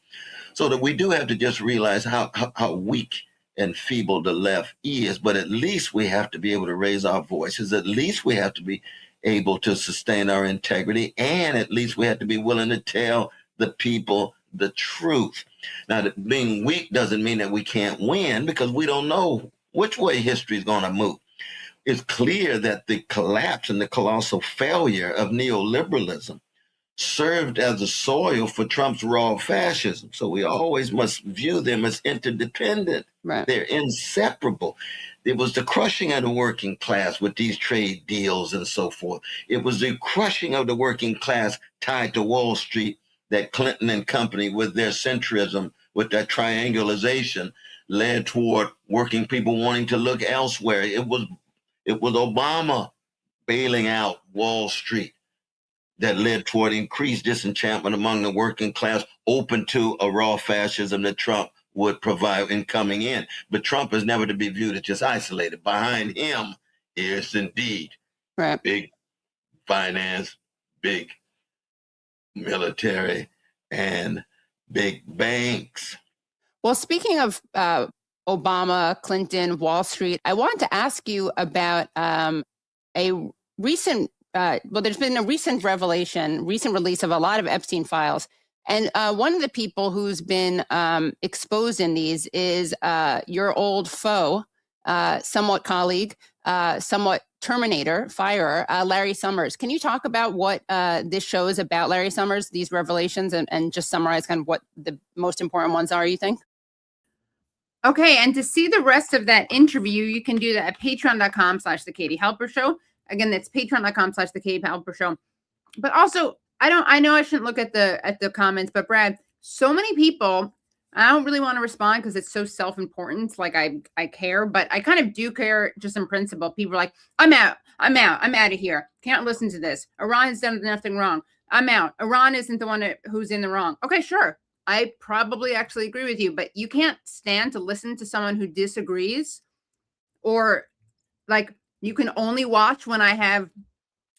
So that we do have to just realize how weak and feeble the left is, but at least we have to be able to raise our voices. At least we have to be able to sustain our integrity, and at least we have to be willing to tell the people the truth. Now, that being weak doesn't mean that we can't win, because we don't know which way history is going to move. It's clear that the collapse and the colossal failure of neoliberalism served as a soil for Trump's raw fascism. So we always must view them as interdependent. Right. They're inseparable. It was the crushing of the working class with these trade deals and so forth. It was the crushing of the working class tied to Wall Street that Clinton and company, with their centrism, with their triangulation, led toward working people wanting to look elsewhere. It was Obama bailing out Wall Street. that led toward increased disenchantment among the working class, open to a raw fascism that Trump would provide in coming in. But Trump is never to be viewed as just isolated. Behind him is indeed big finance, big military, and big banks. Well, speaking of Obama, Clinton, Wall Street, I wanted to ask you about a recent, there's been a recent release of a lot of Epstein files. And one of the people who's been exposed in these is your old foe, somewhat colleague, somewhat Terminator, firer, Larry Summers. Can you talk about what this show is about, Larry Summers, these revelations, and just summarize kind of what the most important ones are, you think? Okay, and to see the rest of that interview, you can do that at patreon.com/The Katie Halper Show. Again, that's patreon.com/The Katie Halper Show. But also, I know I shouldn't look at the comments, but Brad, so many people, I don't really want to respond because it's so self-important. Like I care, but I kind of do care just in principle. People are like, I'm out of here. Can't listen to this. Iran has done nothing wrong. I'm out. Iran isn't the one who's in the wrong. Okay, sure. I probably actually agree with you, but you can't stand to listen to someone who disagrees, or like you can only watch when I have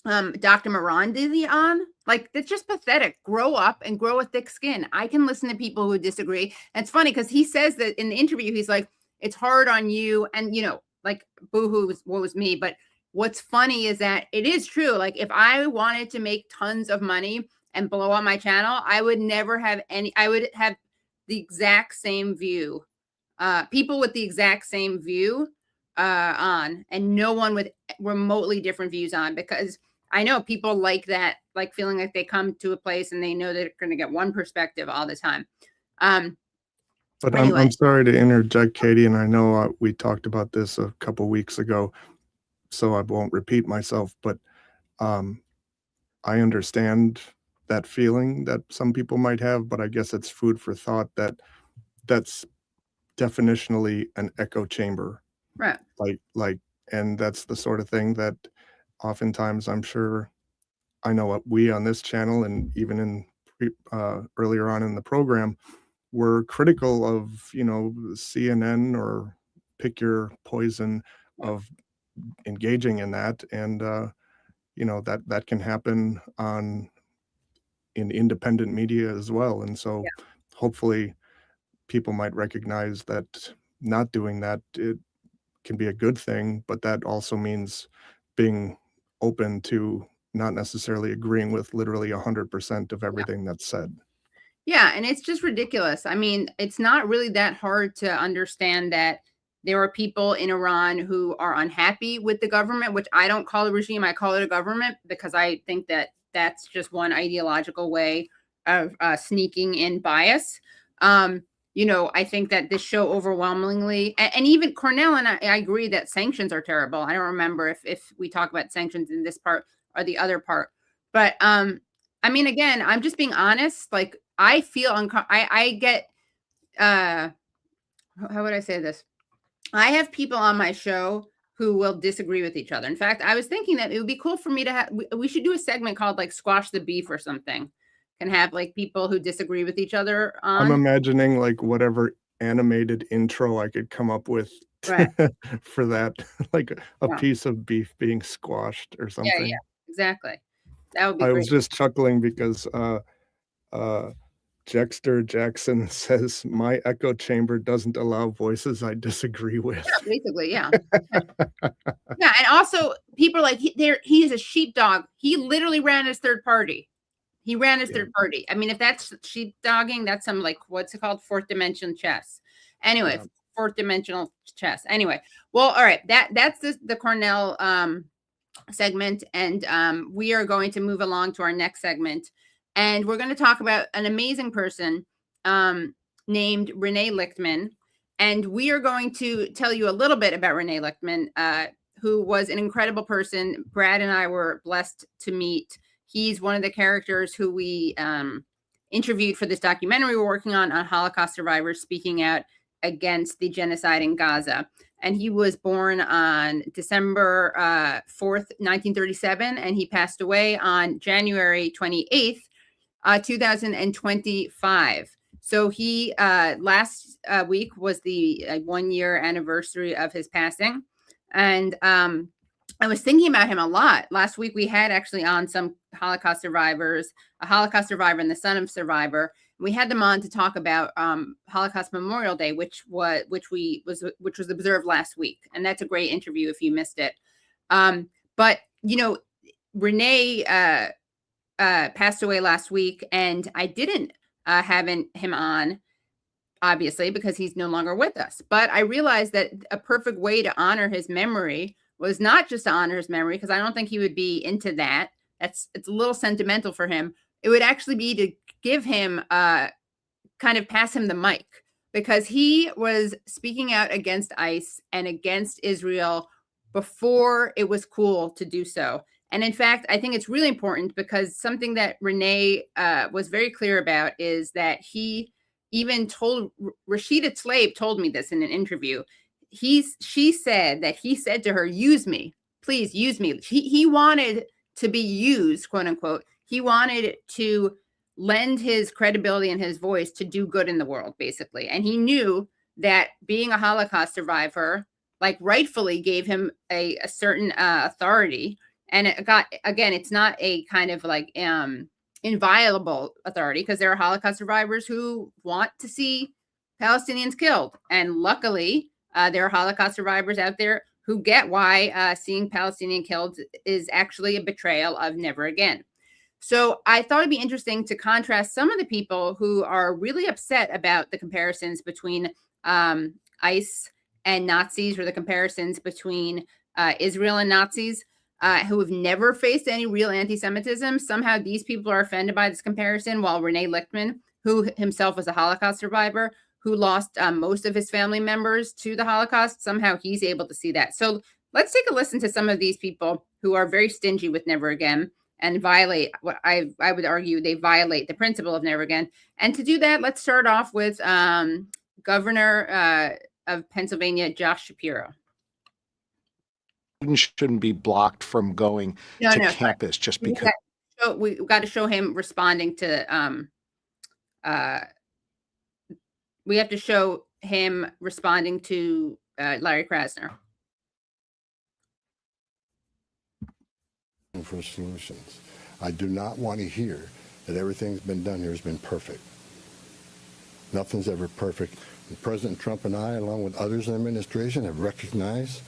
Dr. Morandi on. Like, that's just pathetic. Grow up and grow a thick skin. I can listen to people who disagree. And it's funny because he says that in the interview, he's like, it's hard on you. And, you know, like, boo-hoo, what was me? But what's funny is that it is true. Like, if I wanted to make tons of money and blow up my channel, I would never have I would have the exact same view. People with the exact same view on, and no one with remotely different views on, because I know people like that, like feeling like they come to a place and they know they're going to get one perspective all the time. But anyway. I'm sorry to interject, Katie, and I know we talked about this a couple weeks ago, so I won't repeat myself, but I understand that feeling that some people might have, but I guess it's food for thought that that's definitionally an echo chamber. Right. And that's the sort of thing that oftentimes, I'm sure, I know we on this channel and even in earlier on in the program were critical of, you know, CNN or pick your poison of engaging in that. And, you know, that can happen in independent media as well. And so hopefully people might recognize that not doing that, it can be a good thing, but that also means being open to not necessarily agreeing with literally 100% of everything that's said. Yeah, and it's just ridiculous. I mean, it's not really that hard to understand that there are people in Iran who are unhappy with the government, which I don't call a regime, I call it a government, because I think that that's just one ideological way of sneaking in bias. You know, I think that this show overwhelmingly, and even Cornel and I agree that sanctions are terrible. I don't remember if we talk about sanctions in this part or the other part. But I mean, again, I'm just being honest. Like, I feel I get, how would I say this? I have people on my show who will disagree with each other. In fact, I was thinking that it would be cool for me to have, we should do a segment called like Squash the Beef or something, and have like people who disagree with each other on. I'm imagining like whatever animated intro I could come up with for that, like a piece of beef being squashed or something. Yeah, exactly. That would be I great. was just chuckling because Jexter Jackson says, my echo chamber doesn't allow voices I disagree with. Yeah, basically, yeah. Yeah, and also people are like, he's a sheepdog. He literally ran his third party. He ran his third party. I mean, if that's sheepdogging, that's some, like, what's it called? Fourth dimension chess. Anyway, fourth dimensional chess. Anyway, well, all right. That's the Cornel segment. And we are going to move along to our next segment. And we're going to talk about an amazing person named Rene Lichtman. And we are going to tell you a little bit about Rene Lichtman, who was an incredible person. Brad and I were blessed to meet. He's one of the characters who we interviewed for this documentary we're working on Holocaust survivors speaking out against the genocide in Gaza. and he was born on December 4th, 1937, and he passed away on January 28th, 2025. So he last week was the 1-year anniversary of his passing, and I was thinking about him a lot. Last week we had actually on some Holocaust survivors, a Holocaust survivor and the son of a survivor. We had them on to talk about Holocaust Memorial Day, which was observed last week, and that's a great interview if you missed it. But you know, Renee passed away last week, and I didn't have him on, obviously, because he's no longer with us. But I realized that a perfect way to honor his memory was not just to honor his memory, because I don't think he would be into that. It's a little sentimental for him. It would actually be to give him kind of pass him the mic, because he was speaking out against ICE and against Israel before it was cool to do so. And in fact, I think it's really important, because something that Renee was very clear about is that he even told Rashida Tlaib told me this in an interview. She said that he said to her, "Use me, please use me." He wanted to be used, quote unquote. He wanted to lend his credibility and his voice to do good in the world, basically. And he knew that being a Holocaust survivor, like, rightfully gave him a certain authority. And it's not a kind of like inviolable authority, because there are Holocaust survivors who want to see Palestinians killed. And luckily, there are Holocaust survivors out there who get why seeing Palestinian killed is actually a betrayal of never again. So I thought it'd be interesting to contrast some of the people who are really upset about the comparisons between ICE and Nazis, or the comparisons between Israel and Nazis, who have never faced any real anti-Semitism. Somehow these people are offended by this comparison, while Rene Lichtman, who himself was a Holocaust survivor, who lost most of his family members to the Holocaust, somehow he's able to see that. So let's take a listen to some of these people who are very stingy with never again and violate what I would argue they violate the principle of never again. And to do that, let's start off with Governor of Pennsylvania, Josh Shapiro. Shouldn't be blocked from going to campus just because. We've got to show him responding to we have to show him responding to Larry Krasner. For solutions. I do not want to hear that everything's been done here has been perfect. Nothing's ever perfect. And President Trump and I, along with others in the administration, have recognized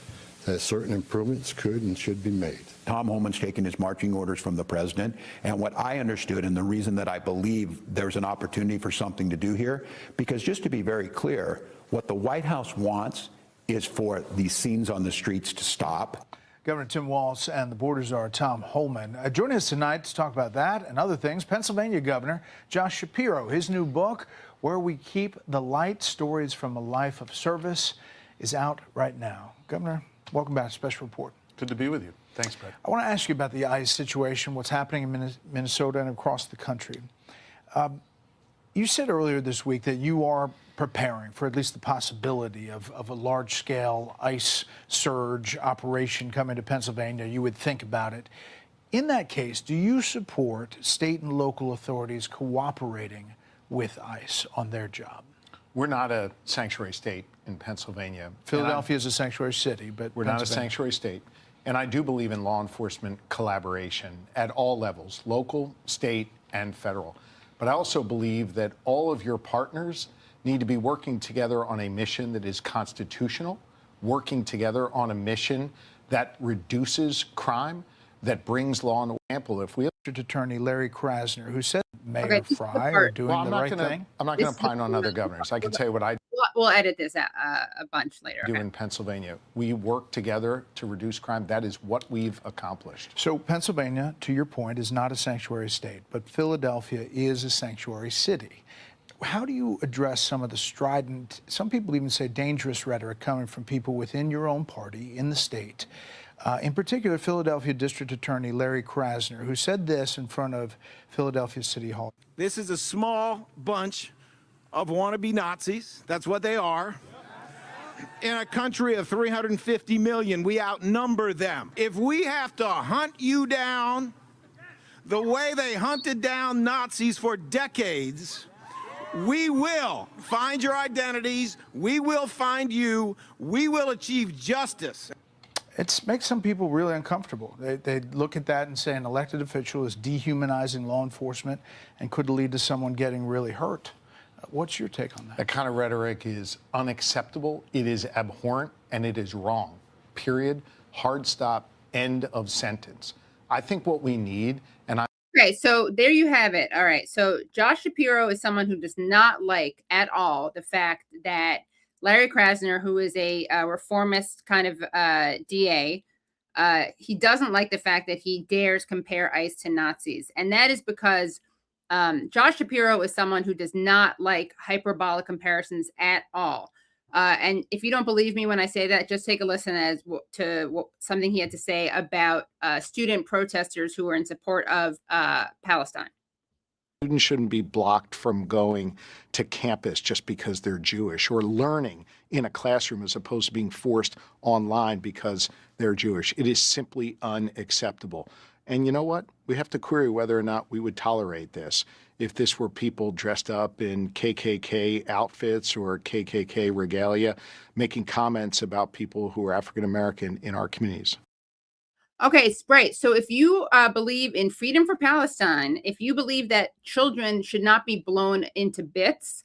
that certain improvements could and should be made. Tom Homan's taken his marching orders from the president, and what I understood, and the reason that I believe there's an opportunity for something to do here, because just to be very clear, what the White House wants is for these scenes on the streets to stop. Governor Tim Walz and the border czar Tom Homan. Joining us tonight to talk about that and other things, Pennsylvania Governor Josh Shapiro. His new book, Where We Keep the Light, Stories from a Life of Service, is out right now. Governor, welcome back to Special Report. Good to be with you. Thanks, Brett. I want to ask you about the ICE situation, what's happening in Minnesota and across the country. You said earlier this week that you are preparing for at least the possibility of a large-scale ICE surge operation coming to Pennsylvania. You would think about it. In that case, do you support state and local authorities cooperating with ICE on their job? We're not a sanctuary state in Pennsylvania. Philadelphia is a sanctuary city, but we're not a sanctuary state. And I do believe in law enforcement collaboration at all levels, local, state, and federal. But I also believe that all of your partners need to be working together on a mission that is constitutional, working together on a mission that reduces crime, that brings law and order. If we have Attorney Larry Krasner, who said Mayor Fry are doing the right thing. I'm not going to pine on other governors. I can tell you what I We'll edit this a bunch later. do in Pennsylvania. We work together to reduce crime. That is what we've accomplished. So Pennsylvania, to your point, is not a sanctuary state, but Philadelphia is a sanctuary city. How do you address some of the strident, some people even say dangerous rhetoric coming from people within your own party in the state? In particular, Philadelphia District Attorney Larry Krasner, who said this in front of Philadelphia City Hall. This is a small bunch of wannabe Nazis. That's what they are. in a country of 350 million. We outnumber them. If we have to hunt you down the way they hunted down Nazis for decades, we will find your identities. We will find you. We will achieve justice. It makes some people really uncomfortable. They look at that and say an elected official is dehumanizing law enforcement and could lead to someone getting really hurt. What's your take on that? That kind of rhetoric is unacceptable. It is abhorrent, and it is wrong. Period. Hard stop. End of sentence. I think what we need, and Okay, so there you have it. All right, so Josh Shapiro is someone who does not like at all the fact that Larry Krasner, who is a reformist kind of DA, he doesn't like the fact that he dares compare ICE to Nazis. And that is because Josh Shapiro is someone who does not like hyperbolic comparisons at all. And if you don't believe me when I say that, just take a listen to something he had to say about student protesters who were in support of Palestine. students shouldn't be blocked from going to campus just because they're Jewish, or learning in a classroom as opposed to being forced online because they're Jewish. It is simply unacceptable. And you know what? We have to query whether or not we would tolerate this if this were people dressed up in KKK outfits or KKK regalia making comments about people who are African American in our communities. Okay, right. So if you believe in freedom for Palestine, if you believe that children should not be blown into bits,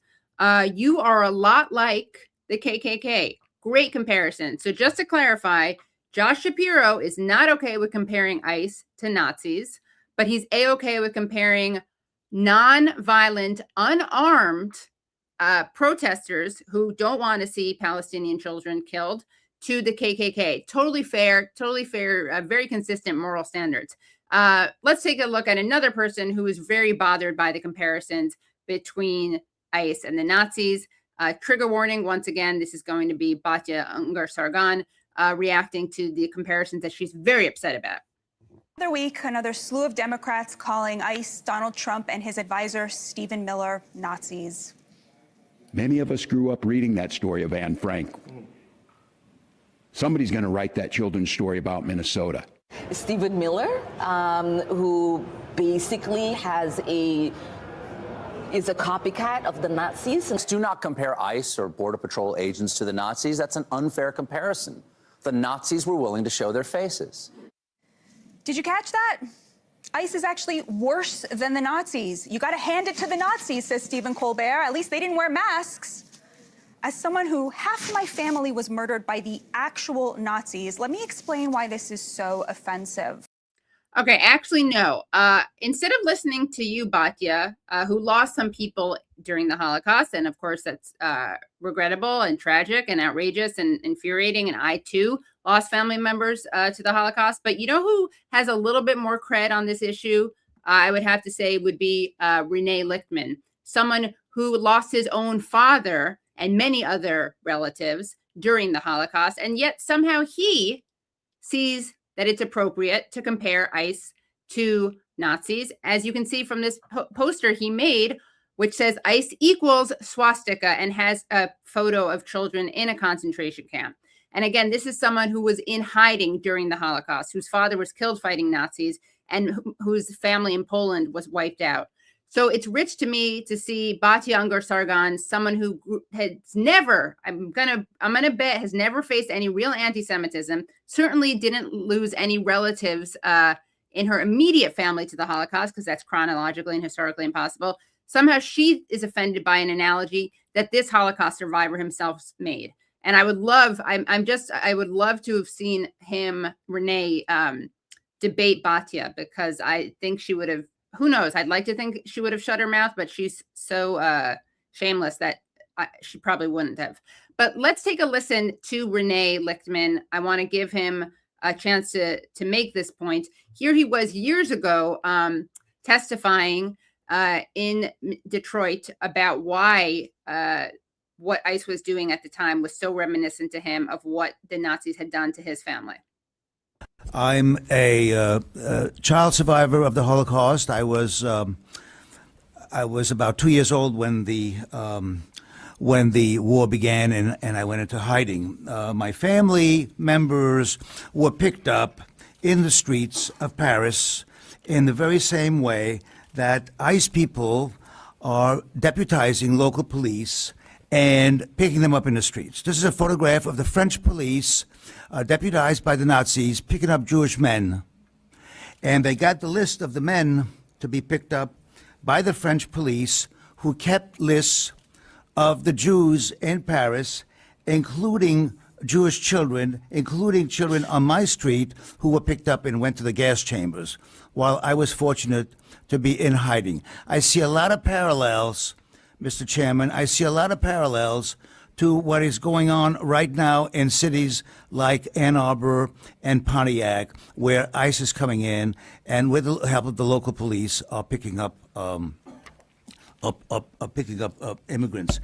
you are a lot like the KKK. Great comparison. So just to clarify, Josh Shapiro is not okay with comparing ICE to Nazis, but he's A-okay with comparing non-violent, unarmed protesters who don't want to see Palestinian children killed to the KKK. Totally fair, very consistent moral standards. Let's take a look at another person who is very bothered by the comparisons between ICE and the Nazis. Trigger warning, once again, this is going to be Batya Ungar-Sargon reacting to the comparisons that she's very upset about. Another week, another slew of Democrats calling ICE, Donald Trump, and his advisor, Stephen Miller, Nazis. Many of us grew up reading that story of Anne Frank. Somebody's going to write that children's story about Minnesota. Stephen Miller, who basically is a copycat of the Nazis. Do not compare ICE or Border Patrol agents to the Nazis. That's an unfair comparison. The Nazis were willing to show their faces. Did you catch that? ICE is actually worse than the Nazis. You got to hand it to the Nazis, says Stephen Colbert. At least they didn't wear masks. As someone who half my family was murdered by the actual Nazis, let me explain why this is so offensive. Okay, actually, no. Instead of listening to you, Batya, who lost some people during the Holocaust, and of course that's regrettable and tragic and outrageous and infuriating, and I too lost family members to the Holocaust. But you know who has a little bit more cred on this issue? I would have to say would be Rene Lichtman, someone who lost his own father and many other relatives during the Holocaust, and yet somehow he sees that it's appropriate to compare ICE to Nazis. As you can see from this poster he made, which says ICE equals swastika, and has a photo of children in a concentration camp. And again, this is someone who was in hiding during the Holocaust, whose father was killed fighting Nazis, and whose family in Poland was wiped out. So it's rich to me to see Batya Ungar-Sargon, someone who has never, I'm gonna bet, has never faced any real anti-Semitism, certainly didn't lose any relatives in her immediate family to the Holocaust, because that's chronologically and historically impossible. Somehow she is offended by an analogy that this Holocaust survivor himself made. And I would love, I would love to have seen him, Renee, debate Batya, because I think she would have, who knows? I'd like to think she would have shut her mouth, but she's so shameless that she probably wouldn't have. But let's take a listen to Rene Lichtman. I want to give him a chance to make this point. Here he was years ago testifying in Detroit about why what ICE was doing at the time was so reminiscent to him of what the Nazis had done to his family. I'm a child survivor of the Holocaust. I was about 2 years old when the when the war began and I went into hiding. My family members were picked up in the streets of Paris in the very same way that ICE people are deputizing local police and picking them up in the streets. This is a photograph of the French police deputized by the Nazis picking up Jewish men. And they got the list of the men to be picked up by the French police, who kept lists of the Jews in Paris, including Jewish children, including children on my street who were picked up and went to the gas chambers, while I was fortunate to be in hiding. I see a lot of parallels, Mr. Chairman. I see a lot of parallels to what is going on right now in cities like Ann Arbor and Pontiac, where ICE is coming in and with the help of the local police are picking up immigrants.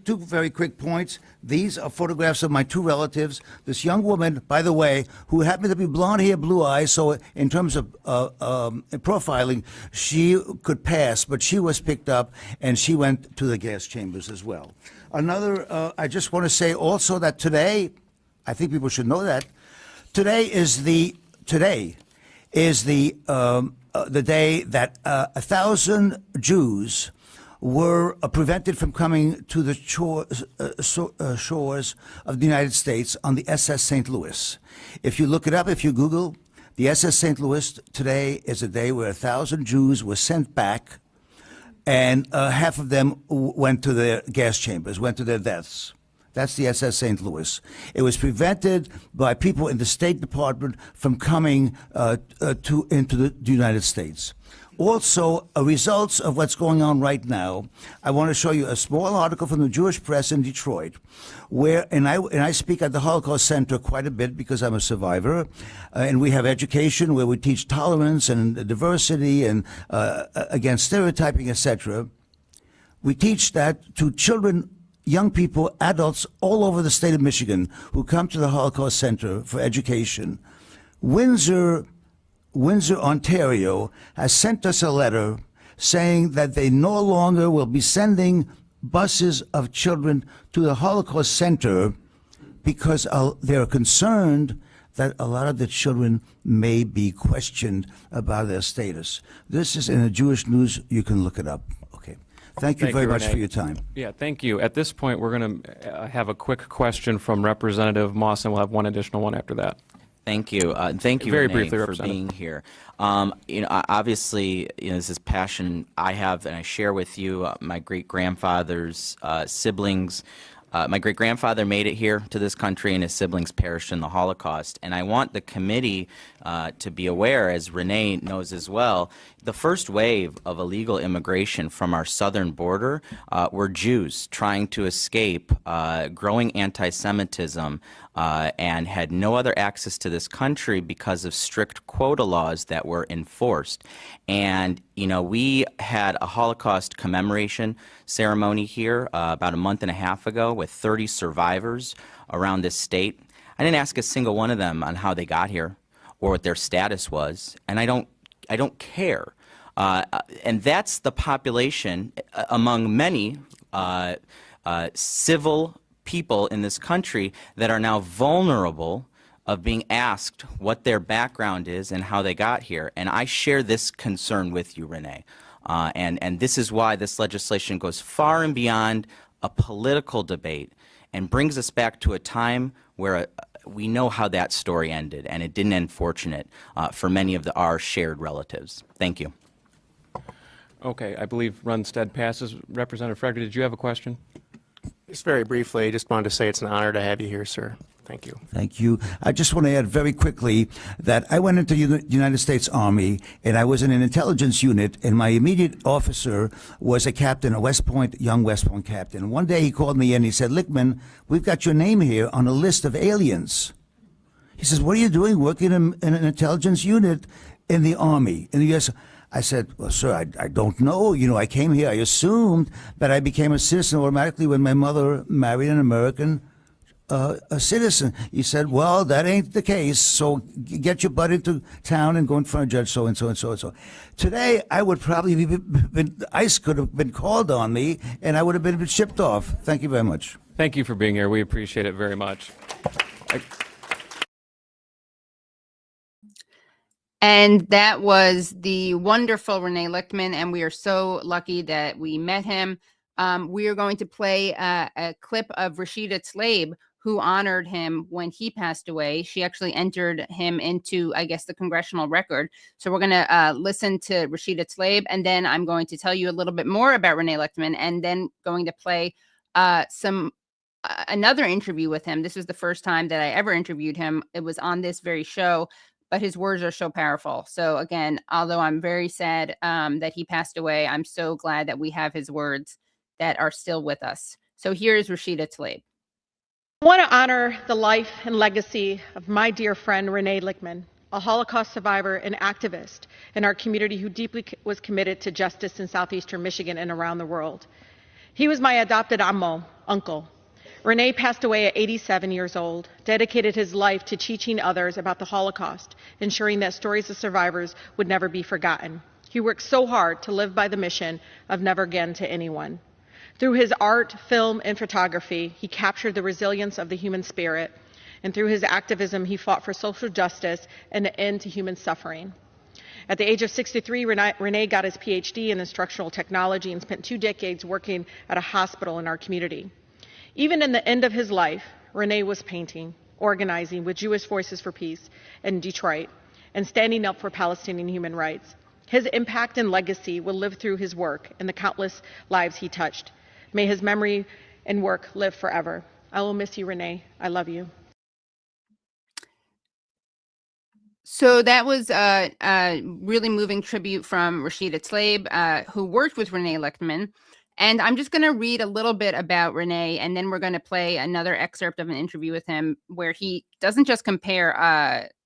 Two very quick points. These are photographs of my two relatives. This young woman, by the way, who happened to be blonde hair, blue eyes, so in terms of profiling, she could pass, but she was picked up and she went to the gas chambers as well. Another, I just want to say also that today, I think people should know that, today is the day that 1,000 Jews were prevented from coming to the shores of the United States on the SS St. Louis. If you look it up, if you Google, the SS St. Louis today is a day where 1,000 Jews were sent back, and half of them went to their gas chambers, went to their deaths. That's the SS St. Louis. It was prevented by people in the State Department from coming into the United States. Also, results of what's going on right now, I want to show you a small article from the Jewish press in Detroit, where, and I speak at the Holocaust Center quite a bit because I'm a survivor, and we have education where we teach tolerance and diversity and against stereotyping, etc. We teach that to children, young people, adults all over the state of Michigan who come to the Holocaust Center for education. Windsor, Ontario, has sent us a letter saying that they no longer will be sending buses of children to the Holocaust Center because they're concerned that a lot of the children may be questioned about their status. This is in the Jewish News. You can look it up. Okay. Thank you very much for your time. Yeah, thank you. At this point, we're going to have a quick question from Representative Moss, and we'll have one additional one after that. Thank you. Thank you, Very Renee, briefly, for being here. Obviously, this is passion I have and I share with you. My great-grandfather's siblings. My great-grandfather made it here to this country, and his siblings perished in the Holocaust. And I want the committee to be aware, as Renee knows as well, the first wave of illegal immigration from our southern border were Jews trying to escape growing anti-Semitism and had no other access to this country because of strict quota laws that were enforced. And, we had a Holocaust commemoration ceremony here about a month and a half ago with 30 survivors around this state. I didn't ask a single one of them on how they got here or what their status was, and I don't care. And that's the population among many civil people in this country that are now vulnerable of being asked what their background is and how they got here. And I share this concern with you, Renee. And this is why this legislation goes far and beyond a political debate and brings us back to a time where we know how that story ended, and it didn't end fortunate for many of our shared relatives. Thank you. Okay, I believe Runstead passes. Representative Fregger, did you have a question? Just very briefly, I just wanted to say it's an honor to have you here, sir. Thank you. Thank you. I just want to add very quickly that I went into the United States Army, and I was in an intelligence unit, and my immediate officer was a captain, a young West Point captain. One day he called me in and he said, "Lichtman, we've got your name here on a list of aliens." He says, "What are you doing working in an intelligence unit in the Army, in the U.S.?" I said, "Well, sir, I don't know. I came here. I assumed that I became a citizen automatically when my mother married an American a citizen. You said, well, that ain't the case, so get your butt into town and go in front of Judge so-and-so and so-and-so. Today, I would probably ICE could have been called on me, and I would have been shipped off. Thank you very much. Thank you for being here. We appreciate it very much. And that was the wonderful Rene Lichtman, and we are so lucky that we met him. We are going to play a clip of Rashida Tlaib, who honored him when he passed away. She actually entered him into, I guess, the congressional record. So we're going to listen to Rashida Tlaib, and then I'm going to tell you a little bit more about Rene Lichtman, and then going to play another interview with him. This was the first time that I ever interviewed him. It was on this very show, but his words are so powerful. So again, although I'm very sad that he passed away, I'm so glad that we have his words that are still with us. So here's Rashida Tlaib. I want to honor the life and legacy of my dear friend Rene Lichtman, a Holocaust survivor and activist in our community who deeply was committed to justice in southeastern Michigan and around the world. He was my adopted uncle. Rene passed away at 87 years old, dedicated his life to teaching others about the Holocaust, ensuring that stories of survivors would never be forgotten. He worked so hard to live by the mission of never again to anyone. Through his art, film, and photography, he captured the resilience of the human spirit, and through his activism, he fought for social justice and an end to human suffering. At the age of 63, Rene got his PhD in instructional technology and spent 2 decades working at a hospital in our community. Even in the end of his life, Rene was painting, organizing with Jewish Voices for Peace in Detroit, and standing up for Palestinian human rights. His impact and legacy will live through his work and the countless lives he touched. May his memory and work live forever. I will miss you, Rene. I love you. So that was a really moving tribute from Rashida Tlaib, who worked with Rene Lichtman. And I'm just going to read a little bit about Rene, and then we're going to play another excerpt of an interview with him where he doesn't just compare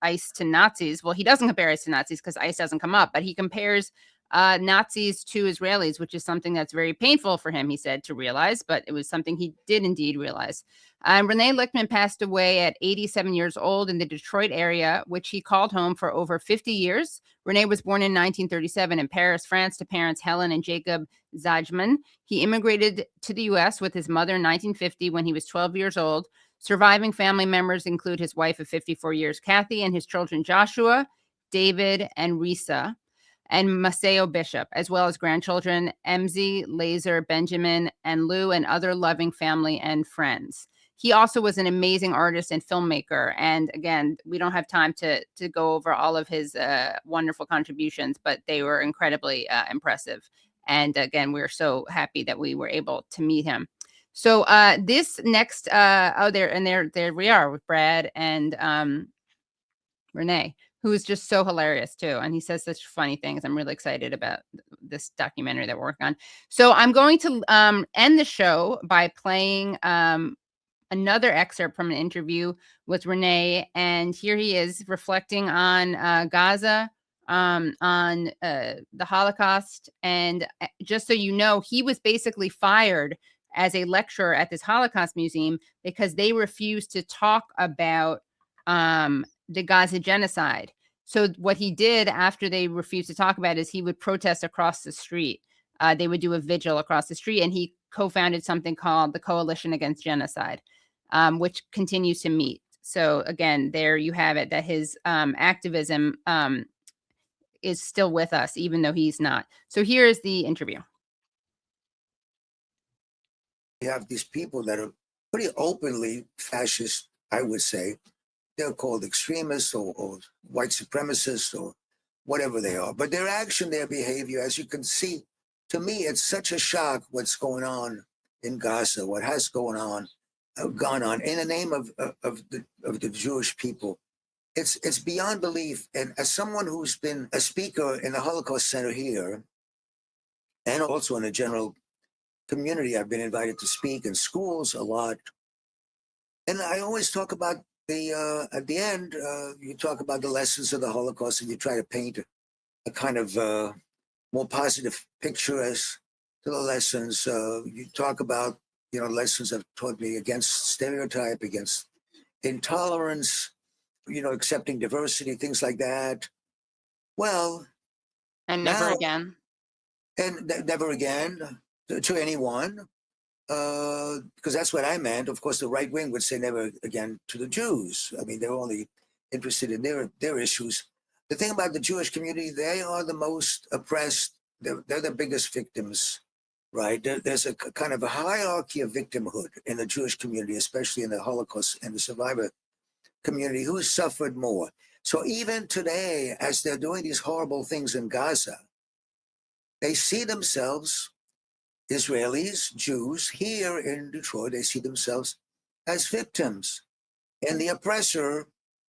ICE to Nazis. Well, he doesn't compare ICE to Nazis because ICE doesn't come up, but he compares Nazis to Israelis, which is something that's very painful for him, he said, to realize, but it was something he did indeed realize. Rene Lichtman passed away at 87 years old in the Detroit area, which he called home for over 50 years. Rene was born in 1937 in Paris, France, to parents Helen and Jacob Zajman. He immigrated to the U.S. with his mother in 1950 when he was 12 years old. Surviving family members include his wife of 54 years, Kathy, and his children Joshua, David, and Risa, and Maceo Bishop, as well as grandchildren Emzy, Laser, Benjamin, and Lou, and other loving family and friends. He also was an amazing artist and filmmaker. And again, we don't have time to go over all of his wonderful contributions, but they were incredibly impressive. And again, we're so happy that we were able to meet him. So this next, there we are with Brad and Renee, who is just so hilarious too. And he says such funny things. I'm really excited about this documentary that we're working on. So I'm going to end the show by playing another excerpt from an interview with Renee. And here he is reflecting on Gaza, on the Holocaust. And just so you know, he was basically fired as a lecturer at this Holocaust museum because they refused to talk about the Gaza genocide. So what he did after they refused to talk about it is he would protest across the street. They would do a vigil across the street, and he co-founded something called the Coalition Against Genocide, which continues to meet. So again, there you have it, that his activism is still with us, even though he's not. So here is the interview. You have these people that are pretty openly fascist, I would say. They're called extremists or white supremacists or whatever they are. But their action, their behavior, as you can see, to me, it's such a shock what's going on in Gaza, what has gone on in the name of the Jewish people. It's beyond belief. And as someone who's been a speaker in the Holocaust Center here, and also in a general community, I've been invited to speak in schools a lot. And I always talk about at the end, you talk about the lessons of the Holocaust, and you try to paint a kind of more positive picture as to the lessons. You talk about, lessons have taught me against stereotype, against intolerance, accepting diversity, things like that. Well, and never now, again. And never again to anyone, because that's what I meant. Of course, the right wing would say never again to the Jews. I mean, they're only interested in their issues. The thing about the Jewish community, they are the most oppressed. They're the biggest victims, right? There's a kind of a hierarchy of victimhood in the Jewish community, especially in the Holocaust and the survivor community, who suffered more. So even today, as they're doing these horrible things in Gaza, they see themselves, Israelis, Jews, here in Detroit, they see themselves as victims. And the oppressor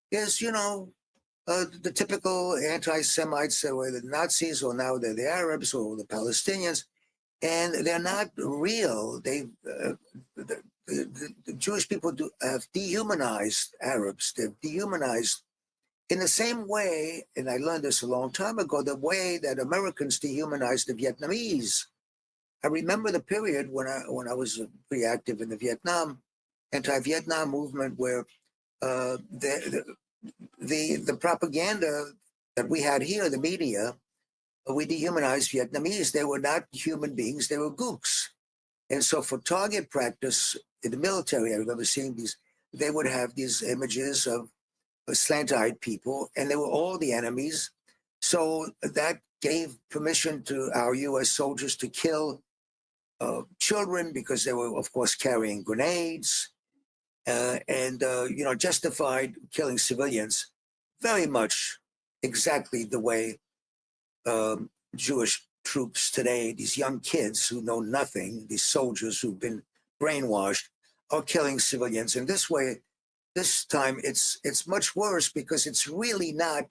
is, the typical anti-Semites, or the Nazis, or now they're the Arabs or the Palestinians, and they're not real. The Jewish people have dehumanized Arabs. They've dehumanized in the same way, and I learned this a long time ago, the way that Americans dehumanized the Vietnamese. I remember the period when I was pretty active in the anti-Vietnam movement, where the propaganda that we had here, the media, we dehumanized Vietnamese. They were not human beings, they were gooks. And so for target practice in the military, I remember seeing these, they would have these images of slant-eyed people, and they were all the enemies. So that gave permission to our U.S. soldiers to kill children, because they were, of course, carrying grenades, and justified killing civilians very much exactly the way Jewish troops today, these young kids who know nothing, these soldiers who've been brainwashed, are killing civilians. And this way, this time it's much worse, because it's really not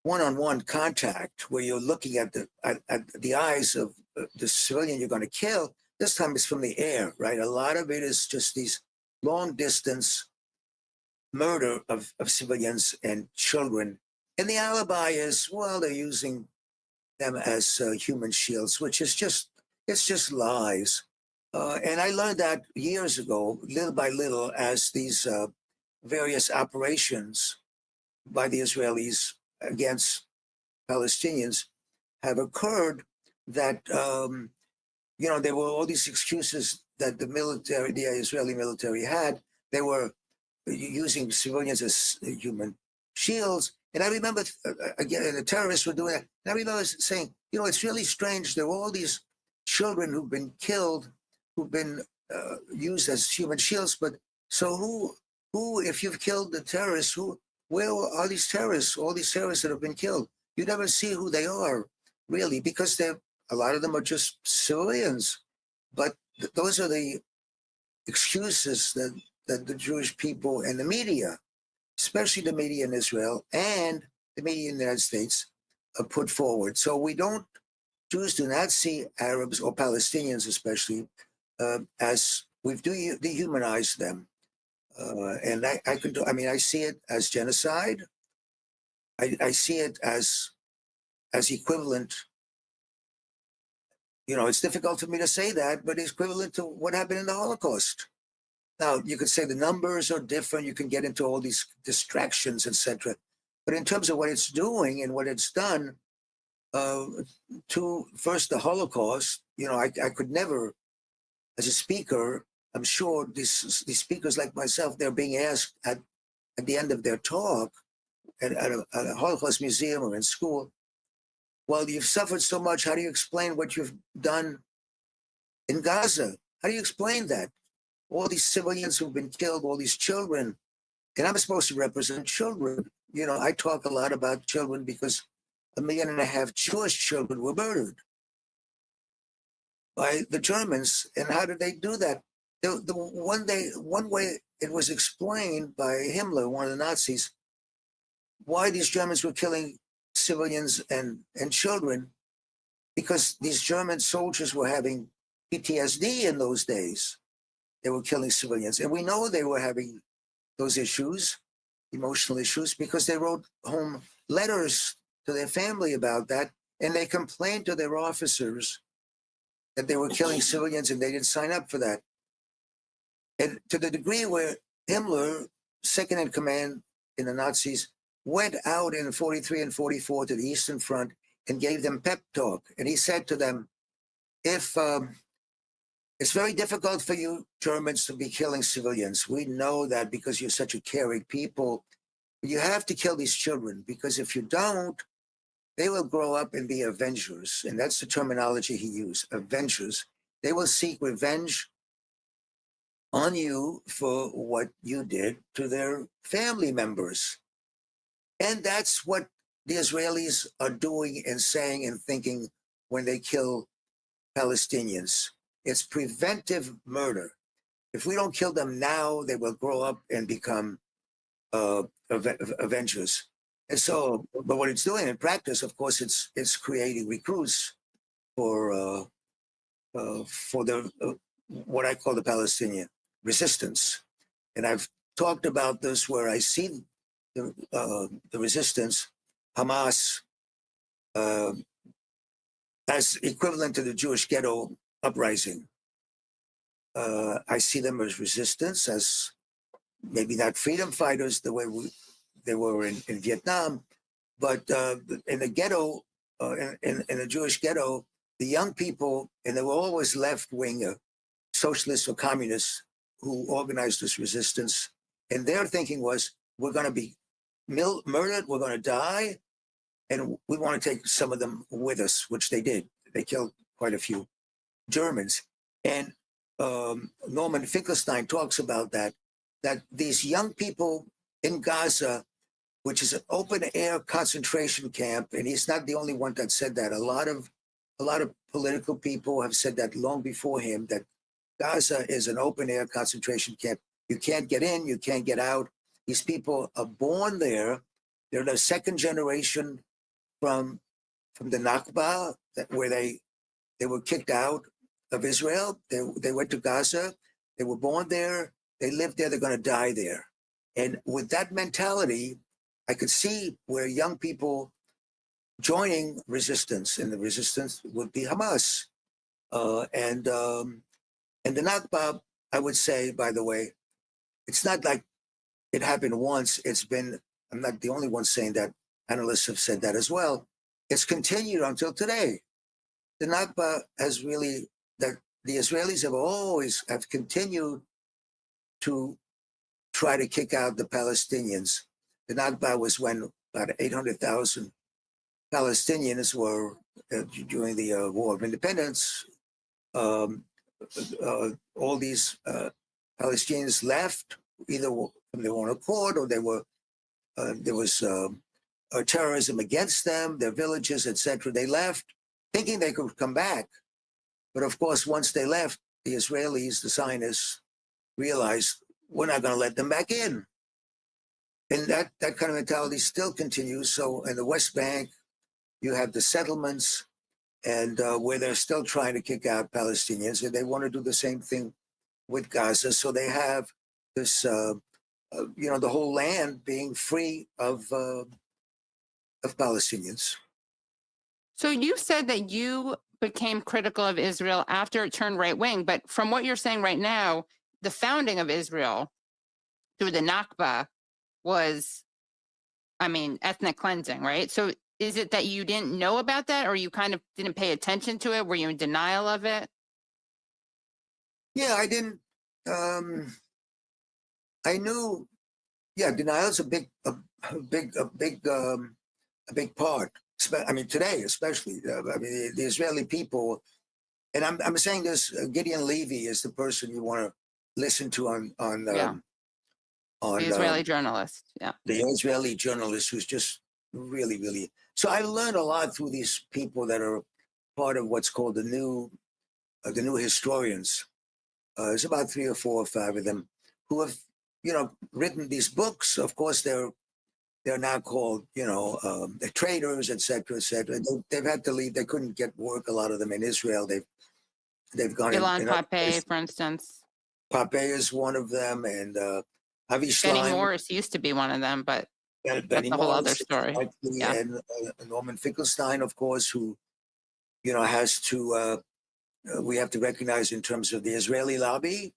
one-on-one contact where you're looking at the eyes of the civilian you're going to kill. This time it's from the air, right? A lot of it is just these long-distance murder of civilians and children. And the alibi is, well, they're using them as human shields, which is just lies. And I learned that years ago, little by little, as these various operations by the Israelis against Palestinians have occurred, that there were all these excuses that the Israeli military had. They were using civilians as human shields. And I remember, again, the terrorists were doing that. And I remember saying, it's really strange. There were all these children who've been killed, who've been used as human shields. But so who, if you've killed the terrorists, where are these terrorists? All these terrorists that have been killed, you never see who they are, really, because a lot of them are just civilians. But those are the excuses that the Jewish people and the media, especially the media in Israel and the media in the United States, put forward. So Jews do not see Arabs or Palestinians especially as we've dehumanized them. And I see it as genocide. I see it as equivalent. It's difficult for me to say that, but it's equivalent to what happened in the Holocaust. Now, you could say the numbers are different. You can get into all these distractions, etc. But in terms of what it's doing and what it's done to first the Holocaust, I could never, as a speaker, I'm sure these speakers like myself, they're being asked at the end of their talk at a Holocaust museum or in school, well, you've suffered so much. How do you explain what you've done in Gaza? How do you explain that? All these civilians who've been killed, all these children, and I'm supposed to represent children. I talk a lot about children because 1.5 million Jewish children were murdered by the Germans. And how did they do that? One way it was explained by Himmler, one of the Nazis, why these Germans were killing civilians and children, because these German soldiers were having PTSD in those days. They were killing civilians. And we know they were having those issues, emotional issues, because they wrote home letters to their family about that. And they complained to their officers that they were killing civilians and they didn't sign up for that. And to the degree where Himmler, second in command in the Nazis, went out in 43 and 44 to the Eastern Front and gave them pep talk. And he said to them, if it's very difficult for you Germans to be killing civilians. We know that because you're such a caring people. You have to kill these children because if you don't, they will grow up and be avengers. And that's the terminology he used, avengers. They will seek revenge on you for what you did to their family members. And that's what the Israelis are doing and saying and thinking when they kill Palestinians. It's preventive murder. If we don't kill them now, they will grow up and become avengers. And so, but what it's doing in practice, of course, it's creating recruits for the what I call the Palestinian resistance. And I've talked about this where I see the resistance, Hamas, as equivalent to the Jewish ghetto uprising. I see them as resistance, as maybe not freedom fighters the way they were in Vietnam, but in the ghetto, in the Jewish ghetto, the young people, and they were always left-wing socialists or communists who organized this resistance, and their thinking was, we're going to be murdered, we're going to die, and we want to take some of them with us, which they did. They killed quite a few Germans. And Norman Finkelstein talks about that these young people in Gaza, which is an open-air concentration camp, and he's not the only one that said that. A lot of political people have said that long before him, that Gaza is an open-air concentration camp. You can't get in, you can't get out. These people are born there. They're the second generation from the Nakba, where they were kicked out of Israel. They went to Gaza. They were born there. They lived there. They're going to die there. And with that mentality, I could see where young people joining resistance, and the resistance would be Hamas. And the Nakba, I would say, by the way, it's not like it happened once. It's been, I'm not the only one saying that. Analysts have said that as well. It's continued until today. The Nakba has really, the Israelis have continued to try to kick out the Palestinians. The Nakba was when about 800,000 Palestinians were, during the War of Independence, all these Palestinians left, either from their own accord or there was terrorism against them, their villages, etc. They left thinking they could come back. But of course, once they left, the Israelis, the Zionists, realized we're not going to let them back in. And that kind of mentality still continues. So in the West Bank, you have the settlements, and where they're still trying to kick out Palestinians, and they want to do the same thing with Gaza. So they have this, the whole land being free of Palestinians. So you said that you became critical of Israel after it turned right wing, but from what you're saying right now, the founding of Israel through the Nakba was, ethnic cleansing, right? So is it that you didn't know about that, or you kind of didn't pay attention to it? Were you in denial of it? Yeah, I didn't. I knew. Yeah, denial is a big part. Today especially. The Israeli people, and I'm saying this. Gideon Levy is the person you want to listen to on the Israeli journalist. Yeah, the Israeli journalist who's just really, really. So I learned a lot through these people that are part of what's called the new historians. There's about 3 or 4 or 5 of them who have, written these books. Of course, they're now called, the traitors, et cetera, et cetera. They've had to leave. They couldn't get work. A lot of them in Israel. They've gone. Ilan Pappé, for instance. Pappé is one of them, and Avi Schleim. Benny Morris used to be one of them, but that's a whole other story. Yeah. And Norman Finkelstein, of course, who, has to we have to recognize in terms of the Israeli lobby,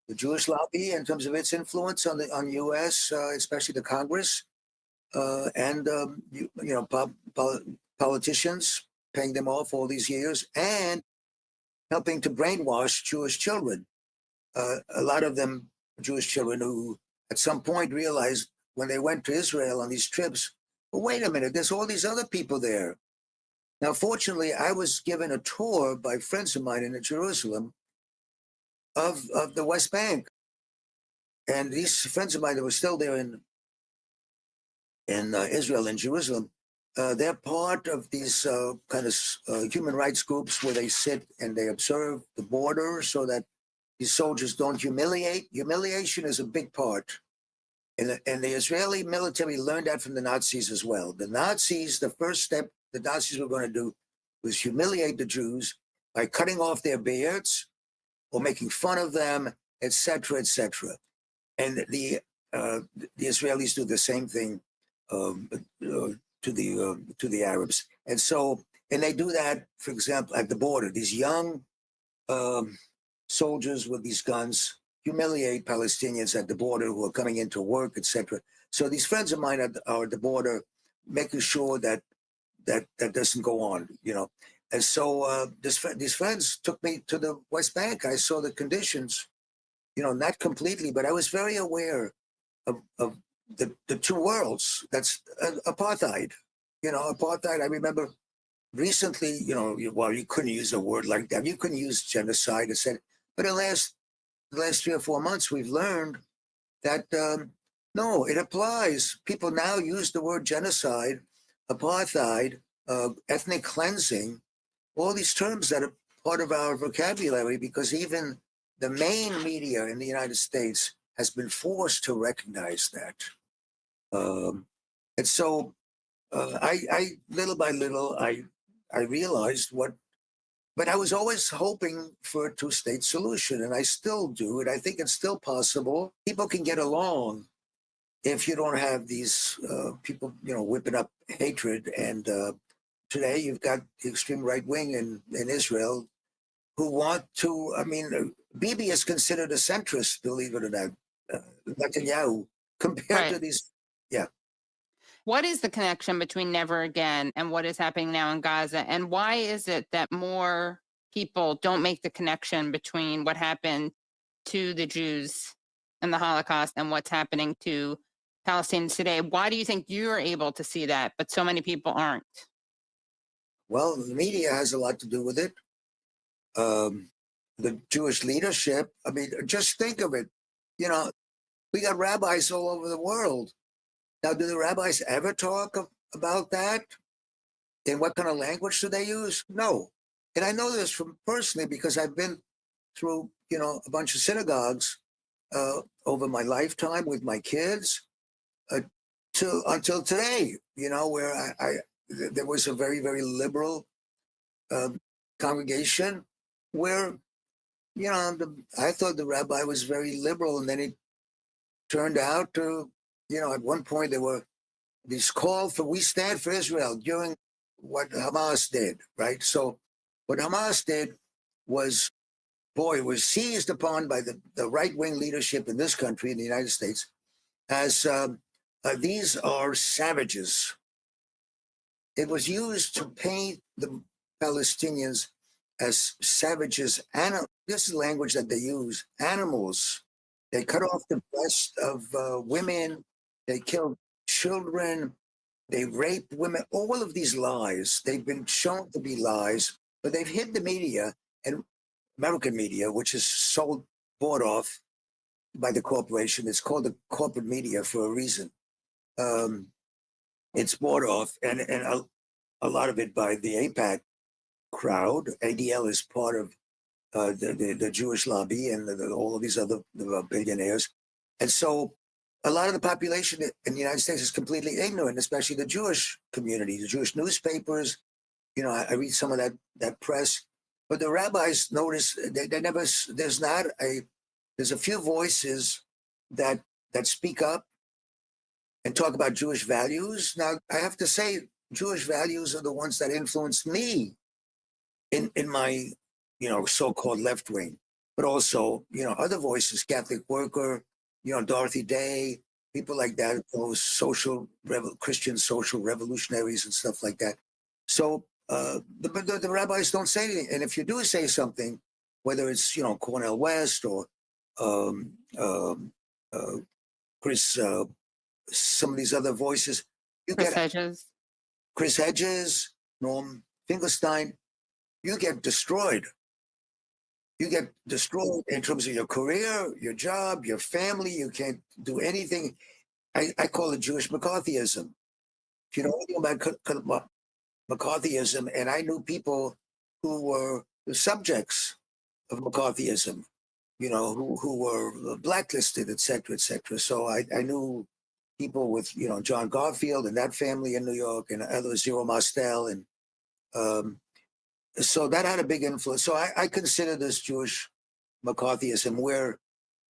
the Jewish lobby, in terms of its influence on the U.S., especially the Congress, and politicians paying them off all these years and helping to brainwash Jewish children. A lot of them Jewish children who at some point realized when they went to Israel on these trips, well, wait a minute, there's all these other people there. Now, fortunately, I was given a tour by friends of mine in Jerusalem of the West Bank. And these friends of mine that were still there in Israel, in Jerusalem, they're part of these kind of human rights groups where they sit and they observe the border so that these soldiers don't humiliate. Humiliation is a big part. And the Israeli military learned that from the Nazis as well. The Nazis, the first step the Nazis were going to do was humiliate the Jews by cutting off their beards or making fun of them, etc., etc. And the Israelis do the same thing to the Arabs. And so, and they do that, for example, at the border. These young soldiers with these guns humiliate Palestinians at the border who are coming into work, etc. So these friends of mine are at the border, making sure that doesn't go on, you know. And so these friends took me to the West Bank. I saw the conditions, you know, not completely, but I was very aware of the two worlds. That's apartheid, you know, apartheid. I remember recently, you know, well, you couldn't use a word like that. You couldn't use genocide, etc. But the last 3 or 4 months, we've learned that no, it applies. People now use the word genocide, apartheid, ethnic cleansing, all these terms that are part of our vocabulary, because even the main media in the United States has been forced to recognize that. And so I little by little, I realized what, but I was always hoping for a two-state solution, and I still do, and I think it's still possible. People can get along if you don't have these people, you know, whipping up hatred. And today you've got the extreme right wing in Israel who want to, I mean, Bibi is considered a centrist, believe it or not, Netanyahu, compared to these, yeah. What is the connection between Never Again and what is happening now in Gaza? And why is it that more people don't make the connection between what happened to the Jews in the Holocaust and what's happening to Palestinians today? Why do you think you're able to see that, but so many people aren't? Well, the media has a lot to do with it. The Jewish leadership, I mean, just think of it. You know, we got rabbis all over the world. Now, do the rabbis ever talk about that? And what kind of language do they use? No. And I know this from personally because I've been through, you know, a bunch of synagogues over my lifetime with my kids until today, you know, where there was a very, very liberal congregation where, you know, I thought the rabbi was very liberal, and then it turned out to, you know, at one point there were these calls for "We stand for Israel" during what Hamas did, right? So what Hamas did was, boy, was seized upon by the right-wing leadership in this country, in the United States, as these are savages. It was used to paint the Palestinians as savages. This is language that they use, animals. They cut off the breast of women. They killed children. They rape women. All of these lies, they've been shown to be lies, but they've hid the media, and American media, which is bought off by the corporation. It's called the corporate media for a reason. It's bought off, and a lot of it by the AIPAC crowd. ADL is part of the Jewish lobby and all of these other billionaires. And so a lot of the population in the United States is completely ignorant, especially the Jewish community, the Jewish newspapers. You know, I read some of that press. But the rabbis notice there's a few voices that speak up and talk about Jewish values. Now, I have to say, Jewish values are the ones that influenced me in my so-called left wing, but also, other voices, Catholic Worker, Dorothy Day, people like that, those Christian social revolutionaries and stuff like that. So the rabbis don't say anything. And if you do say something, whether it's, Cornel West or Chris, some of these other voices, Chris Hedges, Noam Finkelstein, you get destroyed. You get destroyed in terms of your career, your job, your family. You can't do anything. I call it Jewish McCarthyism. If you know anything about McCarthyism, and I knew people who were the subjects of McCarthyism, who were blacklisted, et cetera, et cetera. So I knew people with, John Garfield and that family in New York, and others, Zero Mostel, and so that had a big influence. So I consider this Jewish McCarthyism, where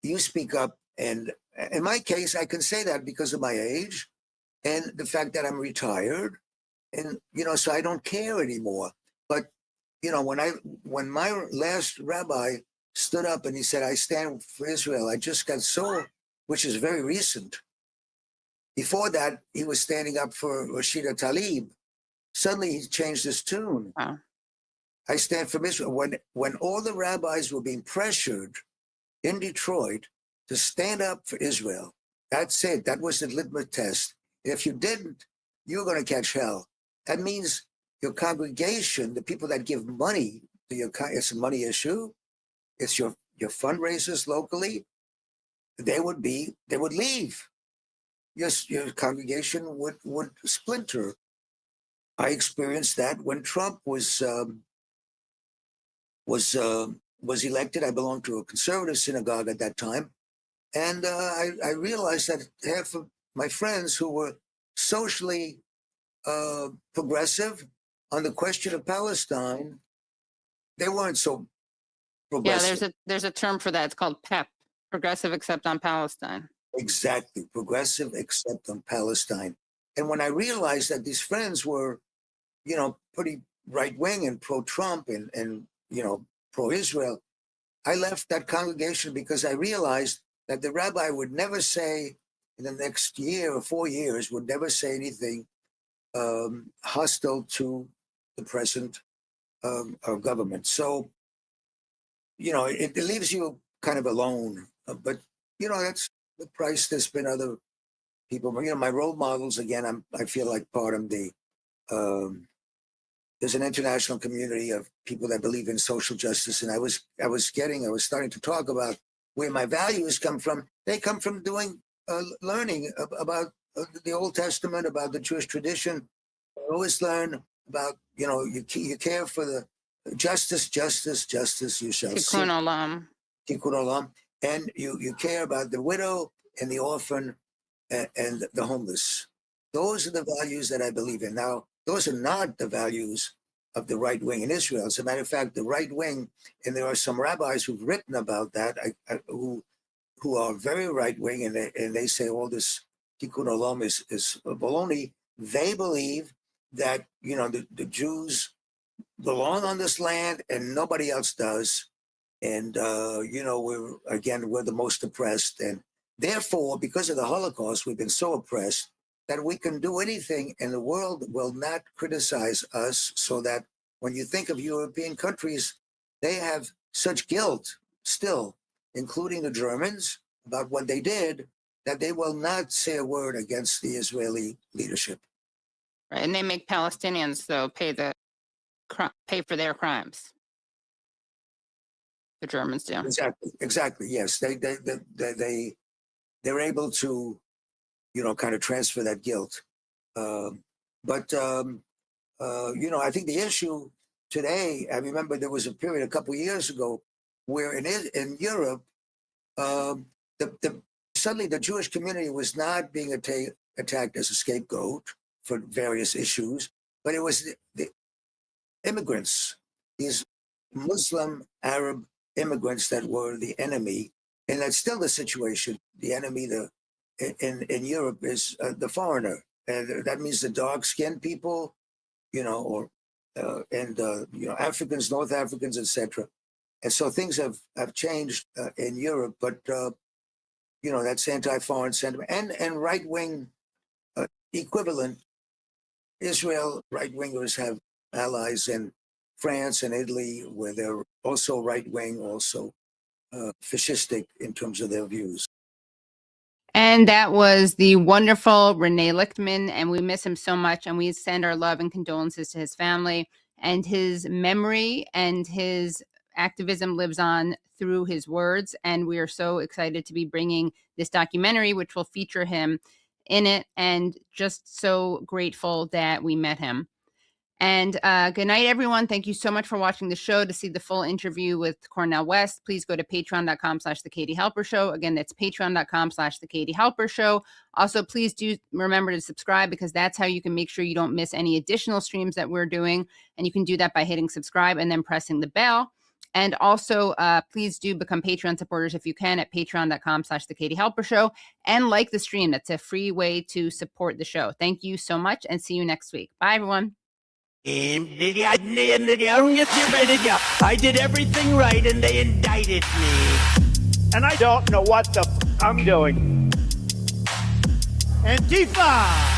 you speak up, and in my case, I can say that because of my age and the fact that I'm retired, and so I don't care anymore. But when my last rabbi stood up and he said, "I stand for Israel," I just got so, which is very recent. Before that, he was standing up for Rashida Tlaib. Suddenly, he changed his tune. Wow. I stand for Israel. When all the rabbis were being pressured in Detroit to stand up for Israel, that's it. That was the litmus test. If you didn't, you were going to catch hell. That means your congregation, the people that give money to it's a money issue. It's your fundraisers locally. They would leave. Your congregation would splinter. I experienced that when Trump was elected. I belonged to a conservative synagogue at that time, and I realized that half of my friends who were socially progressive on the question of Palestine, they weren't so progressive. Yeah, there's a term for that. It's called PEP, Progressive Except on Palestine. Exactly, progressive except on Palestine. And when I realized that these friends were, pretty right-wing and pro-Trump and pro-Israel, I left that congregation because I realized that the rabbi would never say, in the next year or 4 years, would never say anything hostile to the present government. So, it leaves you kind of alone. But, that's the price. There's been other people. My role models, again, I feel like part of the, there's an international community of people that believe in social justice. And I was starting to talk about where my values come from. They come from learning about the Old Testament, about the Jewish tradition. I always learn about, you care for the justice, you shall see. Tikkun olam. Tikkun olam. And you care about the widow and the orphan and the homeless. Those are the values that I believe in. Now, those are not the values of the right wing in Israel. As a matter of fact, the right wing, and there are some rabbis who've written about that, who are very right wing, and they say all this tikkun olam is baloney. They believe that the Jews belong on this land and nobody else does, and we're the most oppressed, and therefore, because of the Holocaust, we've been so oppressed that we can do anything and the world will not criticize us, so that when you think of European countries, they have such guilt still, including the Germans, about what they did, that they will not say a word against the Israeli leadership. Right, and they make Palestinians, though, pay for their crimes. The Germans do. Exactly. Yes, they're able to, kind of transfer that guilt. But I think the issue today, I remember there was a period a couple of years ago where in Europe, suddenly the Jewish community was not being attacked as a scapegoat for various issues, but it was the immigrants, these Muslim Arab immigrants that were the enemy. And that's still the situation. The enemy in Europe is the foreigner. And that means the dark-skinned people, Africans, North Africans, etc. And so things have changed in Europe, but that's anti-foreign sentiment and right-wing equivalent. Israel right-wingers have allies in France and Italy, where they're also right-wing, also fascistic in terms of their views. And that was the wonderful Rene Lichtman, and we miss him so much, and we send our love and condolences to his family. And his memory and his activism lives on through his words, and we are so excited to be bringing this documentary, which will feature him in it, and just so grateful that we met him. And good night, everyone. Thank you so much for watching the show. To see the full interview with Cornel West, please go to patreon.com/The Katie Halper Show. Again, that's patreon.com/The Katie Halper Show. Also, please do remember to subscribe, because that's how you can make sure you don't miss any additional streams that we're doing. And you can do that by hitting subscribe and then pressing the bell. And also, please do become Patreon supporters if you can at patreon.com/The Katie Halper Show. And like the stream. That's a free way to support the show. Thank you so much, and see you next week. Bye, everyone. I did everything right and they indicted me. And I don't know what the I'm doing. Antifa!